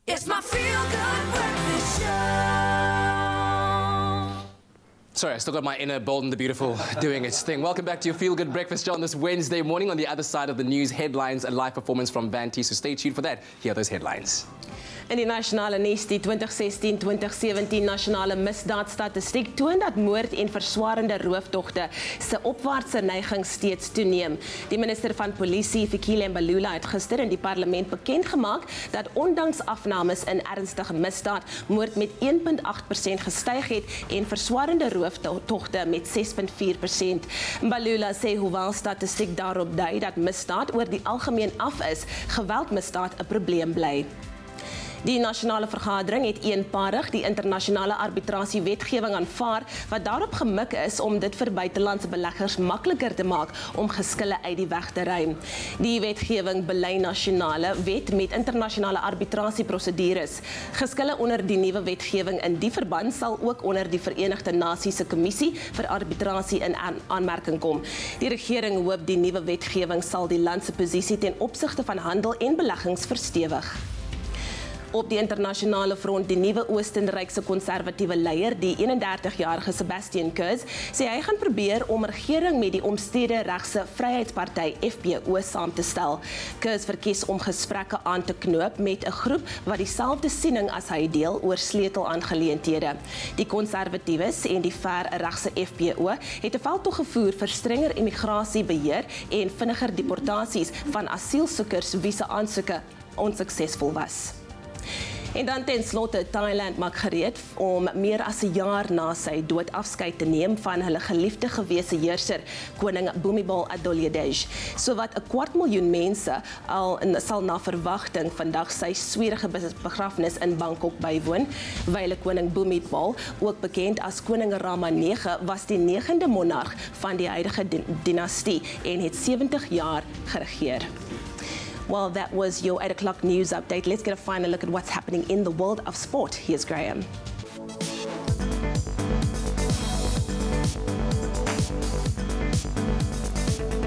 It's my feel-good breakfast show. Sorry, I still got my inner Bold and the Beautiful doing its thing. Welcome back to your Feel Good Breakfast show on this Wednesday morning. On the other side of the news headlines, a live performance from Van T. So stay tuned for that. Here are those headlines. In die nasionale nuus, die 2016-2017 nasionale misdaadstatistiek toon dat moord en verswarende roofdogte se opwaartse neiging steeds toeneem. Die minister van polisie, Fikile Mbalula, het gister in die parlement bekend gemaak dat ondanks afnames in ernstige misdaad, moord met 1.8% gestyg het en verswarende roofdogte met 6.4%. Mbalula sê hoewel statistiek daarop dui dat misdaad oor die algemeen af is, geweldmisdaad 'n probleem bly. Die nasionale vergadering het eenparig die internasionale arbitrasiewetgewing aanvaar wat daarop gemik is om dit vir buitelandse beleggers makliker te maak om geskille uit die weg te ruim. Die wetgewing belei nasionale wet met internasionale arbitrasieprosedures. Geskille onder die nuwe wetgewing in die verband sal ook onder die Verenigde Nasies se kommissie vir arbitrasie in aanmerking kom. Die regering hoop die nuwe wetgewing sal die land se posisie ten opsigte van handel en beleggings verstewig. Op die internasionale front, die nuwe Oostenrykse konservatiewe leier, die 31-jarige Sebastian Kurz, sê hy gaan probeer om regering met die omstrede regse Vryheidsparty FPO saam te stel. Kurz verkies om gesprekke aan te knoop met 'n groep wat dieselfde siening as hy deel oor sleutelaangeleenthede. Die konservatiewes en die ver regse FPO het 'n veldtog gevoer vir strenger immigrasiebeheer en vinniger deportasies van asielsoekers wie se aansoeke onsuksesvol was. En dan ten slotte, Thailand maak gereed om meer as 'n jaar na sy dood afskeid te neem van hulle geliefde gewese heerser, koning Bhumibol Adulyadej. Sowat 250.000 mense sal na verwagting vandag sy swerige begrafnis in Bangkok bywoon. Wyle koning Bhumibol, ook bekend as koning Rama 9, was die 9de monarg van die huidige dinastie en het 70 jaar geregeer. Well, that was your 8 o'clock news update. Let's get a final look at what's happening in the world of sport. Here's Graham.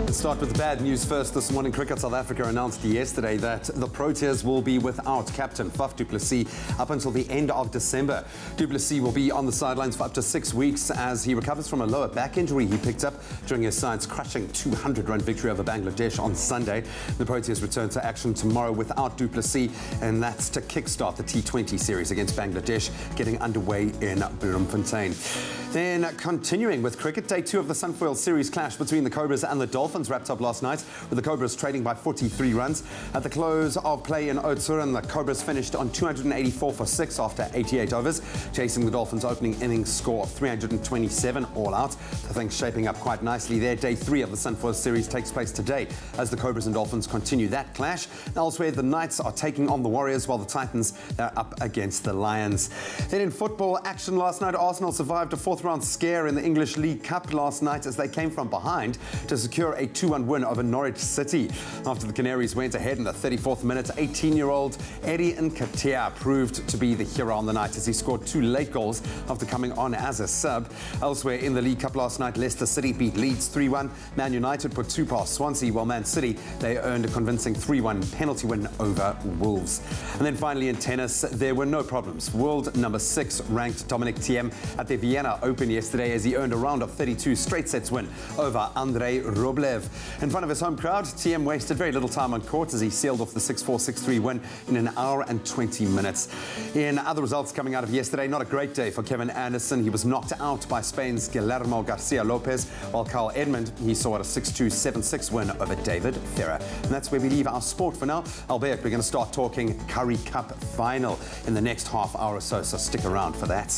Let's start with the bad news first. This morning, Cricket South Africa announced yesterday that the Proteas will be without captain Faf du Plessis up until the end of December. Du Plessis will be on the sidelines for up to 6 weeks as he recovers from a lower back injury he picked up during his side's crushing 200-run victory over Bangladesh on Sunday. The Proteas return to action tomorrow without Du Plessis, and that's to kickstart the T20 series against Bangladesh, getting underway in Bloemfontein. Then continuing with cricket, day 2 of the Sunfoil Series clash between the Cobras and the Dolphins wrapped up last night, with the Cobras trading by 43 runs. At the close of play in Oudtshoorn, the Cobras finished on 284 for 6 after 88 overs, chasing the Dolphins' opening innings score of 327 all out. The things shaping up quite nicely there. Day 3 of the Sunfoil Series takes place today as the Cobras and Dolphins continue that clash. Elsewhere, the Knights are taking on the Warriors while the Titans are up against the Lions. Then in football action last night, Arsenal survived a 4th-round scare in the English League Cup last night as they came from behind to secure a 2-1 win over Norwich City. After the Canaries went ahead in the 34th minute, 18-year-old Eddie Nketiah proved to be the hero on the night as he scored 2 late goals after coming on as a sub. Elsewhere in the League Cup last night, Leicester City beat Leeds 3-1. Man United put 2 past Swansea, while Man City, they earned a convincing 3-1 penalty win over Wolves. And then finally in tennis, there were no problems. World number 6 ranked Dominic Thiem at the Vienna Open yesterday as he earned a round of 32 straight sets win over Andrei Rublev. In front of his home crowd, Thiem wasted very little time on court as he sailed off the 6-4, 6-3 win in an hour and 20 minutes. In other results coming out of yesterday, not a great day for Kevin Anderson. He was knocked out by Spain's Guillermo Garcia Lopez, while Carl Edmund, he saw a 6-2, 7-6 win over David Ferrer. And that's where we leave our sport for now. Albeit we're going to start talking Curry Cup final in the next half hour or so stick around for that.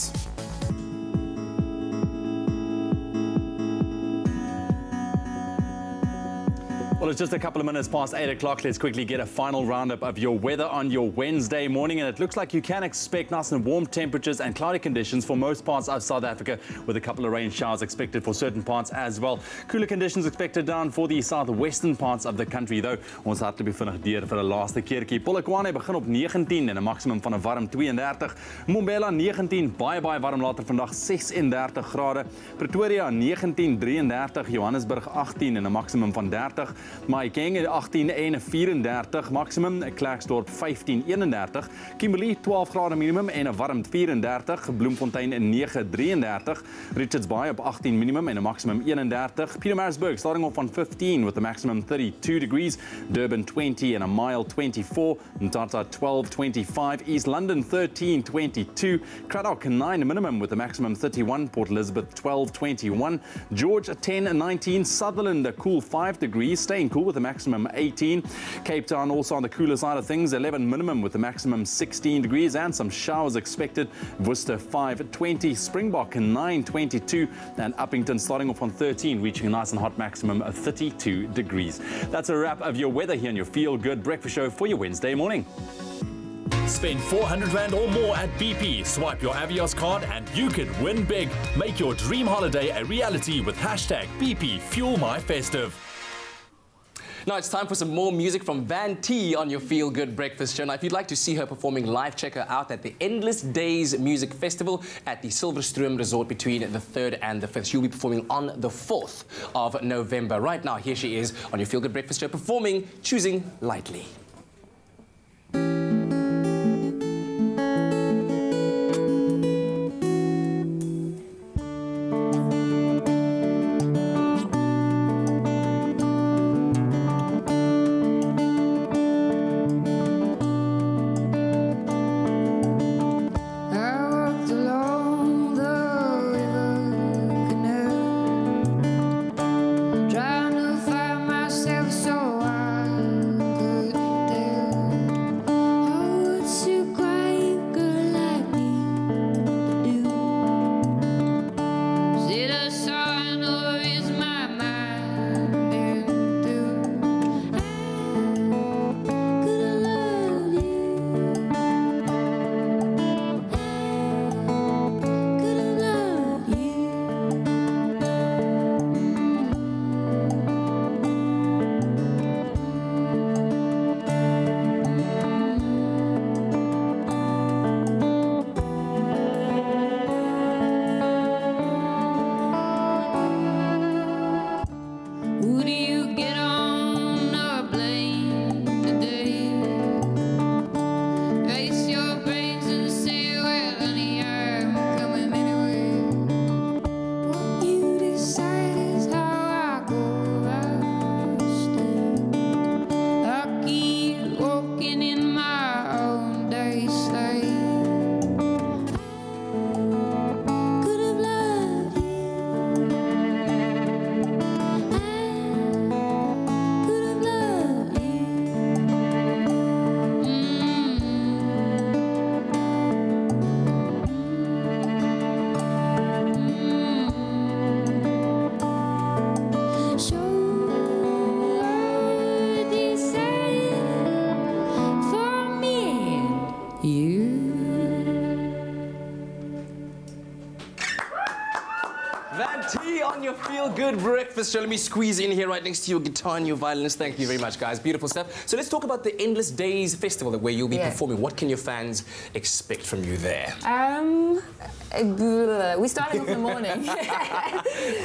Well, it's just a couple of minutes past 8 o'clock. Let's quickly get a final roundup of your weather on your Wednesday morning. And it looks like you can expect nice and warm temperatures and cloudy conditions for most parts of South Africa, with a couple of rain showers expected for certain parts as well. Cooler conditions expected down for the southwestern parts of the country, though. Ons hardloop vinnig deur vir 'n laaste keertjie. Polokwane begin op 19 en 'n maksimum van 'n warm 32. Mbombela 19, baie warm later vandag, 36 grade. Pretoria 19, 33. Johannesburg 18 en 'n maksimum van 30. Mahikeng 18 en 34 maksimum, Klerksdorp 15, 31, Kimberley 12 grade minimum en 'n warm 34, Bloemfontein 9, 33, Richards Bay op 18 minimum en 'n maksimum 31, Pietermaritzburg starting off on 15 with a maximum 32 degrees, Durban 20 and a mild 24, Mthatha 12, 25, East London 13, 22, Cradock 9 minimum with a maximum 31, Port Elizabeth 12, 21, George 10, 19, Sutherland a cool 5 degrees, staying cool with a maximum 18. Cape Town also on the cooler side of things, 11 minimum with a maximum 16 degrees and some showers expected. Worcester 5, 20, Springbok 9, 22, and Uppington starting off on 13, reaching a nice and hot maximum of 32 degrees. That's a wrap of your weather here on your Feel Good Breakfast Show for your Wednesday morning. Spend 400 Rand or more at BP, swipe your Avios card and you could win big. Make your dream holiday a reality with hashtag BP Fuel My Festive. Now it's time for some more music from Van T on your Feel Good Breakfast show. Now if you'd like to see her performing live, check her out at the Endless Days Music Festival at the Silverstrom Resort between the 3rd and the 5th. She'll be performing on the 4th of November. Right now, here she is on your Feel Good Breakfast show performing Choosing Lightly. Van T on your Feel Good Breakfast show. Let me squeeze in here right next to your guitar and your violinist. Thank you very much, guys. Beautiful stuff. So let's talk about the Endless Days Festival where you'll be performing. What can your fans expect from you there? We're starting off in the morning.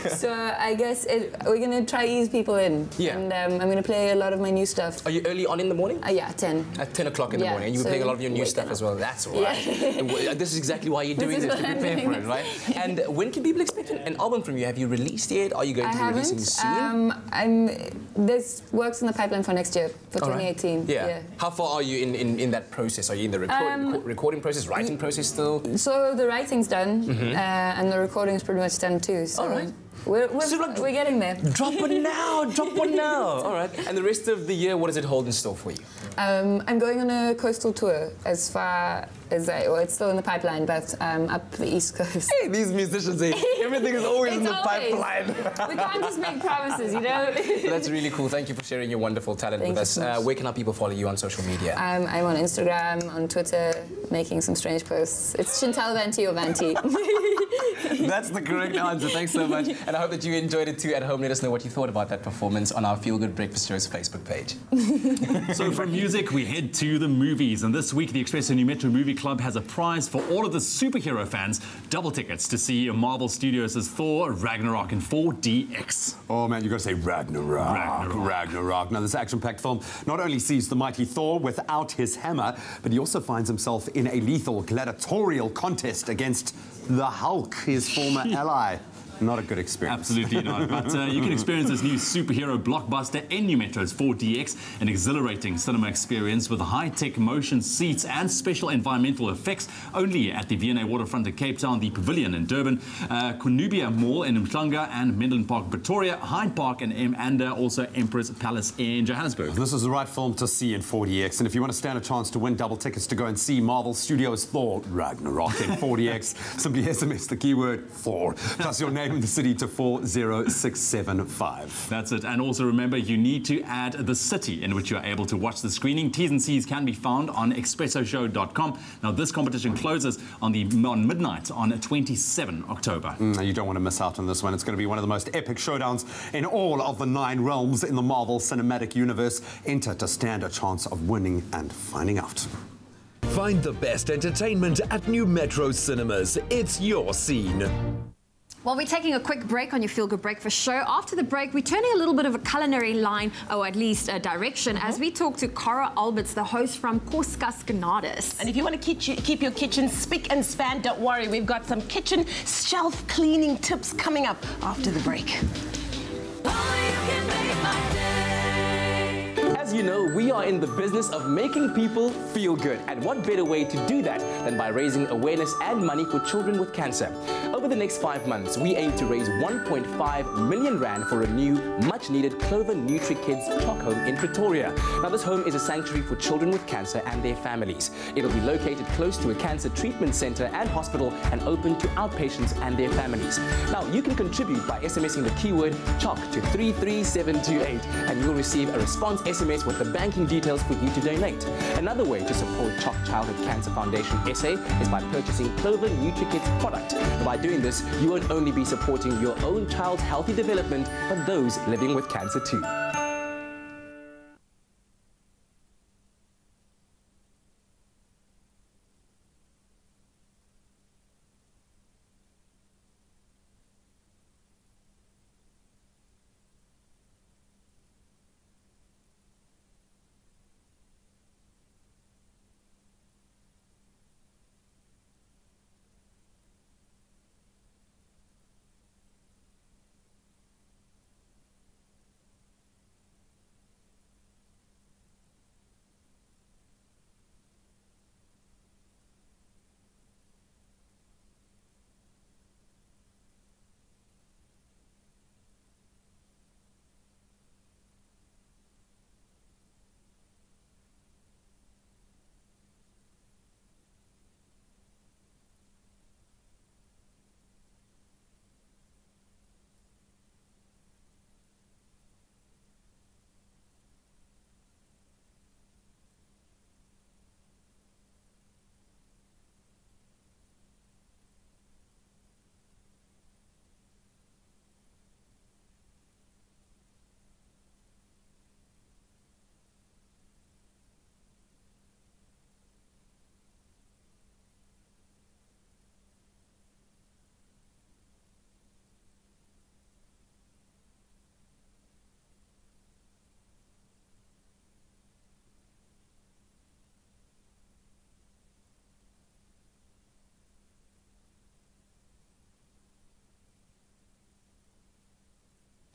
So I guess we're going to try ease people in. Yeah. And I'm going to play a lot of my new stuff. Are you early on in the morning? Yeah, 10. At 10 o'clock in the morning. And you're playing a lot of your new stuff as well. That's all right. Yeah. This is exactly why you're doing this, to prepare for it, right? And when can people expect an album from you? Have you released yet? Are you going to be releasing soon? This works in the pipeline for next year, for 2018. Right. Yeah. How far are you in that process? Are you in the recording process, writing process still? So the writing's done, and the recording's pretty much done too. So. All right. We're getting there. Drop one now, drop one now. All right. And the rest of the year, what does it hold in store for you? I'm going on a coastal tour as far as well, it's still in the pipeline, but up the East Coast. Hey, these musicians, everything is always in the pipeline. We can't just make promises, you know? That's really cool. Thank you for sharing your wonderful talent with us. Where can our people follow you on social media? I'm on Instagram, on Twitter, making some strange posts. It's Chantal Van T or Van T. That's the correct answer. Thanks so much. And I hope that you enjoyed it too at home. Let us know what you thought about that performance on our Feel Good Breakfast Show's Facebook page. So from music, we head to the movies. And this week, the Expresso New Metro Movie Club has a prize for all of the superhero fans. Double tickets to see Marvel Studios' Thor Ragnarok in 4DX. Oh man, you've got to say Ragnarok. Ragnarok. Now this action-packed film not only sees the mighty Thor without his hammer, but he also finds himself in a lethal gladiatorial contest against the Hulk, his former ally. Not a good experience. Absolutely not. But you can experience this new superhero blockbuster in New Metro's 4DX, an exhilarating cinema experience with high-tech motion seats and special environmental effects, only at the V&A Waterfront in Cape Town, the Pavilion in Durban, Cornubia Mall in Umhlanga, and Menlyn Park, Pretoria, Hyde Park and also Emperor's Palace in Johannesburg. This is the right film to see in 4DX, and if you want to stand a chance to win double tickets to go and see Marvel Studios' Thor Ragnarok in 4DX, simply SMS the keyword Thor plus your name name the city to 40675. That's it. And also remember, you need to add the city in which you are able to watch the screening. T's and C's can be found on expressoshow.com. Now, this competition closes on midnight on 27 October. You don't want to miss out on this one. It's going to be one of the most epic showdowns in all of the 9 realms in the Marvel Cinematic Universe. Enter to stand a chance of winning and finding out. Find the best entertainment at New Metro Cinemas. It's your scene. Well, we're taking a quick break on your Feel Good Breakfast show. After the break, we're turning a little bit of a culinary line, or at least a direction, as we talk to Cara Alberts, the host from Koskas. And if you want to keep your kitchen spick and span, don't worry, we've got some kitchen shelf cleaning tips coming up after the break. As you know, we are in the business of making people feel good. And what better way to do that than by raising awareness and money for children with cancer? Over the next 5 months, we aim to raise 1.5 million rand for a new, much-needed Clover Nutri-Kids Choc Home in Pretoria. Now, this home is a sanctuary for children with cancer and their families. It'll be located close to a cancer treatment center and hospital and open to outpatients and their families. Now, you can contribute by SMSing the keyword CHOC to 33728, and you'll receive a response SMS with the banking details for you to donate. Another way to support CHOC Childhood Cancer Foundation SA is by purchasing Clover Nutri-Kids product. By doing this, you won't only be supporting your own child's healthy development, but those living with cancer too.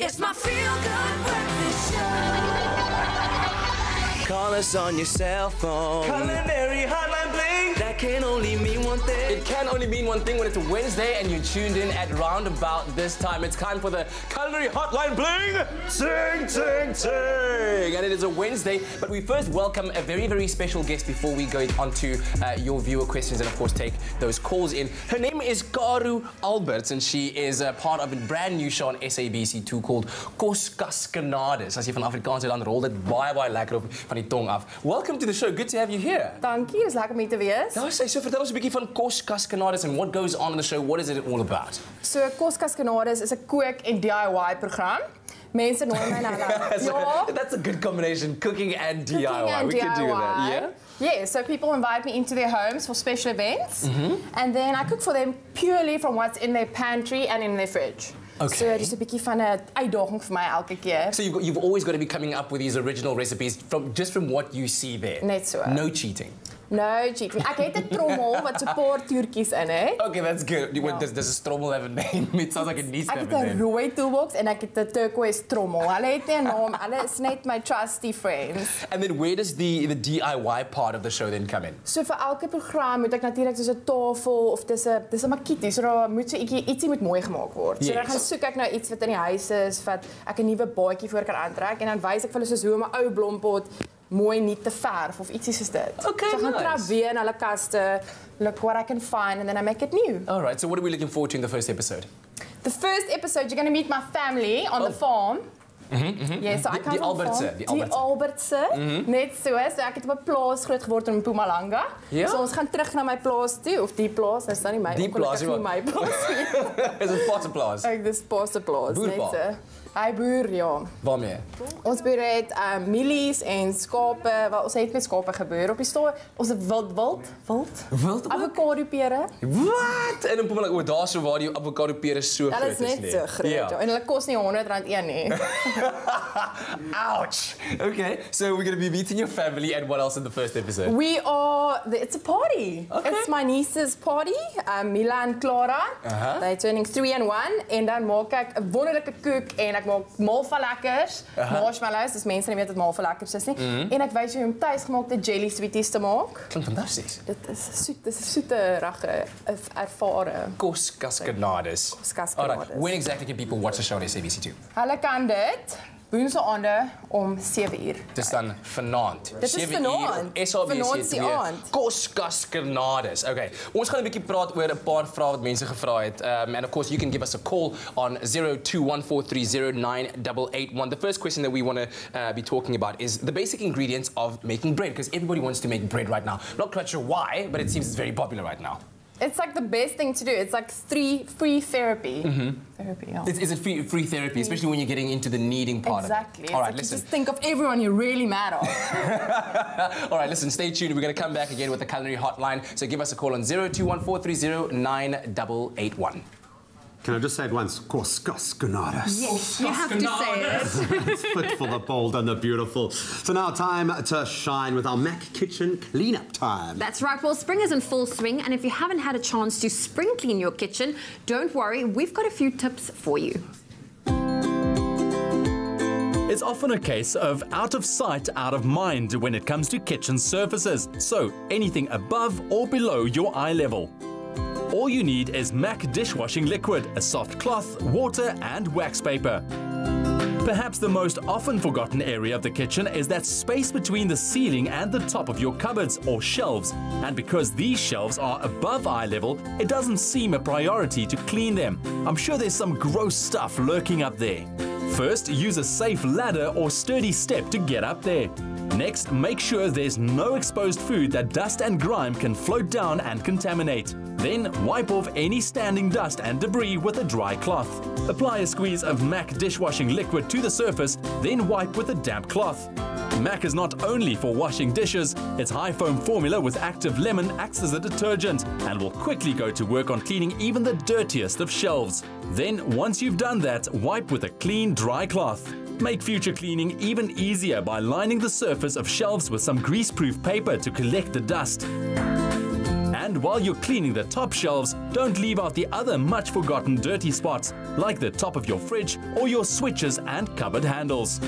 It's my feel-good breakfast show. Call us on your cell phone. Culinary hotline bling. That can only mean one thing. It can only mean one thing when it's a Wednesday and you're tuned in at round about this time. It's time for the Culinary Hotline Bling. Ting, ting, ting. And it is a Wednesday, but we first welcome a very, very special guest before we go on to your viewer questions and, of course, take those calls in. Her name is Cara Alberts, and she is part of a brand new show on SABC2 called Koskas. As jy van Afrikaans het, dan rol dit baie lekker op van die tong af. Welcome to the show. Good to have you here. Dankie, is lekker om hier te wees. Nou, so vertel ons 'n bietjie van Koskas and what goes on in the show. What is it all about? So Koskas is 'n kook en DIY program. Mense noem my nou. That's a good combination, cooking and DIY. And we can do that, yeah? Yeah, so people invite me into their homes for special events, and then I cook for them purely from what's in their pantry and in their fridge. Okay. So dis 'n bietjie van 'n uitdaging vir my elke keer. So you've always got to be coming up with these original recipes from what you see there. Net so. No cheating. No cheating. Ek het 'n trommel wat so 'n paar toertjies in het. Okay, that's good. Does a trommel have a name? It sounds like it needs to have a name. Ek het 'n rooi toolbox en ek het 'n turquoise trommel. Hulle het nie 'n naam. Hulle is net my trusty friends. And then where does the DIY part of the show then come in? So vir elke program moet ek natuurlik soos 'n tafel of dis 'n makietie. So daar moet so ietsie moet mooi gemaak word. So dan gaan soek ek nou iets wat in die huis is, wat ek 'n nuwe baadjie voor kan aantrek en dan wys ek vir hulle soos hoe om 'n ou blompot mooi nie te verf of ietsie soos dit. Okay, so gaan trap weer in hulle kaste, look what I can find and then I make it new. All right, so what are we looking forward to in the first episode? The first episode, you're going to meet my family on the farm. Yeah, so I come from die Albertse. Net so, so ek het op 'n plaas groot geword in Mpumalanga. Ja? So ons gaan terug na my plaas toe, of die plaas, is dan nie my, die plaas, nie my plaas nie. Is 'n potterplaas. Ek dis potterplaas, net Boerpa. so. Hy boer, ja. Waarmee? Ons boer het mielies en skape. Wel, ons het met skape geboer op die stoel. Ons het wild. Avokado pere. Wat? En in Mpumalanga, o, daar so waar die avokado pere so groot is. Dat is net so groot. Ja. En hulle kos nie R100 een nie. Ouch. Okay, so we're going to be meeting your family, and what else in the first episode? It's a party. Okay. It's my niece's party. Mila en Clara. They're turning 3 and 1. En dan maak ek 'n wonderlike koek en ek maak malva lekkers. Marshmallows, dus mense nie weet wat malva lekkers is nie. En ek wys jou hoe om tuisgemaakte jelly sweeties te maak. Klinkt fantastisch. Dit is 'n soete ragge ervare. Koskaskernades. Alright, when exactly can people watch the show on SABC2? Hulle kan dit woensdaande om 7 uur. Dit is dan vanaand. Dit is vanaand. Vanaand se aand. Koskaskernades. Okay. Ons gaan 'n bietjie praat oor 'n paar vrae wat mense gevra het. And of course you can give us a call on 0214309881. The first question that we want to be talking about is the basic ingredients of making bread, because everybody wants to make bread right now. Not quite sure why, but it seems it's very popular right now. It's like the best thing to do. It's like free therapy. Therapy, yeah. Is it free therapy, especially when you're getting into the kneading part exactly. of it? All right, like listen. You just think of everyone you really matter. All right, listen, stay tuned. We're going to come back again with the Culinary hotline. So give us a call on 0214309881. Can I just say it once? Koskaskernades. Yes, you have to say it. It's fit for the bold and the beautiful. So now time to shine with our Mac Kitchen cleanup time. That's right. Well, spring is in full swing, and if you haven't had a chance to spring clean your kitchen, don't worry. We've got a few tips for you. It's often a case of out of sight, out of mind when it comes to kitchen surfaces. So anything above or below your eye level. All you need is MAC dishwashing liquid, a soft cloth, water and wax paper. Perhaps the most often forgotten area of the kitchen is that space between the ceiling and the top of your cupboards or shelves. And because these shelves are above eye level, it doesn't seem a priority to clean them. I'm sure there's some gross stuff lurking up there. First, use a safe ladder or sturdy step to get up there. Next, make sure there's no exposed food that dust and grime can float down and contaminate. Then, wipe off any standing dust and debris with a dry cloth. Apply a squeeze of MAC dishwashing liquid to the surface, then wipe with a damp cloth. MAC is not only for washing dishes, its high foam formula with active lemon acts as a detergent and will quickly go to work on cleaning even the dirtiest of shelves. Then, once you've done that, wipe with a clean, dry cloth. Make future cleaning even easier by lining the surface of shelves with some grease-proof paper to collect the dust. And while you're cleaning the top shelves, don't leave out the other much forgotten dirty spots, like the top of your fridge or your switches and cupboard handles.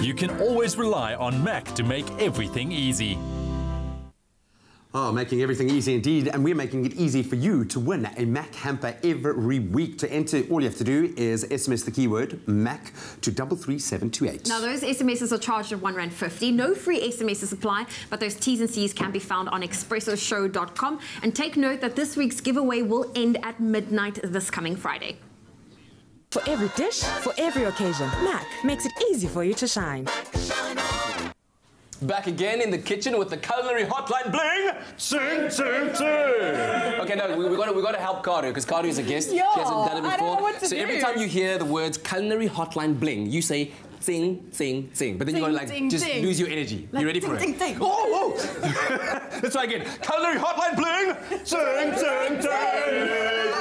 You can always rely on MAC to make everything easy. Oh, making everything easy indeed, and we're making it easy for you to win a Mac hamper every week. To enter, all you have to do is SMS the keyword MAC to 33728. Now, those SMSs are charged at R1.50. No free SMSs apply, but those T's and C's can be found on expressoshow.com. And take note that this week's giveaway will end at midnight this coming Friday. For every dish, for every occasion, MAC makes it easy for you to shine. Back again in the kitchen with the Culinary hotline bling. Sing, sing, sing. Okay, no, we got to help Karu, because Karu is a guest. Yeah, she hasn't done it before. I don't know what to so do. Every time you hear the words Culinary hotline bling, you say sing, sing, sing. But then you got to like sing, just sing. lose your energy. Like, you ready for sing, it? sing, sing. Oh, whoa. Let's try again. Culinary hotline bling. Sing, sing, sing.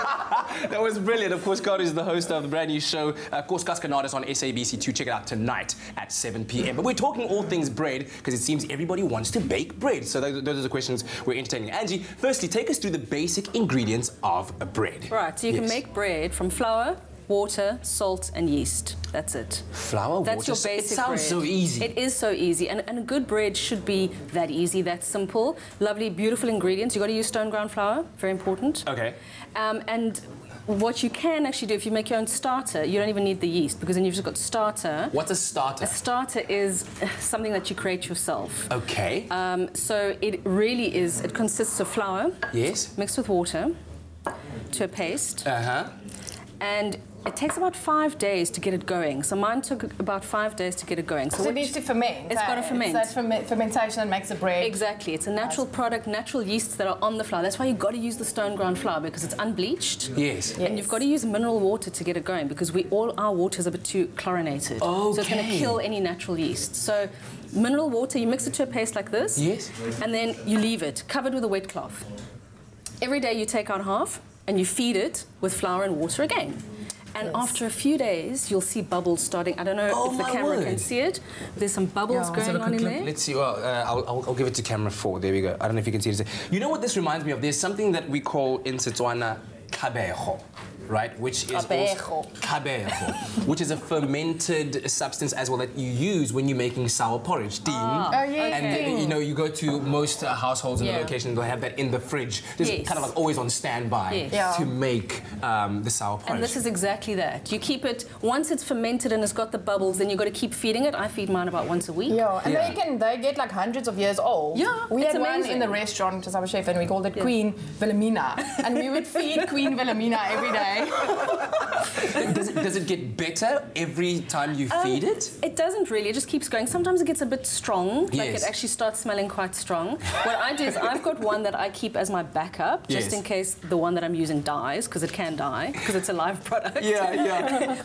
That was brilliant. Of course, Karu is the host of the brand new show, Koskaskernades on SABC2. Check it out tonight at 7 p.m. But we're talking all things bread because it seems everybody wants to bake bread. So those are the questions we're entertaining. Angie, firstly, take us through the basic ingredients of a bread. Right, so you can make bread from flour, water, salt and yeast. That's it. Flour, That's water, your basic it sounds bread. so easy. It is so easy, and a good bread should be that easy, that simple. Lovely, beautiful ingredients. You've got to use stone ground flour, very important. Okay. And what you can actually do, if you make your own starter, you don't even need the yeast, because then you've just got starter. What's a starter? A starter is something that you create yourself. Okay. So it really is, it consists of flour. Yes. Mixed with water to a paste. Uh-huh. and it takes about 5 days to get it going. So mine took about 5 days to get it going. So it needs to ferment. It's got to ferment. It's that fermentation that makes the bread. Exactly. It's a natural product, natural yeasts that are on the flour. That's why you've got to use the stone ground flour, because it's unbleached. Yes. And you've got to use mineral water to get it going, because all our water is a bit too chlorinated. Okay. So it's going to kill any natural yeast. So mineral water, you mix it to a paste like this. Yes. And then you leave it covered with a wet cloth. Every day you take out half and you feed it with flour and water again. And after a few days, you'll see bubbles starting. I don't know if the camera can see it. There's some bubbles going on in there. Let's see. Well, I'll give it to camera 4. There we go. I don't know if you can see it. You know what this reminds me of? There's something that we call in Setswana kabeho, right? Which is kabeho, which is a fermented substance as well that you use when you're making sour porridge. And you know, you go to most households in the location, they'll have that in the fridge, just kind of like always on standby to make the sour porridge. And this is exactly that. You keep it, once it's fermented and it's got the bubbles, then you've got to keep feeding it. I feed mine about once a week. And they get like hundreds of years old. We had one in the restaurant, because I was chef, and we called it Queen Wilhelmina. And we would feed Queen Wilhelmina every day. Does it get better every time you feed it? It doesn't really. It just keeps going. Sometimes it gets a bit strong. Like it actually starts smelling quite strong. What I do is I've got one that I keep as my backup, just in case the one that I'm using dies, because it can die, because it's a live product.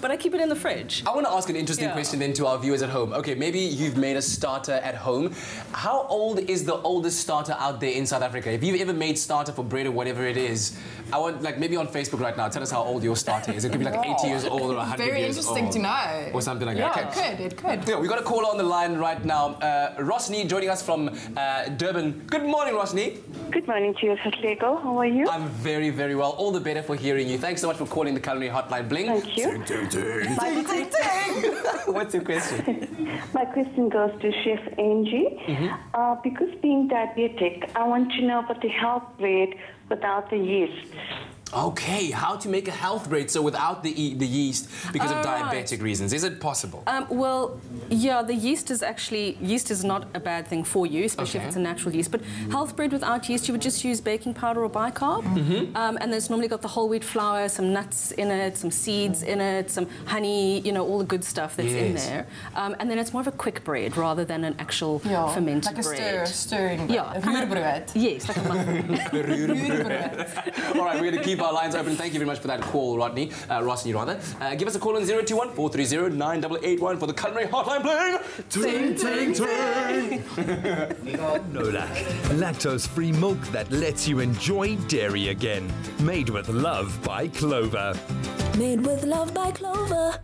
But I keep it in the fridge. I want to ask an interesting question then to our viewers at home. Okay, maybe you've made a starter at home. How old is the oldest starter out there in South Africa? If you've ever made starter for bread or whatever it is, I want, like, maybe on Facebook right now, tell us how old your starter is. It could be like 80 years old or 100 Very years old. interesting to know. Or something like that. It could. Yeah, we got a call on the line right now. Rosny joining us from Durban. Good morning, Rosny. Good morning to you, Lego. How are you? I'm very, very well. All the better for hearing you. Thanks so much for calling the Culinary Hotline. Bling. Thank you. What's your question? My question goes to Chef Angie. Because being diabetic, I want to know about the health bread without the yeast. Okay, how to make a health bread so without the yeast because of diabetic reasons. Is it possible? Well, yeah, the yeast is not a bad thing for you, especially if it's a natural yeast. But health bread without yeast, you would just use baking powder or bicarb. And there's normally got the whole wheat flour, some nuts in it, some seeds in it, some honey, you know, all the good stuff that's in there. And then it's more of a quick bread rather than an actual fermented bread. Like a stirring. Yeah. A ruurbrood. Yes, like a muffin. All right, we're going to keep our lines open. Thank you very much for that call, Rosny, rather. Give us a call on 021-430-9881 for the Culinary Hotline playing Ting Ting Ting. Nolac, lactose-free milk that lets you enjoy dairy again. Made with love by Clover. Made with love by Clover.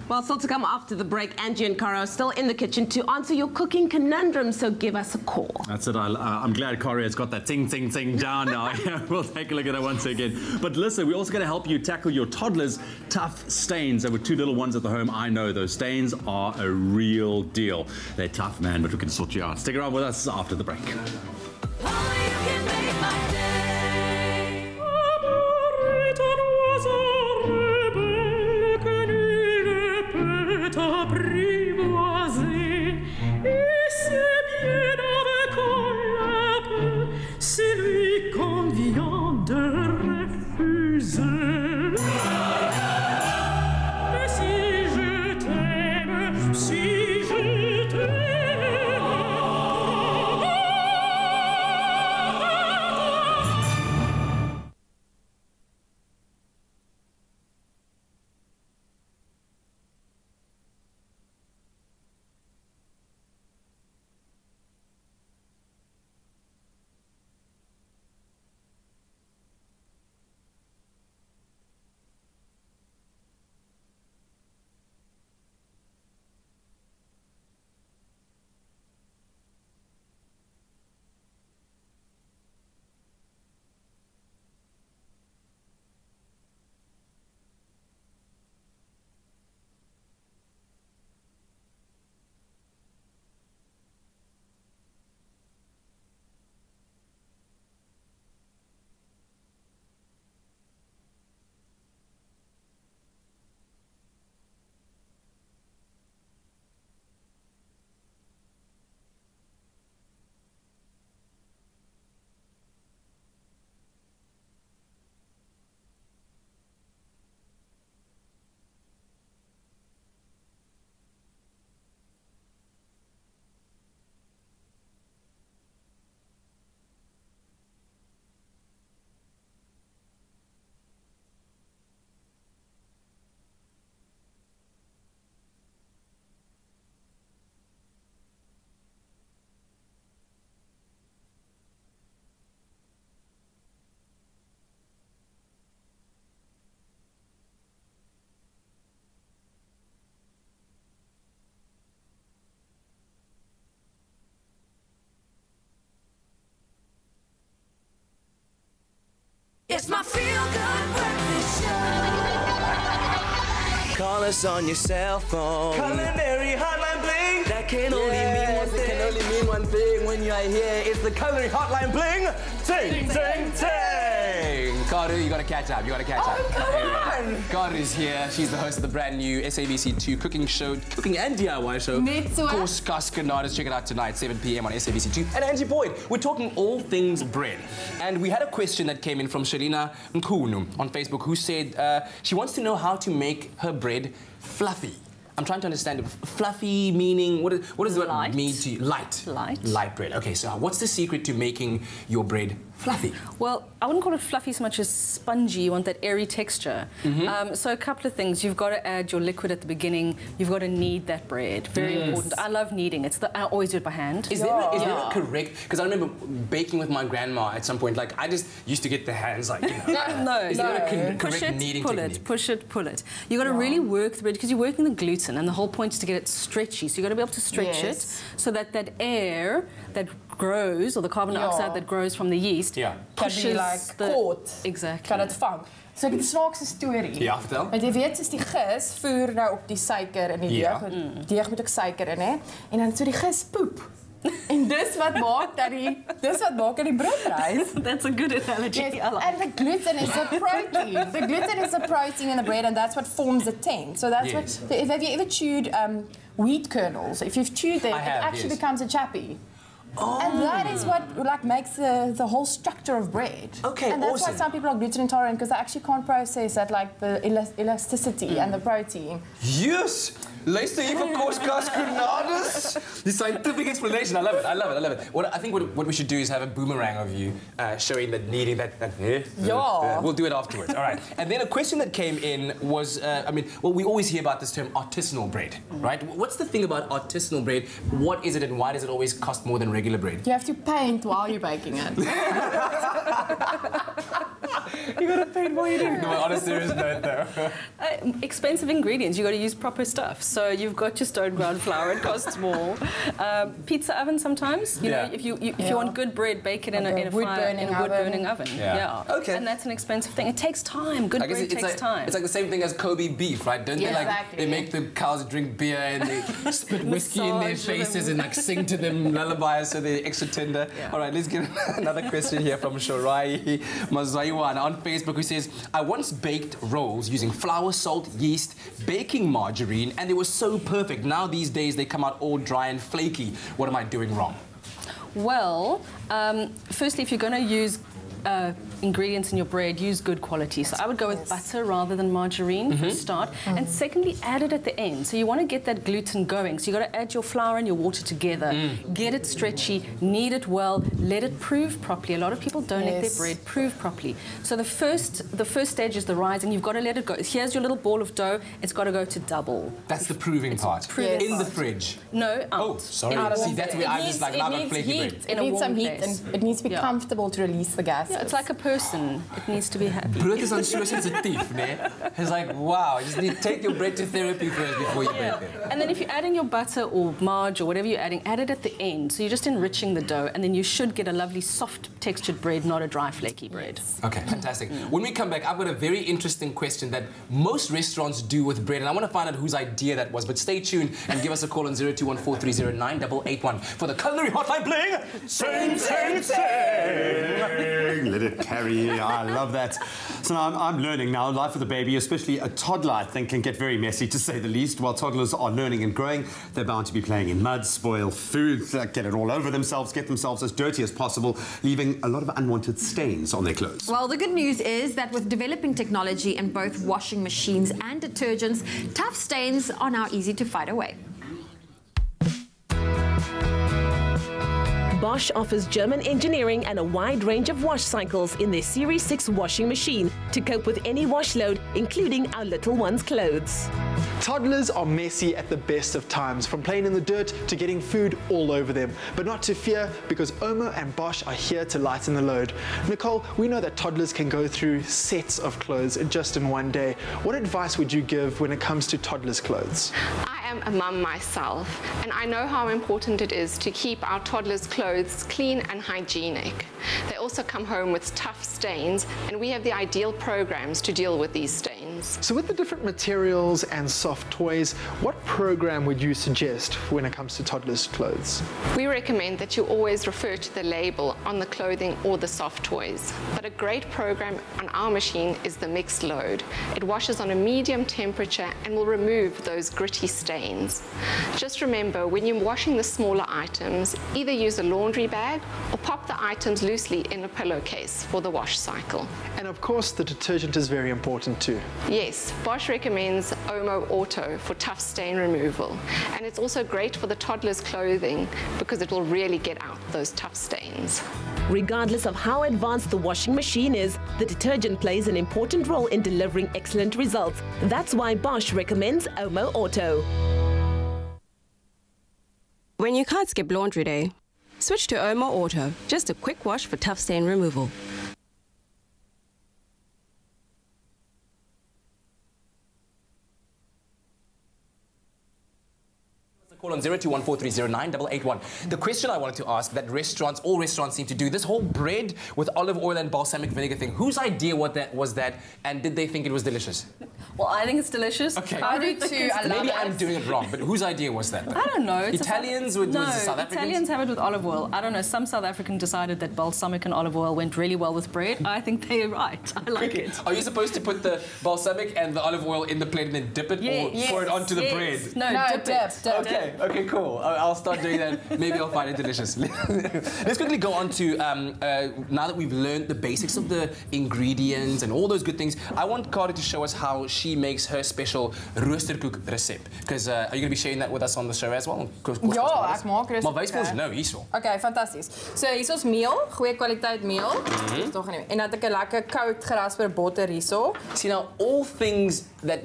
Well, still to come after the break, Angie and Cara are still in the kitchen to answer your cooking conundrums, so give us a call. That's it. I'm glad Corey has got that ting, ting, ting down now. We'll take a look at it once again. But listen, we're also going to help you tackle your toddler's tough stains. There were 2 little ones at the home. I know those stains are a real deal. They're tough, man, but we can sort you out. Stick around with us after the break. It's my feel-good breakfast show. Call us on your cell phone. Culinary hotline bling. That can only mean one thing. It can only mean one thing when you are here. It's the Culinary hotline bling. Ting, ting, ting. Carter, you gotta catch up. You gotta catch up. Come on. Carter is here. She's the host of the brand new SABC2 cooking show, cooking and DIY show. Kos Kaskenadas. Check it out tonight, 7 p.m. on SABC2. And Angie Boyd, we're talking all things bread. And we had a question that came in from Sharina Nkunu on Facebook, who said she wants to know how to make her bread fluffy. I'm trying to understand it. Fluffy meaning, what does that mean to you? Light. Light bread. Okay, so what's the secret to making your bread fluffy? Well, I wouldn't call it fluffy so much as spongy. You want that airy texture. So a couple of things. You've got to add your liquid at the beginning. You've got to knead that bread. Very important. I love kneading. I always do it by hand. Is there a correct? Because I remember baking with my grandma at some point. Like I just used to get the hands like, you know. No. Is there a correct kneading technique? Push it, pull it. You got to really work the bread because you're working the gluten, and the whole point is to get it stretchy. So you got to be able to stretch it so that that air that grows, or the carbon dioxide that grows from the yeast, pushes can be like caught. Exactly. Kan dit vang. So ek het 'n snaakse storie. Ja, vertel. Want jy weet as die gis voer nou op die suiker in die deeg, deeg moet ook suiker in hè. En dan so die gis poep. En dis wat maak dat die brood rys. That's a good analogy. Yes. And the gluten is a protein. The gluten is a protein in the bread, and that's what forms the tent. So that's what. Have you ever chewed wheat kernels? If you've chewed them, it actually becomes a chappy. Oh. And that is what makes the whole structure of bread. Okay, and that's why some people are gluten intolerant, because they actually can't process that, like the elasticity and the protein. Yes! Luister hier vir Kos Kaskenadas. The scientific explanation. I love it. I love it. I love it. I think what we should do is have a boomerang of you showing that kneading that. We'll do it afterwards. All right. And then a question that came in was, we always hear about this term artisanal bread, right? What's the thing about artisanal bread? What is it, and why does it always cost more than regular bread? You have to paint while you're baking it. You got to paint while you're doing it. No, on a serious note, though. Expensive ingredients. You got to use proper stuff. So you've got your stone ground flour. It costs more. Pizza oven sometimes. You know, if you want good bread, bake it in a wood burning oven. Yeah. Okay. And that's an expensive thing. It takes time. Good bread takes time. It's like the same thing as Kobe beef, right? Don't they they make the cows drink beer and they spit whiskey in their faces and like sing to them lullabies so they're extra tender. All right, let's get another question here from Shorai Mazaiwan on Facebook, who says, I once baked rolls using flour, salt, yeast, baking margarine, and they were so perfect. Now these days they come out all dry and flaky. What am I doing wrong? Well, firstly, if you're going to use ingredients in your bread, use good quality. So I would go with butter rather than margarine for a start. And secondly, add it at the end. So you want to get that gluten going. So you've got to add your flour and your water together. Get it stretchy, knead it well, let it prove properly. A lot of people don't let their bread prove properly. So the first stage is the rising. You've got to let it go. Here's your little ball of dough. It's got to go to double. That's the proving part. In the fridge. No, out. Oh, sorry. See, that's where I'm just like, now I've got flaky bread. It needs some heat, and it needs to be comfortable to release the gas. Yeah, it's like a person. It needs to be happy. Brood is on so sensitive, né? It's like, wow, you just need to take your bread to therapy first before you bake it. And then if you're adding your butter or marge or whatever you're adding, add it at the end. So you're just enriching the dough, and then you should get a lovely soft textured bread, not a dry flaky bread. Okay, fantastic. When we come back, I've got a very interesting question that most restaurants do with bread, and I want to find out whose idea that was. But stay tuned and give us a call on 0214309881 for the Culinary Hotline Bling. Sing, sing, sing. Let it carry. I love that. So now I'm learning now. Life with a baby, especially a toddler, I think, can get very messy, to say the least. While toddlers are learning and growing, they're bound to be playing in mud, spoil food, get it all over themselves, get themselves as dirty as possible, leaving a lot of unwanted stains on their clothes. Well, the good news is that with developing technology in both washing machines and detergents, tough stains are now easy to fight away. Bosch offers German engineering and a wide range of wash cycles in their Series 6 washing machine to cope with any wash load, including our little one's clothes. Toddlers are messy at the best of times, from playing in the dirt to getting food all over them. But not to fear, because Omo and Bosch are here to lighten the load. Nicole, we know that toddlers can go through sets of clothes just in one day. What advice would you give when it comes to toddlers' clothes? I am a mum myself, and I know how important it is to keep our toddlers' clothes clean and hygienic. They also come home with tough stains, and we have the ideal programs to deal with these stains. So with the different materials and soft toys, what program would you suggest when it comes to toddlers' clothes? We recommend that you always refer to the label on the clothing or the soft toys. But a great program on our machine is the mixed load. It washes on a medium temperature and will remove those gritty stains. Just remember, when you're washing the smaller items, either use a laundry bag or pop the items loosely in a pillowcase for the wash cycle. And of course, the detergent is very important too. Yes, Bosch recommends Omo Auto for tough stain removal. And it's also great for the toddler's clothing because it will really get out those tough stains. Regardless of how advanced the washing machine is, the detergent plays an important role in delivering excellent results. That's why Bosch recommends Omo Auto. When you can't skip laundry day, switch to Omo Auto. Just a quick wash for tough stain removal. Call on 0214309881. The question I wanted to ask that all restaurants seem to do, this whole bread with olive oil and balsamic vinegar thing, whose idea was that, and did they think it was delicious? Well, I think it's delicious. Okay. I do too. I love Maybe it. I'm doing it wrong, but whose idea was that? I don't know. It's Italians with South Africans? Italians have it with olive oil. I don't know. Some South African decided that balsamic and olive oil went really well with bread. I think they're right. I like it. Are you supposed to put the balsamic and the olive oil in the plate and then dip it, or pour it onto the bread? No, dip it. Okay, cool. I'll start doing that. Maybe I'll find it delicious. Let's quickly go on to, now that we've learned the basics of the ingredients and all those good things, I want Carter to show us how she makes her special roosterkoek recipe. Because are you going to be sharing that with us on the show as well? Ja, ek maak rus. Maar wys vir ons nou hierso. Okay, fantasties. So hierso is meel, goeie kwaliteit meel. Tog nie. En dan het ek 'n lekker koud gerasper botter hierso. See, now all things that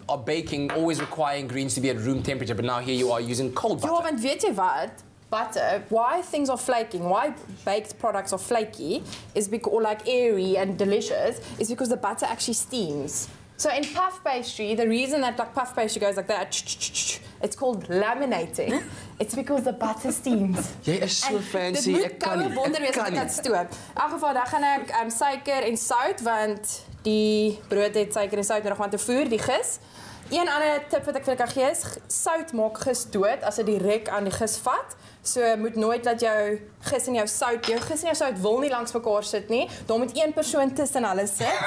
are baking always require ingredients to be at room temperature, but now here you are using cold butter. Ja, want weet jy wat? Butter, why things are flaking, why baked products are flaky, is because, or like airy and delicious, is because the butter actually steams. So in puff pastry, the reason that like puff pastry goes like that, it's called laminating. It's because the butter steams. Jy is so fancy. Dit moet koue wonder wees om dit stoop. In elk geval, dan gaan ek suiker en sout, want die brood het suiker en sout nodig om te voer, die gis. Een ander tip wat ek vir julle kan gee is, sout maak gis dood as dit direk aan die gis vat. So moet nooit dat jou gis en jou sout wil nie langs mekaar sit nie. Daar moet een persoon tussen hulle sit.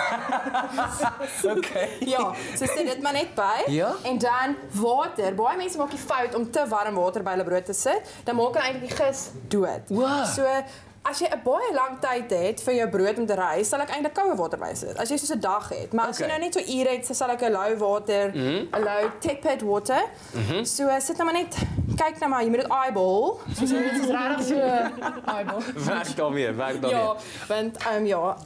Okay. Ja, so sit dit maar net by. Ja? En dan water. Baie mense maak die fout om te warm water by hulle brood te sit, dan maak hulle eintlik die gis dood. Wow. So as jy 'n baie lang tyd het vir jou brood om te ry, sal ek eintlik koue water bysit. As jy soos 'n dag het, maar as jy nou net so ure het, sal ek 'n lou water, 'n lou tepid water. So sit nou maar net, kyk nou maar, jy moet dit eyeball. Soos jy dit is regtig so eyeball. Werk daarmee. Ja, want ja.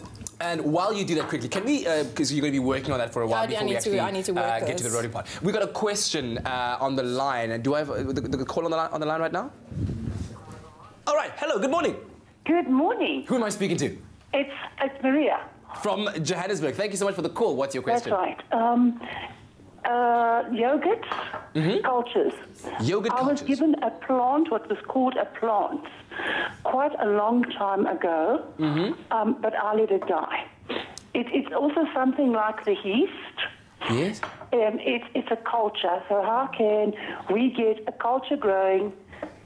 And while you do that quickly, can we, because you're going to be working on that for a while before we actually I need to work get to the roading part. We got a question on the line. And do I have the call on the line right now? All right. Hello. Good morning. Good morning. Who am I speaking to? It's Maria. From Johannesburg. Thank you so much for the call. What's your question? That's right. Yogurt cultures. Yogurt cultures. I was given a plant, what was called a plant, quite a long time ago, but I let it die. It's also something like the yeast. Yes. It's a culture. So how can we get a culture growing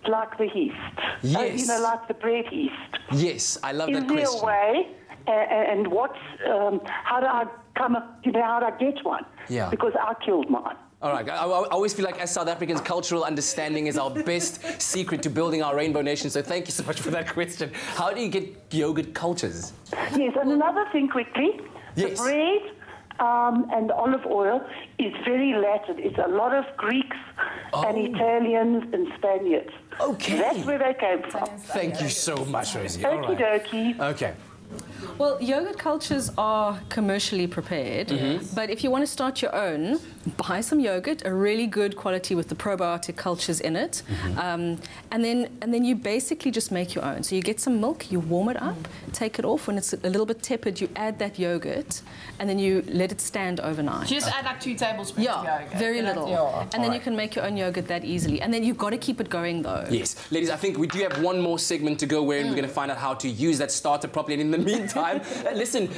like the yeast? Yes. Like the bread yeast. Yes, I love that question. Is there a way, and how do I come up, how do I get one? Yeah. Because I killed mine. All right, I always feel like as South Africans, cultural understanding is our best secret to building our rainbow nation, so thank you so much for that question. How do you get yogurt cultures? Yes, and another thing quickly, the bread and the olive oil is very Latin. It's a lot of Greeks and Italians and Spaniards. Okay. That's where they came from. Thank you so much, Rosie. Okie dokie. Okay. Well, yogurt cultures are commercially prepared, but if you want to start your own, buy some yogurt, a really good quality with the probiotic cultures in it, and then you basically just make your own. So you get some milk, you warm it up, take it off. When it's a little bit tepid, you add that yogurt, and then you let it stand overnight. So you just add like 2 tablespoons of yogurt. Very little. And then you can make your own yogurt that easily. And then you've got to keep it going, though. Yes. Ladies, I think we do have one more segment to go where we're going to find out how to use that starter properly. And in the meantime, listen,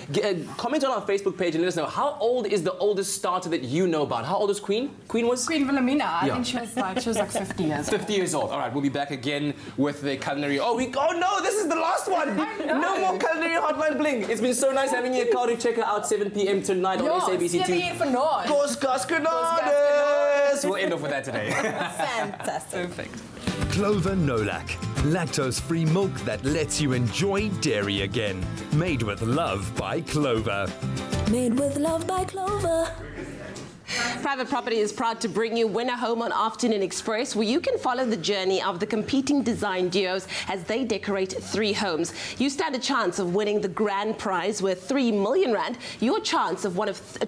comment on our Facebook page and let us know, how old is the oldest starter that you know about? How old is Queen? Queen was? Queen Wilhelmina. I think she was like 50 years old. 50 years old. All right, we'll be back again with the culinary. Oh no, this is the last one. No more culinary hotline bling. It's been so nice having you, Carl. Check her out 7 p.m. tonight on SABC2. We'll end off with that today. Fantastic. Perfect. Clover Nolac. Lactose-free milk that lets you enjoy dairy again. Made with love by Clover. Made with love by Clover. Private Property is proud to bring you Winner Home on Afternoon Express, where you can follow the journey of the competing design duos as they decorate 3 homes. You stand a chance of winning the grand prize worth 3 million rand, your chance of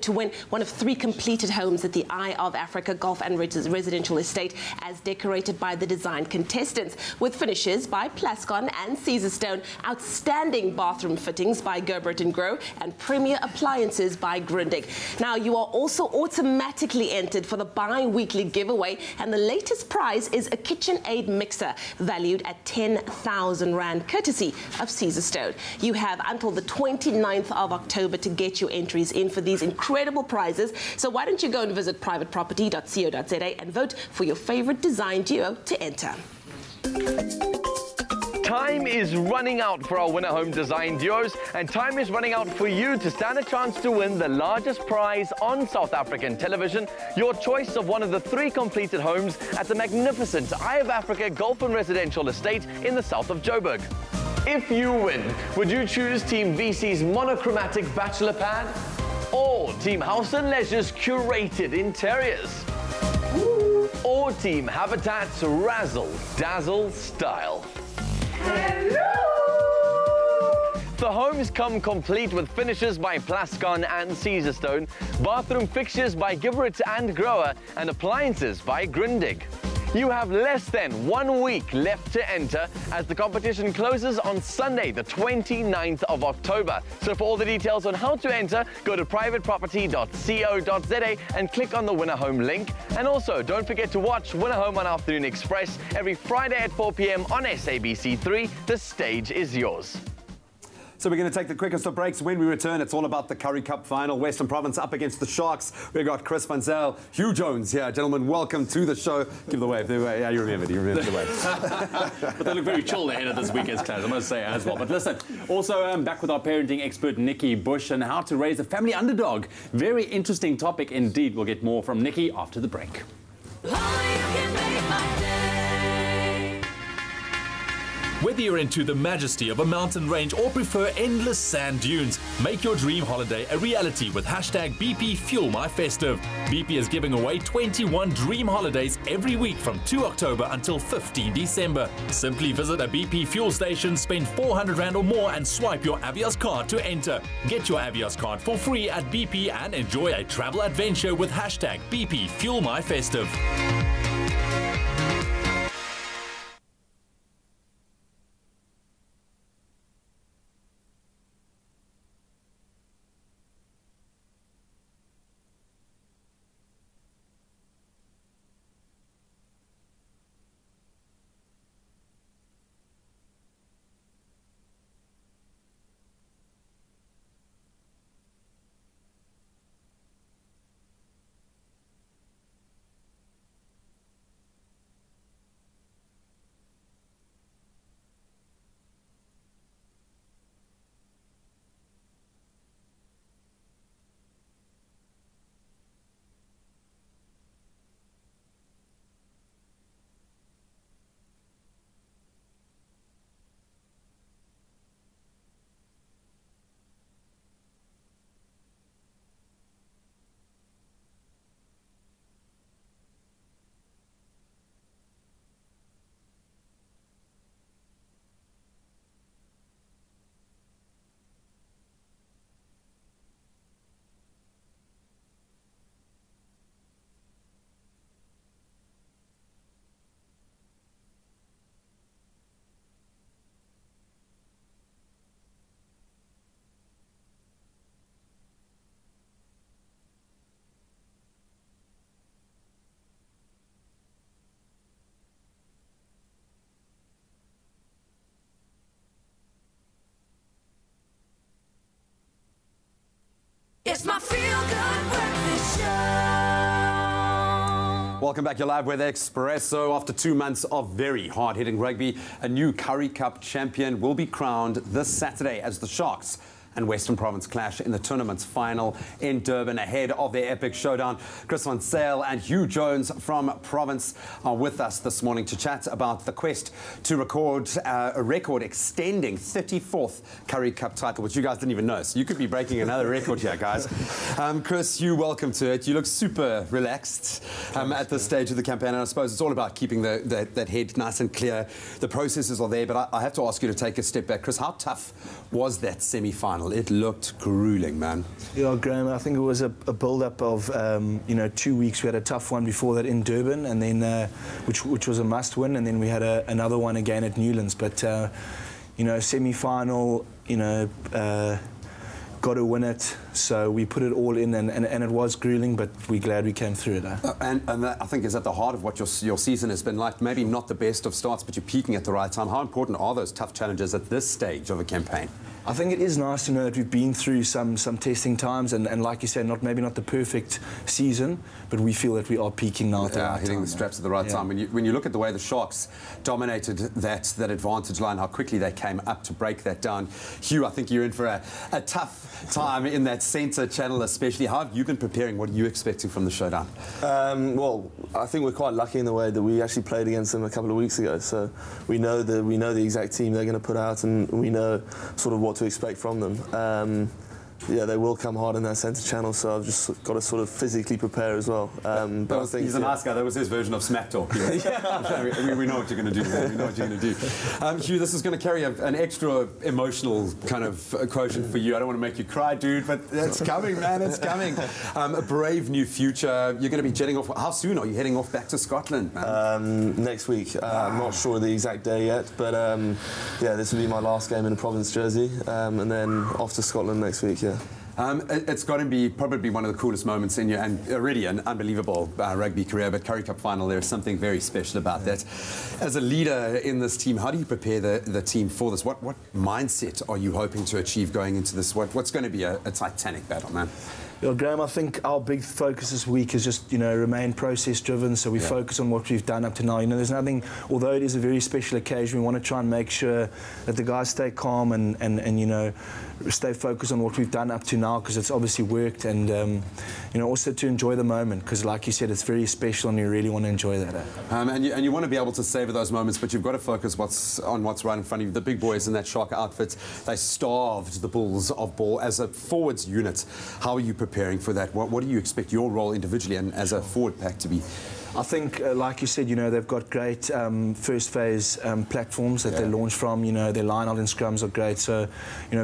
to win one of 3 completed homes at the Eye of Africa Golf and Residential Estate as decorated by the design contestants, with finishes by Plascon and Caesarstone, outstanding bathroom fittings by Gerbert & Grow, and premier appliances by Grundig. Now, you are also automatically entered for the bi-weekly giveaway, and the latest prize is a KitchenAid mixer valued at 10,000 rand, courtesy of Caesarstone. You have until the 29th of October to get your entries in for these incredible prizes, so why don't you go and visit privateproperty.co.za and vote for your favorite design duo to enter. Time is running out for our Winner Home Design duos, and time is running out for you to stand a chance to win the largest prize on South African television, your choice of one of the 3 completed homes at the magnificent Eye of Africa Golf and Residential Estate in the south of Joburg. If you win, would you choose Team VC's monochromatic bachelor pad or Team House and Leisure's curated interiors? Or Team Habitat's razzle dazzle style? The homes come complete with finishes by Plascon and Caesarstone, bathroom fixtures by Giverit and Grower, and appliances by Grundig. You have less than 1 week left to enter as the competition closes on Sunday, the 29th of October. So for all the details on how to enter, go to privateproperty.co.za and click on the Winner Home link. And also, don't forget to watch Winner Home on Afternoon Express every Friday at 4 p.m. on SABC3. The stage is yours. So we're going to take the quickest of breaks. When we return, it's all about the Currie Cup final. Western Province up against the Sharks. We've got Chris Van Zyl, Hugh Jones here. Gentlemen, welcome to the show. Give the wave. Yeah, you remember the wave. But they look very chill ahead of this weekend's class, I must say as well. But listen, also back with our parenting expert, Nikki Bush, and how to raise a family underdog. Very interesting topic indeed. We'll get more from Nikki after the break. Whether you're into the majesty of a mountain range or prefer endless sand dunes, make your dream holiday a reality with hashtag BP Fuel My Festive. BP is giving away 21 dream holidays every week from 2 October until 15 December. Simply visit a BP fuel station, spend 400 Rand or more and swipe your Avios card to enter. Get your Avios card for free at BP and enjoy a travel adventure with hashtag BP Fuel My Festive. Feel Good Breakfast Show. Welcome back. You're live with Expresso. After 2 months of very hard-hitting rugby, a new Currie Cup champion will be crowned this Saturday as the Sharks and Western Province clash in the tournament's final in Durban ahead of their epic showdown. Chris Van Zyl and Hugh Jones from Province are with us this morning to chat about the quest to record a record extending 34th Currie Cup title, which you guys didn't even know. So you could be breaking another record here, guys. Chris, Hugh, welcome to it. You look super relaxed at this stage of the campaign, and I suppose it's all about keeping that head nice and clear. The processes are there, but I have to ask you to take a step back. Chris, how tough was that semi-final? It looked grueling, man. Yeah, Graham, I think it was a build-up of, 2 weeks. We had a tough one before that in Durban, and then which was a must-win, and then we had another one again at Newlands. But, semi-final, got to win it, so we put it all in, and it was grueling, but we're glad we came through it. And that, I think, is at the heart of what your season has been like. Maybe not the best of starts, but you're peaking at the right time. How important are those tough challenges at this stage of a campaign? I think it is nice to know that we've been through some testing times, and like you said, maybe not the perfect season, but we feel that we are peaking now at the right time. Hitting the straps at the right time. When you look at the way the Sharks dominated that advantage line, how quickly they came up to break that down. Hugh, I think you're in for a tough time in that centre channel especially. How have you been preparing? What are you expecting from the showdown? Well, I think we're quite lucky in the way that we actually played against them a couple of weeks ago, so we know the exact team they're going to put out, and we know sort of what to expect from them. Yeah, they will come hard in that centre channel, so I've just got to sort of physically prepare as well. But I think he's a nice guy. That was his version of smack talk. Yeah. we know what you're going to do, man. We know what you're going to do. Hugh, this is going to carry an extra emotional kind of quotient for you. I don't want to make you cry, dude, but it's coming, man. It's coming. A brave new future. You're going to be jetting off. How soon are you heading off back to Scotland, man? Next week. I'm not sure the exact day yet, but yeah, this will be my last game in a Province jersey, and then off to Scotland next week. Yeah. It's got to be probably one of the coolest moments in your, and already an unbelievable rugby career, but Currie Cup final, there's something very special about that. As a leader in this team, how do you prepare the team for this? What mindset are you hoping to achieve going into this? What's going to be a titanic battle, man? Yeah, Graham, I think our big focus this week is just, remain process-driven, so we focus on what we've done up to now. There's nothing, although it is a very special occasion, we want to try and make sure that the guys stay calm and stay focused on what we've done up to now, because it's obviously worked, and, also to enjoy the moment, because like you said, it's very special and you really want to enjoy that. And you want to be able to savor those moments, but you've got to focus on what's right in front of you. The big boys in that Shark outfit, they starved the Bulls of ball. As a forwards unit, how are you preparing for that? What do you expect your role individually and as a forward pack to be? I think, like you said, they've got great first phase platforms that they launch from. Their line-out and scrums are great. So,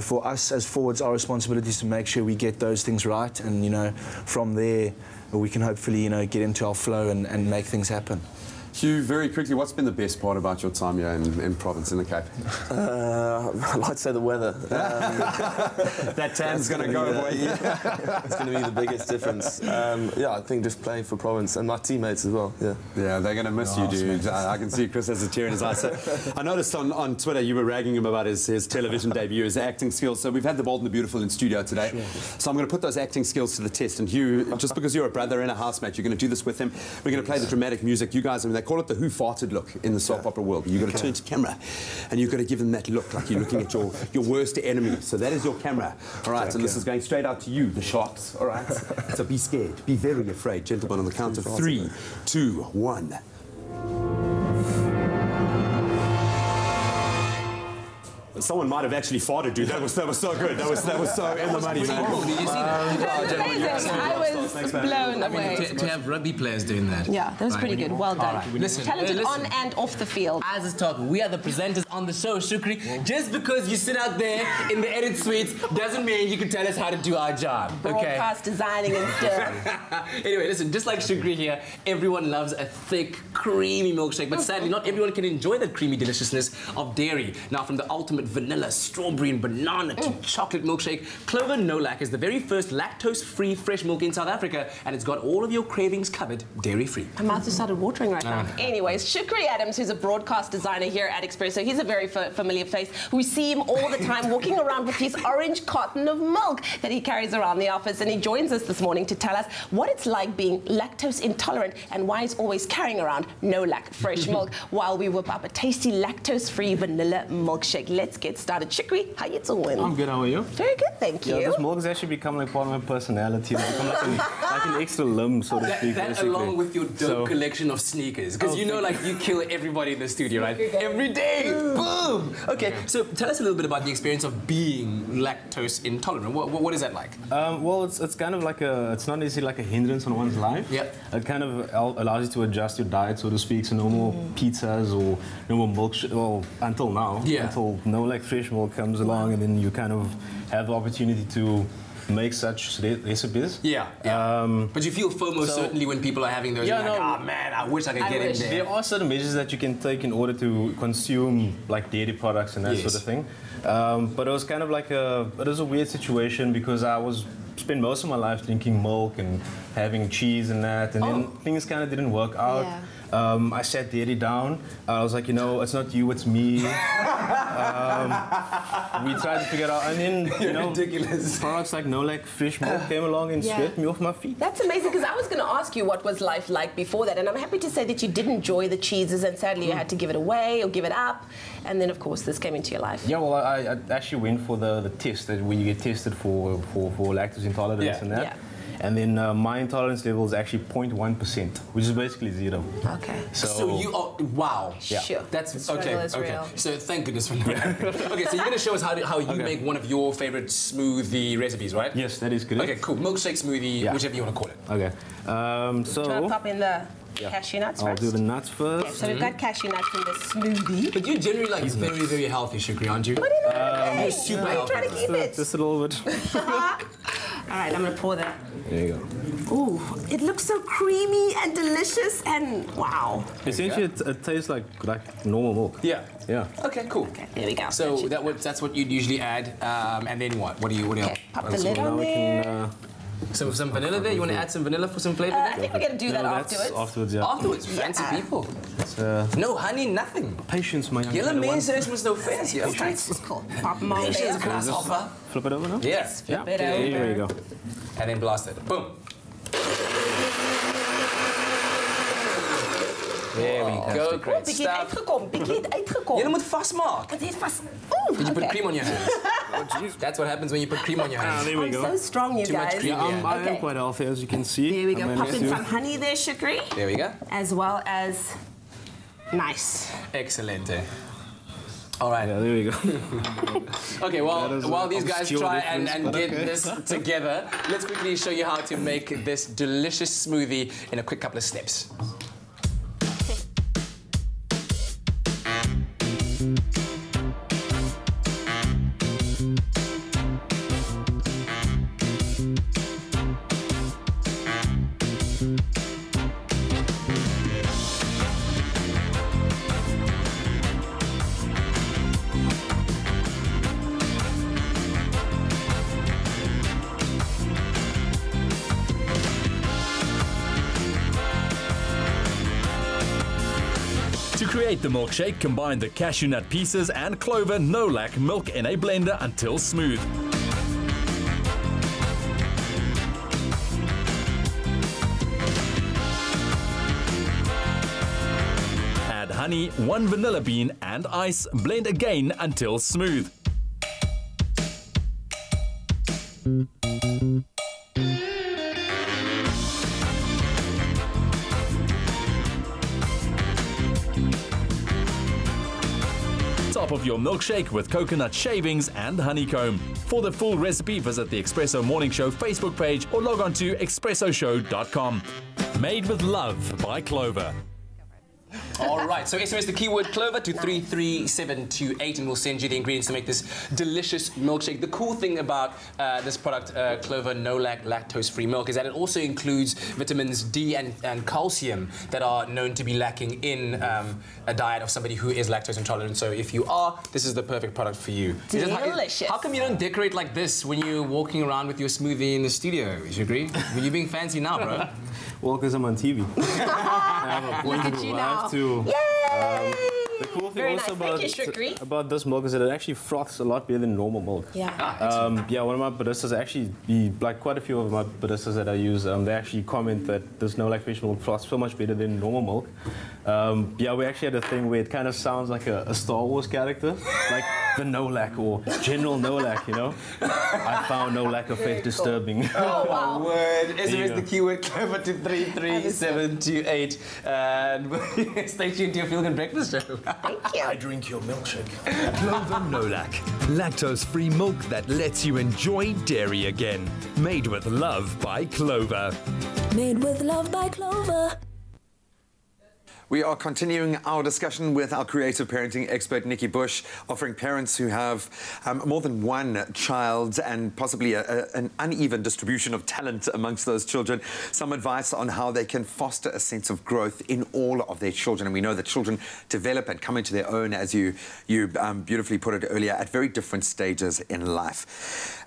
for us as forwards, our responsibility is to make sure we get those things right, and from there we can hopefully get into our flow and make things happen. Hugh, very quickly, what's been the best part about your time here in Province, in the Cape? I'd like to say the weather. That tan's going to go away. It's going to be the biggest difference. Yeah, I think just playing for Province and my teammates as well. Yeah, they're going to miss you, dude. I can see Chris has a tear in his eye. So, I noticed on Twitter you were ragging him about his television debut, his acting skills. So we've had the Bold and the Beautiful in studio today. Sure. So I'm going to put those acting skills to the test. And Hugh, just because you're a brother and a housemate, you're going to do this with him. We're going to play the dramatic music. You guys, they call it the Who Farted look in the soap opera world. You've got to turn to camera and you've got to give them that look like you're looking at your worst enemy. So that is your camera. All right, and this is going straight out to you, the Sharks. All right, so be scared, be very afraid. Gentlemen, on the count of 3, 2, 1. Someone might have actually farted, dude. That was so good. That was so in the money, man. I was blown away. To have rugby players doing that. Yeah, that was pretty good. Well done. Right. Listen, talented on and off the field. As is talking, we are the presenters on the show, Shukri. Just because you sit out there in the edit suites doesn't mean you can tell us how to do our job. Okay. Broadcast designing and stuff. Anyway, listen, just like Shukri here, everyone loves a thick, creamy milkshake, but sadly, not everyone can enjoy the creamy deliciousness of dairy. Now, from the ultimate vanilla, strawberry and banana to chocolate milkshake, Clover No Lac is the very first lactose-free fresh milk in South Africa, and it's got all of your cravings covered, dairy-free. My mouth has started watering right now. Anyways, Shukri Adams, who's a broadcast designer here at Expresso, he's a very familiar face. We see him all the time walking around with his orange carton of milk that he carries around the office, and he joins us this morning to tell us what it's like being lactose intolerant and why he's always carrying around No Lac fresh milk while we whip up a tasty lactose-free vanilla milkshake. Let's get started. Shukri, how you doing? I'm good, how are you? Very good, thank you. Yeah, this milk has actually become like part of my personality. It's become like an extra limb, so to speak. That along with your dope collection of sneakers, because you know, like, you kill everybody in the studio, right? Every day, boom! Okay, so tell us a little bit about the experience of being lactose intolerant. What is that like? Well, it's kind of like it's not necessarily like a hindrance on one's life. Yep. It kind of allows you to adjust your diet, so to speak. So no more pizzas or no more milk, well, until now. Yeah. Until No Lac fresh milk comes along, and then you kind of have the opportunity to make such recipes. Yeah, but you feel FOMO certainly when people are having those. Yeah, like, oh man, I wish I could get in there. There are certain measures that you can take in order to consume like dairy products and that sort of thing. But it was kind of like it was a weird situation because I spent most of my life drinking milk and having cheese and that, and then things kind of didn't work out. Yeah. I sat Daddy down. I was like, you know, it's not you, it's me. We tried to figure it out, and then, you know, ridiculous. Products like No Lac fresh milk came along and swept me off my feet. That's amazing, because I was going to ask you what was life like before that, and I'm happy to say that you did enjoy the cheeses, and sadly you had to give it away or give it up, and then of course this came into your life. Yeah, well, I actually went for the test where you get tested for lactose intolerance and that. Yeah. And then my intolerance level is actually 0.1%, which is basically 0. Okay. So you are, wow. Yeah. Sure. That's The okay. struggle is real. So thank goodness for that. Okay, so you're going to show us how you make one of your favorite smoothie recipes, right? Yes, that is correct. Okay, cool. Milkshake smoothie, whichever you want to call it. Okay. Do you want to pop in the cashew nuts first? I'll do the nuts first. Okay, so we've got cashew nuts in the smoothie. But you're generally like very, very healthy, Shukri, aren't you? What are you You're super healthy. trying to keep it? Just a little bit. All right, I'm going to pour that. There you go. Ooh, it looks so creamy and delicious, and wow. Essentially, it tastes like normal milk. Yeah. Yeah. Okay, cool. Okay, there we go. So that's what you'd usually add, and then what? What do you? Pop the lid on there. So some vanilla there? You want to add some vanilla for some flavor? I think we're going to do that that's afterwards. Afterwards, yeah. Afterwards, fancy people. No honey, nothing. Patience, my young Julle man. mense is mos nou fancy. Okay. Cool. Pop them on Patience, there. grasshopper. Flip it over now? Yes. Flip it There you go. And then blast it. Boom. There we go. Great stuff. Jy moet vasmaak. Dit is vast. Did you put cream on your hands? That's what happens when you put cream on your hands. There we I'm go. so strong, you Too much guys. cream. I am quite healthy, as you can see. There we go. I Pop managed in to- some honey there, Shukri. There we go. As well as nice. Excelente. All right. Yeah, there we go. Okay, while these guys obscure try and difference, get but okay. this together, let's quickly show you how to make this delicious smoothie in a quick couple of steps. To create the milkshake, combine the cashew nut pieces and Clover No Lac milk in a blender until smooth. Add honey, 1 vanilla bean and ice. Blend again until smooth. Top of your milkshake with coconut shavings and honeycomb. For the full recipe, visit the Expresso Morning Show Facebook page or log on to expressoshow.com. Made with love by Clover. All right, so SMS the keyword Clover to 33728 and we'll send you the ingredients to make this delicious milkshake. The cool thing about this product, Clover No-Lac lactose-free milk, is that it also includes vitamins D and calcium that are known to be lacking in a diet of somebody who is lactose intolerant. So if you are, this is the perfect product for you. Delicious. How come you don't decorate like this when you're walking around with your smoothie in the studio? Do you agree? Are you being fancy now, bro? Well, because I'm on TV. Look at you now. I have to. Yay! The cool thing Very also nice. Thank you, about this milk is that it actually froths a lot better than normal milk. Yeah. Yeah, one of my baristas actually, like quite a few of my baristas that I use, they actually comment that this no-lac fish milk froths so much better than normal milk. Yeah, we actually had a thing where it kind of sounds like a Star Wars character, like the no-lac or General no-lac, you know? I found no-lac of faith disturbing. Oh, my word. SMS the keyword Clover to 33728 and stay tuned to your Feel Good Breakfast Show. Thank you. I drink your milkshake. Clover No-Lac, lactose-free milk that lets you enjoy dairy again. Made with love by Clover. Made with love by Clover. We are continuing our discussion with our creative parenting expert, Nikki Bush, offering parents who have more than one child and possibly an uneven distribution of talent amongst those children, some advice on how they can foster a sense of growth in all of their children. And we know that children develop and come into their own, as you beautifully put it earlier, at very different stages in life.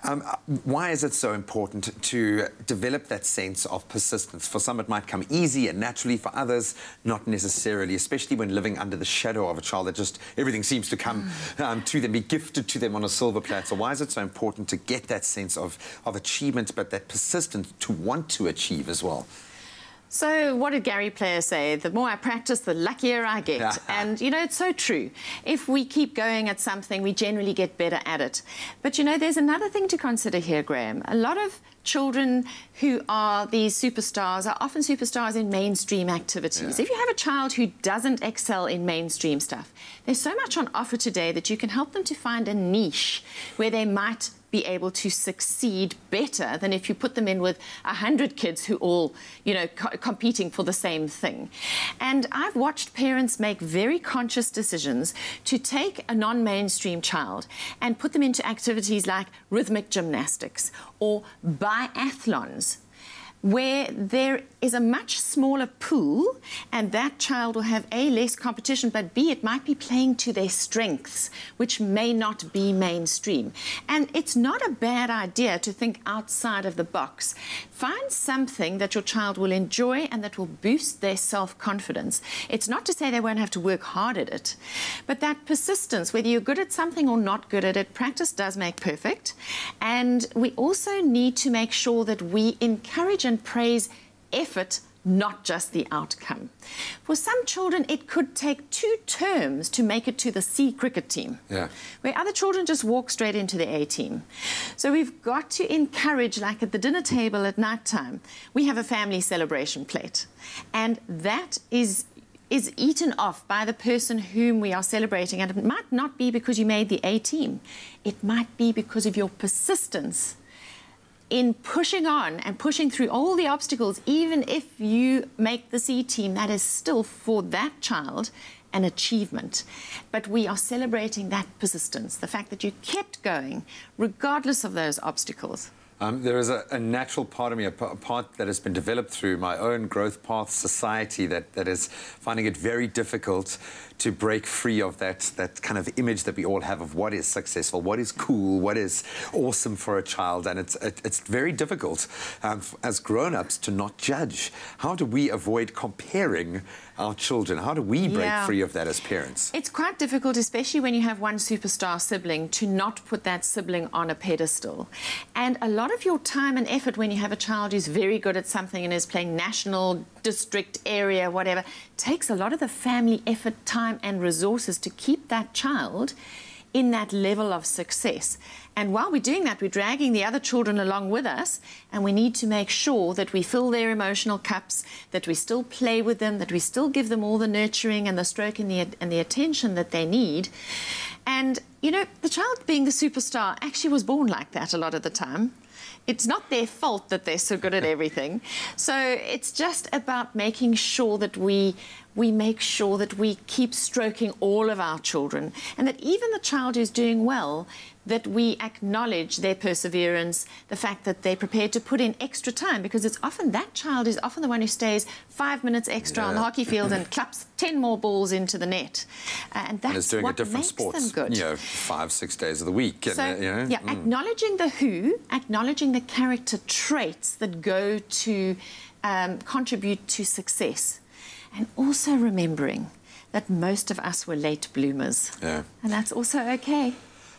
Why is it so important to develop that sense of persistence? For some, it might come easy and naturally. For others, not necessarily, especially when living under the shadow of a child that just everything seems to come to them, be gifted to them on a silver platter. Why is it so important to get that sense of achievement, but that persistence to want to achieve as well? So what did Gary Player say? The more I practice, the luckier I get. And, you know, it's so true. If we keep going at something, we generally get better at it. But, you know, there's another thing to consider here, Graham. A lot of children who are these superstars are often superstars in mainstream activities. If you have a child who doesn't excel in mainstream stuff, there's so much on offer today that you can help them to find a niche where they might be able to succeed better than if you put them in with 100 kids who all, you know, competing for the same thing. And I've watched parents make very conscious decisions to take a non-mainstream child and put them into activities like rhythmic gymnastics or biathlons, where there is a much smaller pool and that child will have A, less competition, but B, it might be playing to their strengths, which may not be mainstream. And it's not a bad idea to think outside of the box. Find something that your child will enjoy and that will boost their self-confidence. It's not to say they won't have to work hard at it, but that persistence, whether you're good at something or not good at it, practice does make perfect. And we also need to make sure that we encourage and praise effort, not just the outcome. For some children, it could take 2 terms to make it to the C cricket team, where other children just walk straight into the A team. So we've got to encourage, like at the dinner table at night time, we have a family celebration plate, and that is eaten off by the person whom we are celebrating. And it might not be because you made the A team. It might be because of your persistence in pushing on and pushing through all the obstacles. Even if you make the C team, that is still for that child an achievement. But we are celebrating that persistence, the fact that you kept going regardless of those obstacles. There is a natural part of me, a part that has been developed through my own growth path society that is finding it very difficult to break free of that kind of image that we all have of what is successful, what is cool, what is awesome for a child. And it's very difficult as grown-ups to not judge. How do we avoid comparing our children? How do we break free of that as parents? It's quite difficult, especially when you have one superstar sibling, to not put that sibling on a pedestal. And a lot of your time and effort when you have a child who's very good at something and is playing national, district, area, whatever, takes a lot of the family effort, time and resources to keep that child in that level of success. And while we're doing that, we're dragging the other children along with us, and we need to make sure that we fill their emotional cups, that we still play with them, that we still give them all the nurturing and the stroke and the attention that they need. And, you know, the child being the superstar actually was born like that a lot of the time. It's not their fault that they're so good at everything. So it's just about making sure that we make sure that we keep stroking all of our children, and that even the child who's doing well, that we acknowledge their perseverance, the fact that they're prepared to put in extra time, because it's often that child is often the one who stays 5 minutes extra on the hockey field and claps 10 more balls into the net. And that's it's doing what a different makes sport, them good. you know, 5-6 days of the week. And, So, you know, yeah, acknowledging the who, acknowledging the character traits that go to contribute to success, and also remembering that most of us were late bloomers. Yeah. And that's also okay.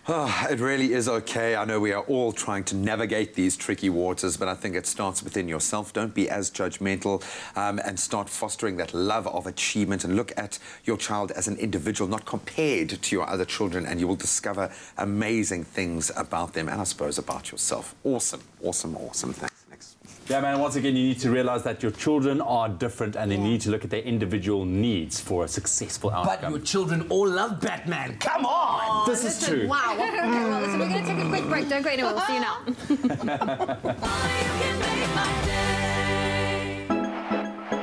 Oh, it really is okay. I know we are all trying to navigate these tricky waters, but I think it starts within yourself. Don't be as judgmental and start fostering that love of achievement, and look at your child as an individual, not compared to your other children, and you will discover amazing things about them and, I suppose, about yourself. Awesome, awesome, awesome. Thanks. Next. Yeah, man, once again, you need to realize that your children are different and they need to look at their individual needs for a successful outcome. But your children all love Batman. Come on! This is true. Wow. Okay, well, listen, we're going to take a quick break. Don't go anywhere. We'll see you now.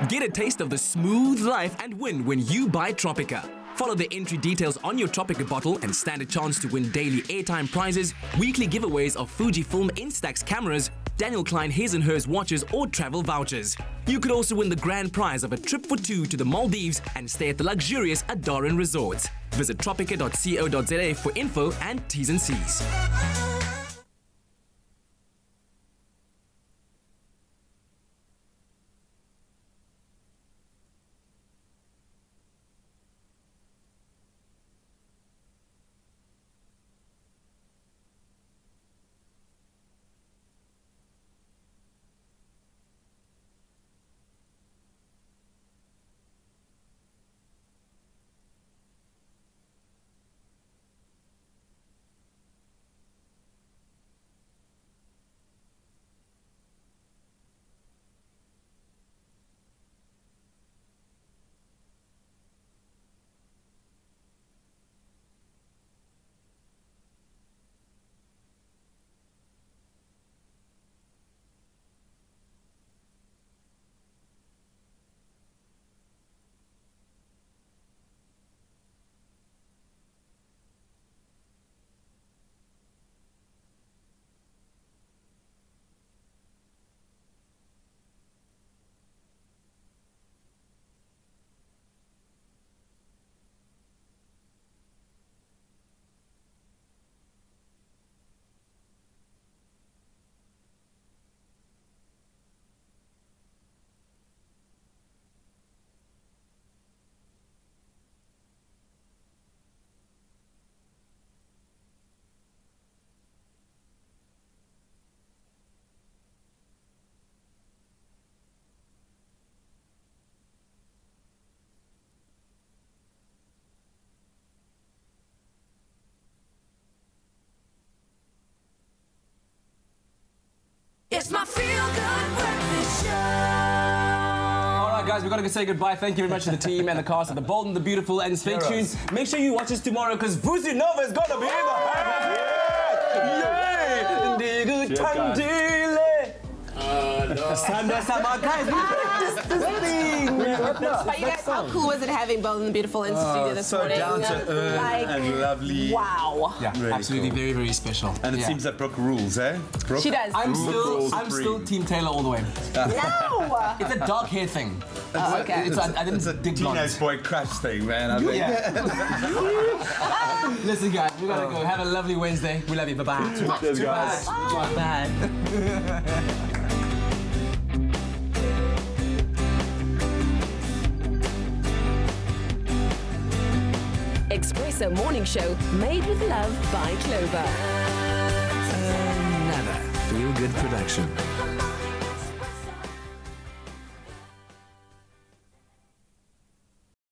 Get a taste of the smooth life and win when you buy Tropica. Follow the entry details on your Tropica bottle and stand a chance to win daily airtime prizes, weekly giveaways of Fujifilm Instax cameras, Daniel Klein His and Hers watches or travel vouchers. You could also win the grand prize of a trip for 2 to the Maldives and stay at the luxurious Adoran Resorts. Visit tropica.co.za for info and T's and C's. It's my feel-good breakfast show. All right, guys, we've got to say goodbye. Thank you very much to the team and the cast of The Bold and the Beautiful. And stay tuned. Make sure you watch us tomorrow, because Vusi Nova is going to be in the house. Yay! Cheers, guys, how cool was it having Bold and the Beautiful in the studio this morning? So down to earth and lovely. Wow. Yeah, really absolutely, cool. very, very special. And it seems that Brooke rules, eh? Brooke? She does. I'm still Team Taylor all the way. No! It's a dark hair thing. Oh, okay. It's a teenage boy crush thing, man. I think. Listen, guys, we gotta go. Have a lovely Wednesday. We love you. Bye-bye. Cheers, guys. Bye. Expresso Morning Show, made with love by Clover. Another feel-good production.